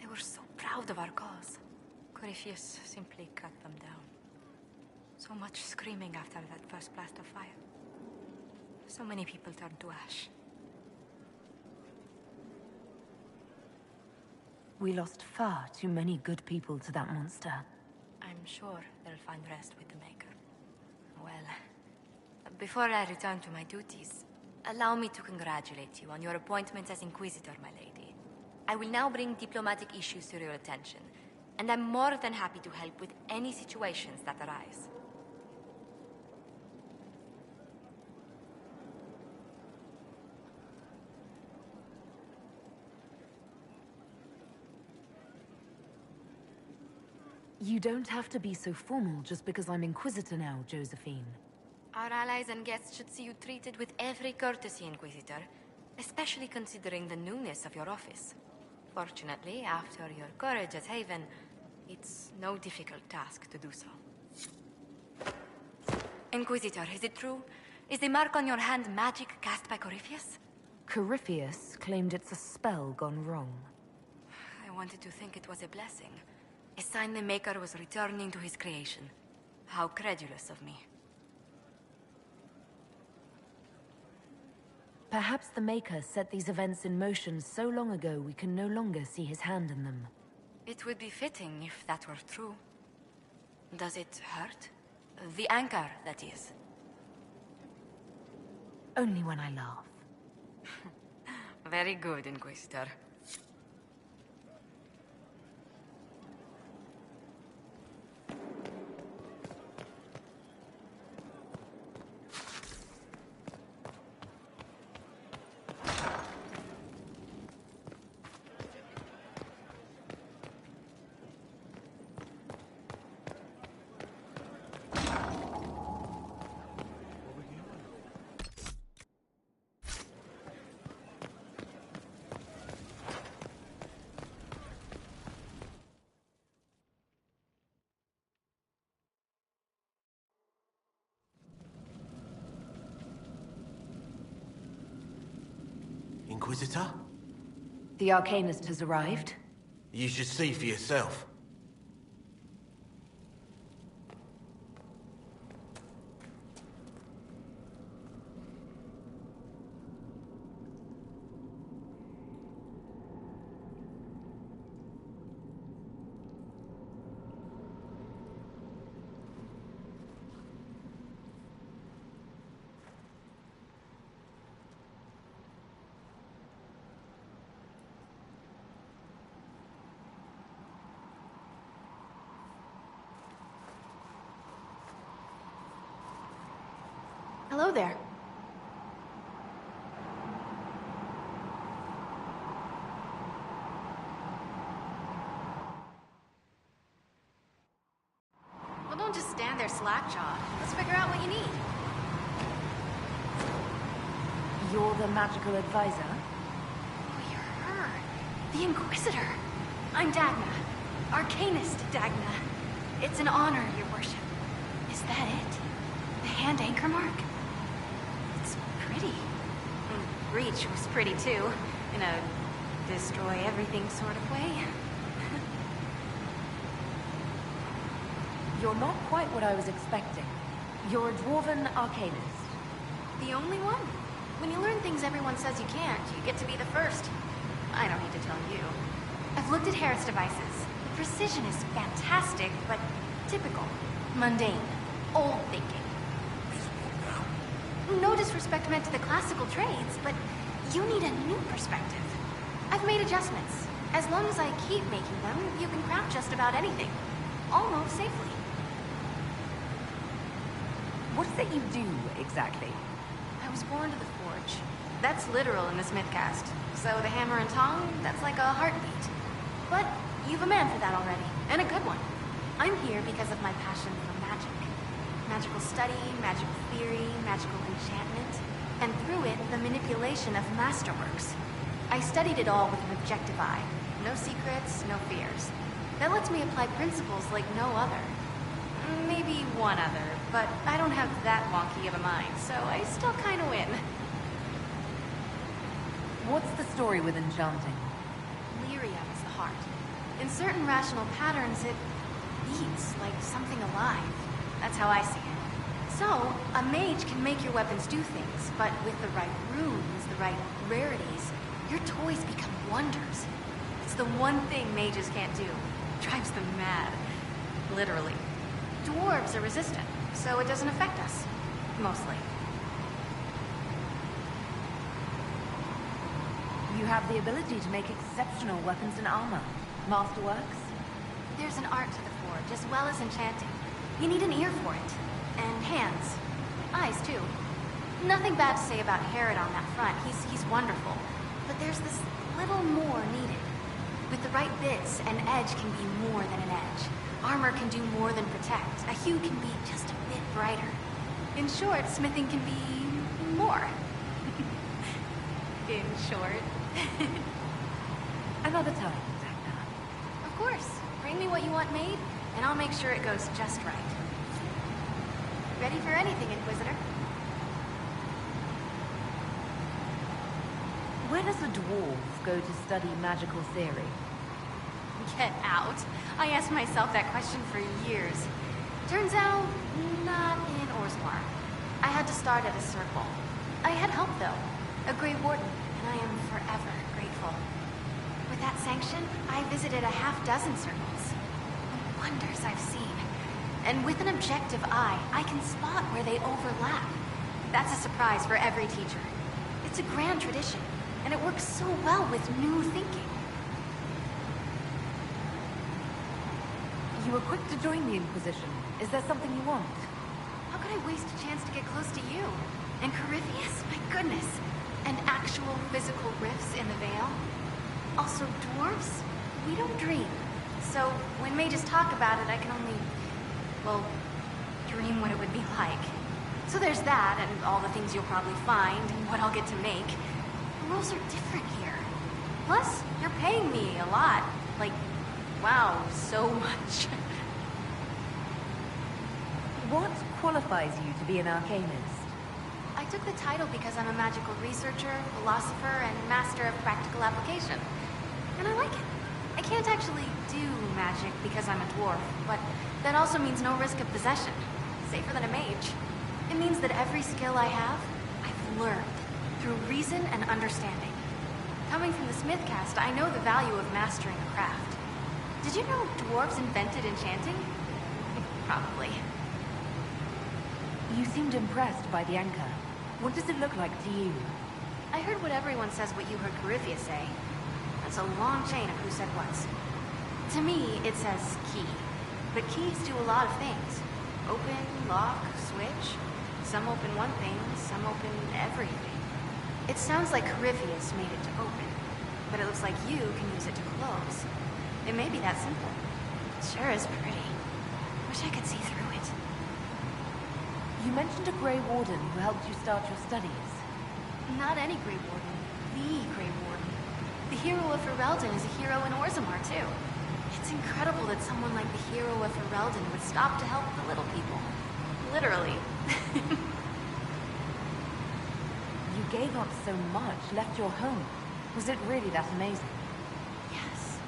They were so proud of our cause. Corypheus simply cut them down. So much screaming after that first blast of fire. So many people turned to ash. We lost far too many good people to that monster. I'm sure they'll find rest with the Maker. Well, before I return to my duties, allow me to congratulate you on your appointment as Inquisitor, my lady. I will now bring diplomatic issues to your attention, and I'm more than happy to help with any situations that arise. You don't have to be so formal just because I'm Inquisitor now, Josephine. Our allies and guests should see you treated with every courtesy, Inquisitor, especially considering the newness of your office. Fortunately, after your courage at Haven, it's no difficult task to do so. Inquisitor, is it true? Is the mark on your hand magic cast by Corypheus? Corypheus claimed it's a spell gone wrong. I wanted to think it was a blessing. A sign the Maker was returning to his creation. How credulous of me. Perhaps the Maker set these events in motion so long ago we can no longer see his hand in them. It would be fitting if that were true. Does it hurt? The anchor, that is. Only when I laugh. Very good, Inquisitor. Inquisitor? The Arcanist has arrived. You should see for yourself. Hello there. Well, don't just stand there slack-jawed. Let's figure out what you need. You're the magical advisor? Oh, you're her. The Inquisitor. I'm Dagna. Arcanist Dagna. It's an honor, your worship. Is that it? The hand anchor mark? It's pretty. Reach was pretty too, in a destroy everything sort of way. You're not quite what I was expecting. You're a dwarven arcanist. The only one? When you learn things everyone says you can't, you get to be the first. I don't need to tell you. I've looked at Harris devices. The precision is fantastic, but typical. Mundane. Old thinking. No disrespect meant to the classical trades, but you need a new perspective. I've made adjustments. As long as I keep making them, you can craft just about anything. Almost safely. What is it you do, exactly? I was born to the forge. That's literal in the Smithcast. So the hammer and tong, that's like a heartbeat. But you've a man for that already, and a good one. I'm here because of my passion for magic. Magical study, magical theory, magical enchantment, and through it, the manipulation of masterworks. I studied it all with an objective eye. No secrets, no fears. That lets me apply principles like no other. Maybe one other, but I don't have that wonky of a mind, so I still kind of win. What's the story with enchanting? Lyria is the heart. In certain rational patterns, it beats like something alive. That's how I see it. So, a mage can make your weapons do things, but with the right runes, the right rarities, your toys become wonders. It's the one thing mages can't do. Drives them mad. Literally. Dwarves are resistant, so it doesn't affect us. Mostly. You have the ability to make exceptional weapons and armor. Masterworks? There's an art to the forge, as well as enchanting. You need an ear for it. And hands. Eyes, too. Nothing bad to say about Herod on that front. He's wonderful. But there's this little more needed. With the right bits, an edge can be more than an edge. Armor can do more than protect. A hue can be just a bit brighter. In short, smithing can be more. In short. Another time, Dagna. Of course. Bring me what you want made, and I'll make sure it goes just right. Ready for anything, Inquisitor. Where does a dwarf go to study magical theory? Get out. I asked myself that question for years. Turns out, not in Orzammar. I had to start at a circle. I had help, though. A Grey Warden, and I am forever grateful. With that sanction, I visited a half-dozen circles. The wonders I've seen. And with an objective eye, I can spot where they overlap. That's a surprise for every teacher. It's a grand tradition, and it works so well with new thinking. You were quick to join the Inquisition. Is there something you want? How could I waste a chance to get close to you? And Corypheus? My goodness. And actual physical rifts in the Vale? Also, dwarves? We don't dream. So, when mages talk about it, I can only, well, dream what it would be like. So there's that, and all the things you'll probably find, and what I'll get to make. The rules are different here. Plus, you're paying me a lot. Like, wow, so much. What qualifies you to be an arcanist? I took the title because I'm a magical researcher, philosopher, and master of practical application. And I like it. I can't actually do magic because I'm a dwarf, but that also means no risk of possession. Safer than a mage. It means that every skill I have, I've learned through reason and understanding. Coming from the Smith caste, I know the value of mastering a craft. Did you know dwarves invented enchanting? Probably. You seemed impressed by the anchor. What does it look like to you? I heard what everyone says what you heard Corypheus say. That's a long chain of who said what's. To me, it says key. But keys do a lot of things. Open, lock, switch. Some open one thing, some open everything. It sounds like Corypheus made it to open, but it looks like you can use it to close. It may be that simple. It sure is pretty. Wish I could see through it. You mentioned a Grey Warden who helped you start your studies. Not any Grey Warden. The Grey Warden. The hero of Ferelden is a hero in Orzammar, too. It's incredible that someone like the hero of Ferelden would stop to help the little people. Literally. You gave up so much, left your home. Was it really that amazing? Yes.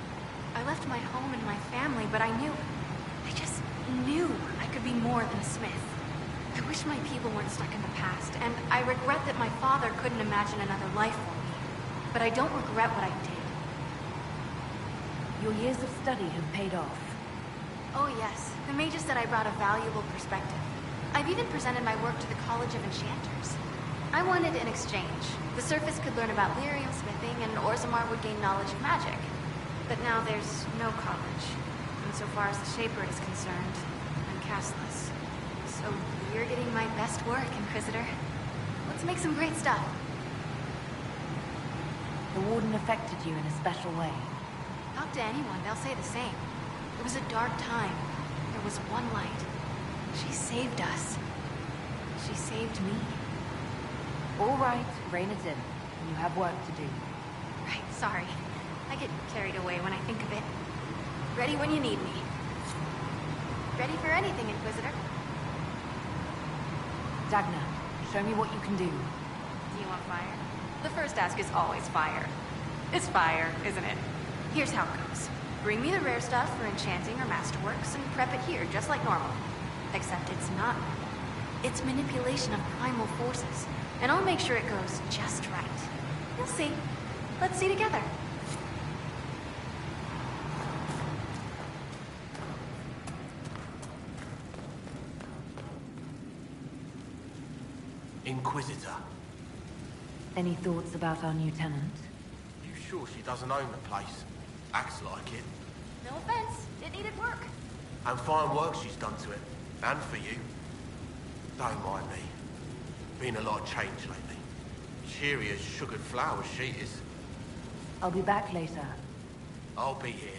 I left my home and my family, but I just knew I could be more than a smith. I wish my people weren't stuck in the past, and I regret that my father couldn't imagine another life for me. But I don't regret what I did. Your years of study have paid off. Oh yes, the mages said I brought a valuable perspective. I've even presented my work to the College of Enchanters. I wanted an exchange. The Surface could learn about lyrium smithing, and Orzammar would gain knowledge of magic. But now there's no college. And so far as the Shaper is concerned, I'm casteless. So you're getting my best work, Inquisitor. Let's make some great stuff. The Warden affected you in a special way. Talk to anyone, they'll say the same. It was a dark time. There was one light. She saved us. She saved me. All right, rein it in. You have work to do. Right, sorry. I get carried away when I think of it. Ready when you need me. Ready for anything, Inquisitor. Dagna, show me what you can do. Do you want fire? The first ask is always fire. It's fire, isn't it? Here's how it goes. Bring me the rare stuff for enchanting or masterworks and prep it here, just like normal. Except it's not normal. It's manipulation of primal forces. And I'll make sure it goes just right. You'll see. Let's see together. Inquisitor. Any thoughts about our new tenant? You sure she doesn't own the place? Acts like it. No offense. It needed work. And fine work she's done to it. And for you. Don't mind me. Been a lot of change lately. Cheery as sugared flowers she is. I'll be back later. I'll be here.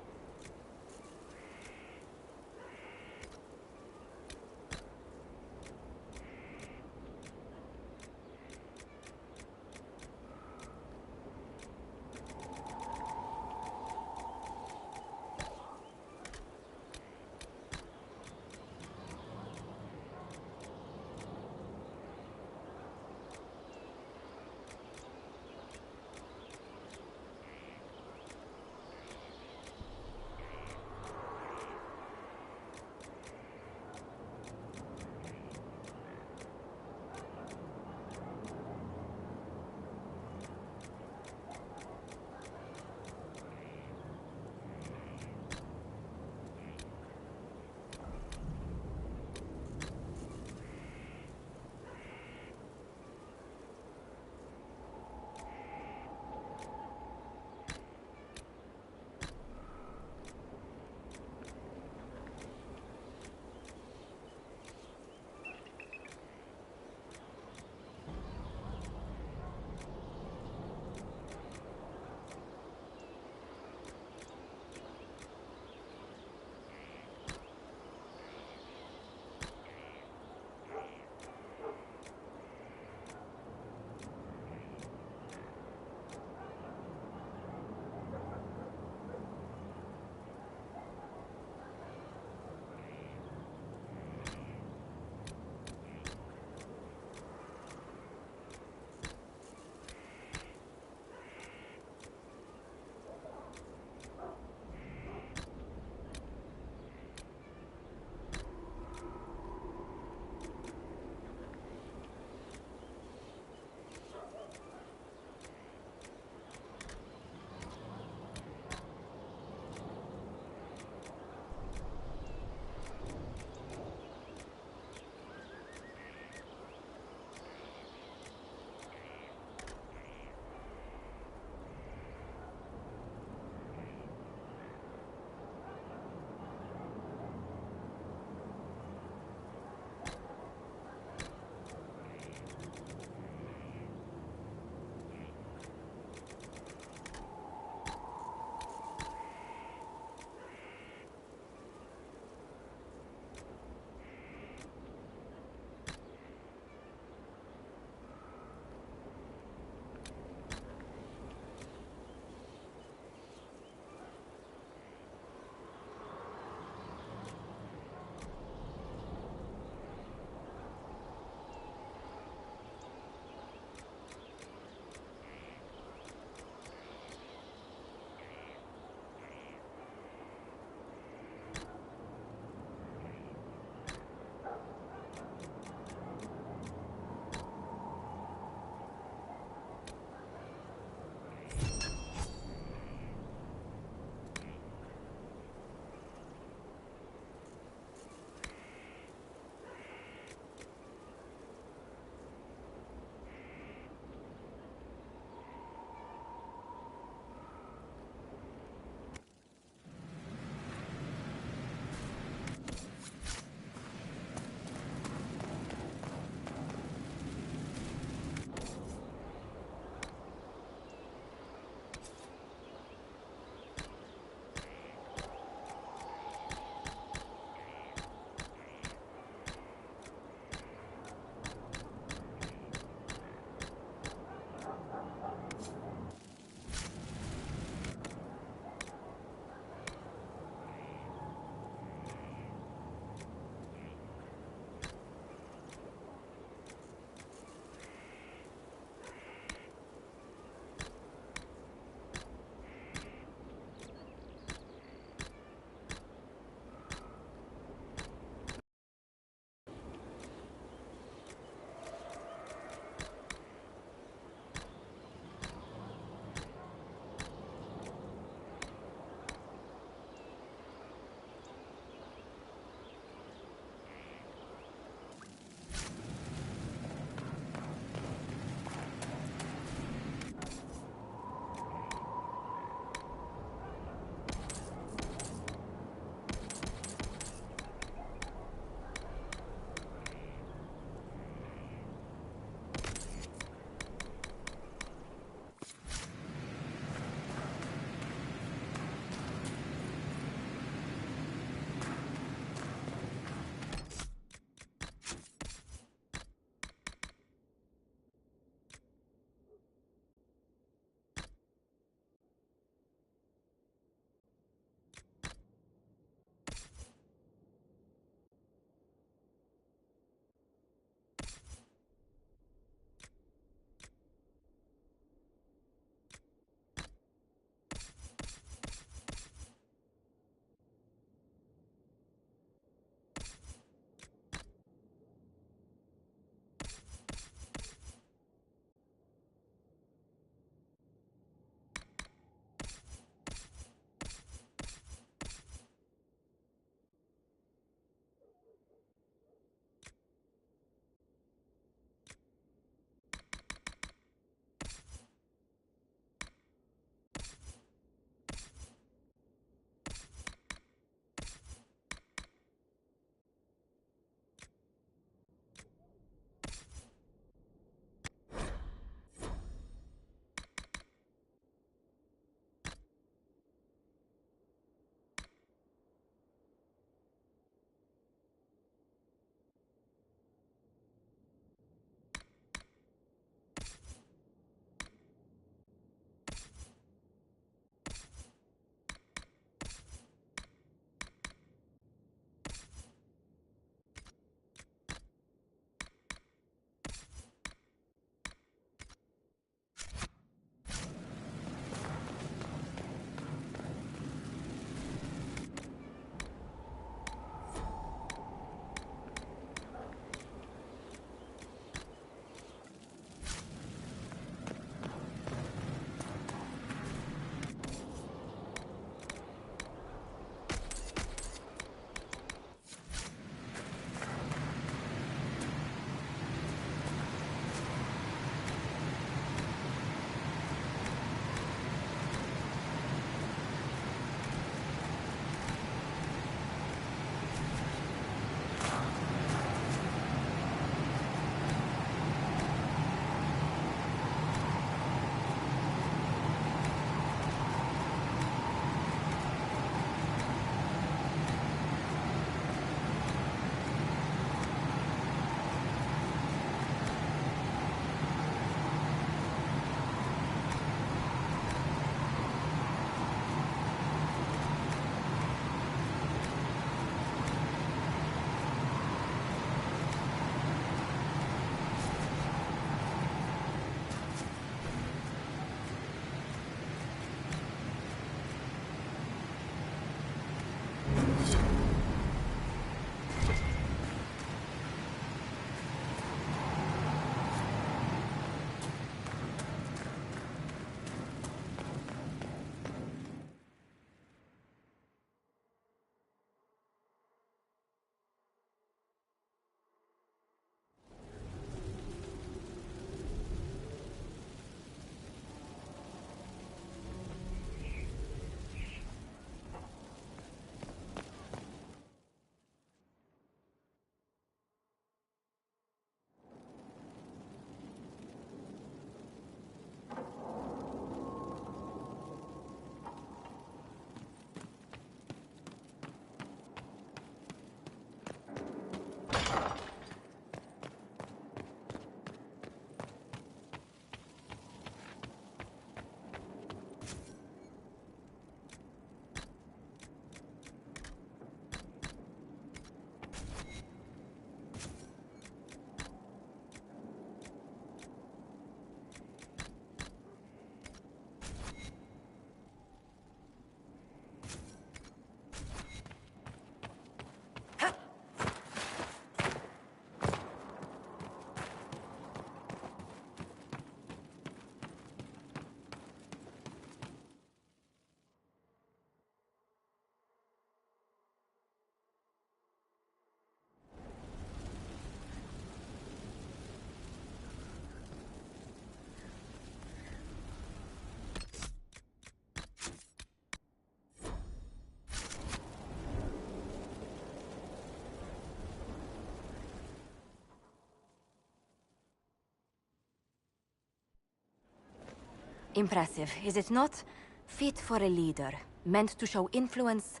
Impressive, is it not? Fit for a leader, meant to show influence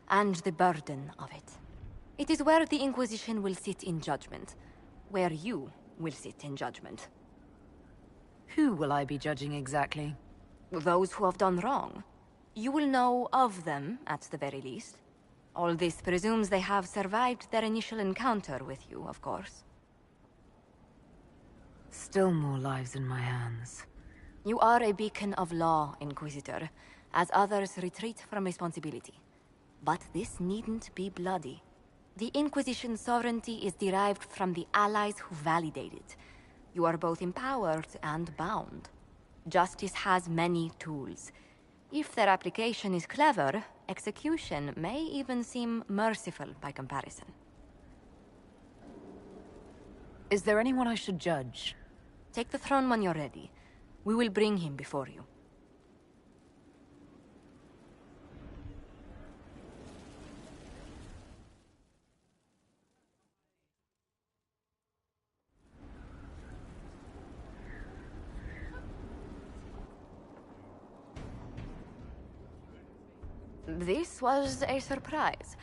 and the burden of it. It is where the Inquisition will sit in judgment. Where you will sit in judgment. Who will I be judging exactly? Those who have done wrong. You will know of them, at the very least. All this presumes they have survived their initial encounter with you, of course. Still more lives in my hands. You are a beacon of law, Inquisitor, as others retreat from responsibility. But this needn't be bloody. The Inquisition's sovereignty is derived from the allies who validate it. You are both empowered and bound. Justice has many tools. If their application is clever, execution may even seem merciful by comparison. Is there anyone I should judge? Take the throne when you're ready. We will bring him before you. This was a surprise.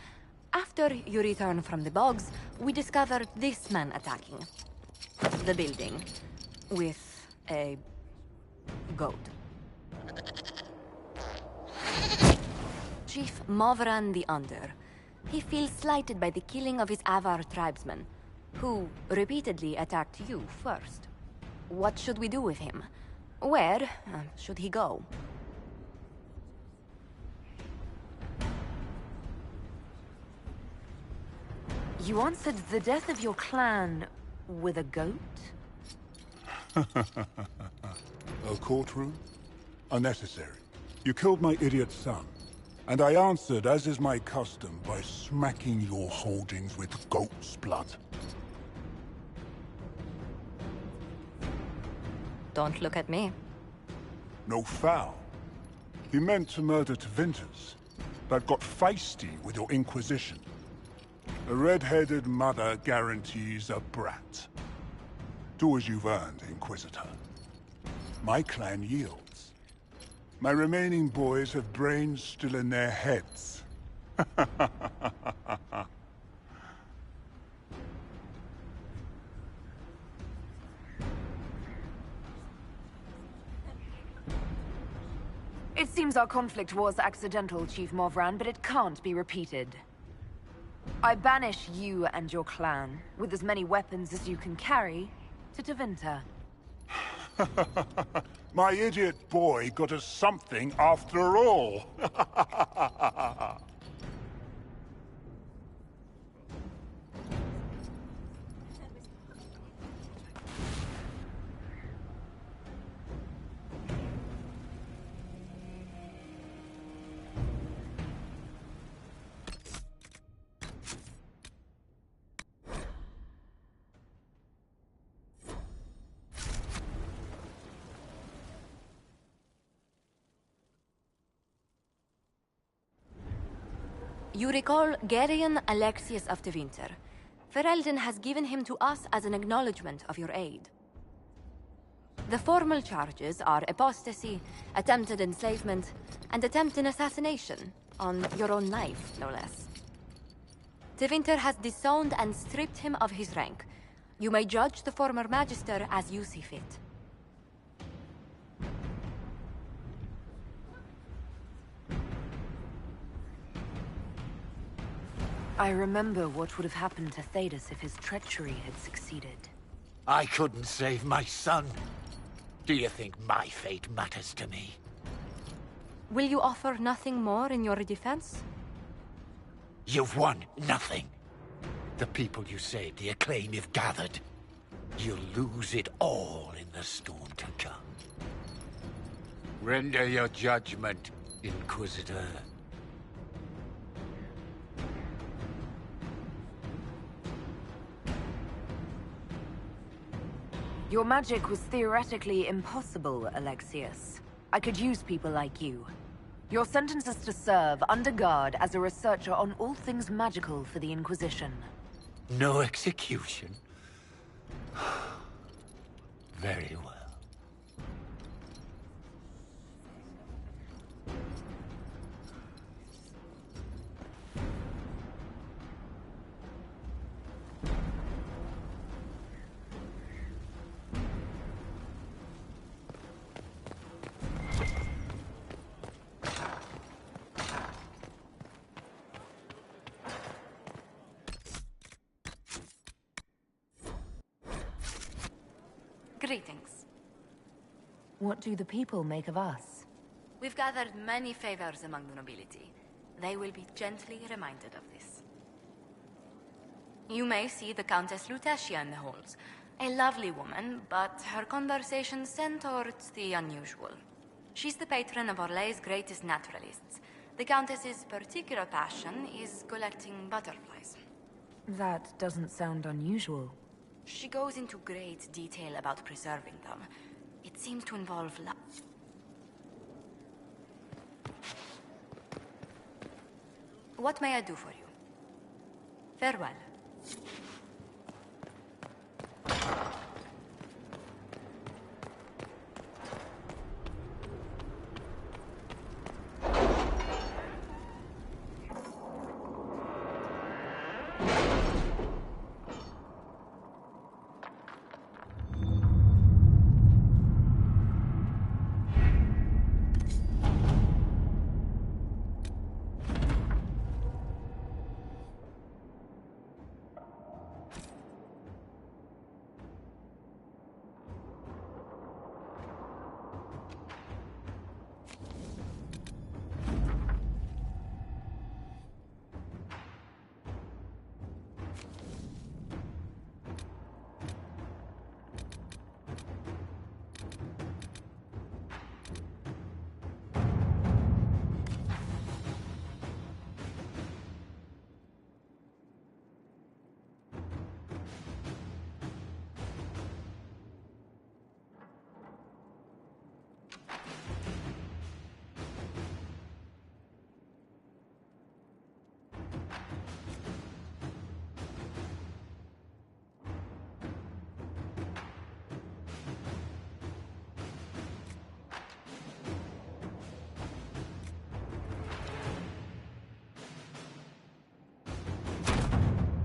After you return from the bogs, we discovered this man attacking the building with a goat. Chief Movran the Under. He feels slighted by the killing of his Avar tribesmen, who repeatedly attacked you first. What should we do with him? Where should he go? You answered the death of your clan with a goat? A courtroom? Unnecessary. You killed my idiot son, and I answered, as is my custom, by smacking your holdings with goat's blood. Don't look at me. No foul. You meant to murder Tevinters, but got feisty with your Inquisition. A red-headed mother guarantees a brat. Do as you've earned, Inquisitor. My clan yields. My remaining boys have brains still in their heads. It seems our conflict was accidental, Chief Movran, but it can't be repeated. I banish you and your clan, with as many weapons as you can carry, to Tevinter. My idiot boy got us something after all. You recall Gerion Alexius of Tevinter. Ferelden has given him to us as an acknowledgement of your aid. The formal charges are apostasy, attempted enslavement, and attempted assassination on your own life, no less. Tevinter has disowned and stripped him of his rank. You may judge the former Magister as you see fit. I remember what would have happened to Thedas if his treachery had succeeded. I couldn't save my son. Do you think my fate matters to me? Will you offer nothing more in your defense? You've won nothing. The people you saved, the acclaim you've gathered. You'll lose it all in the storm to come. Render your judgment, Inquisitor. Your magic was theoretically impossible, Alexius. I could use people like you. Your sentence is to serve under guard as a researcher on all things magical for the Inquisition. No execution? Very well. Greetings. What do the people make of us? We've gathered many favors among the nobility. They will be gently reminded of this. You may see the Countess Lutetia in the halls. A lovely woman, but her conversations tend towards the unusual. She's the patron of Orlay's greatest naturalists. The Countess's particular passion is collecting butterflies. That doesn't sound unusual. She goes into great detail about preserving them. It seems to involve What may I do for you? Farewell.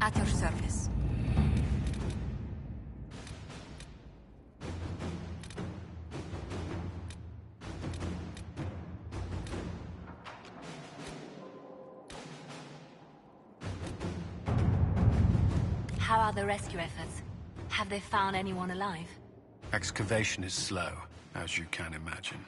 At your service. How are the rescue efforts? Have they found anyone alive? Excavation is slow, as you can imagine.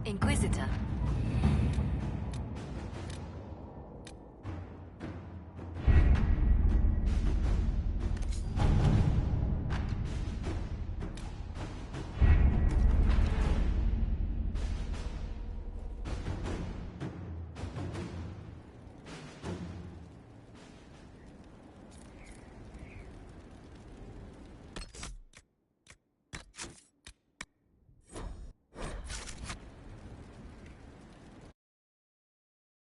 Inquisitor.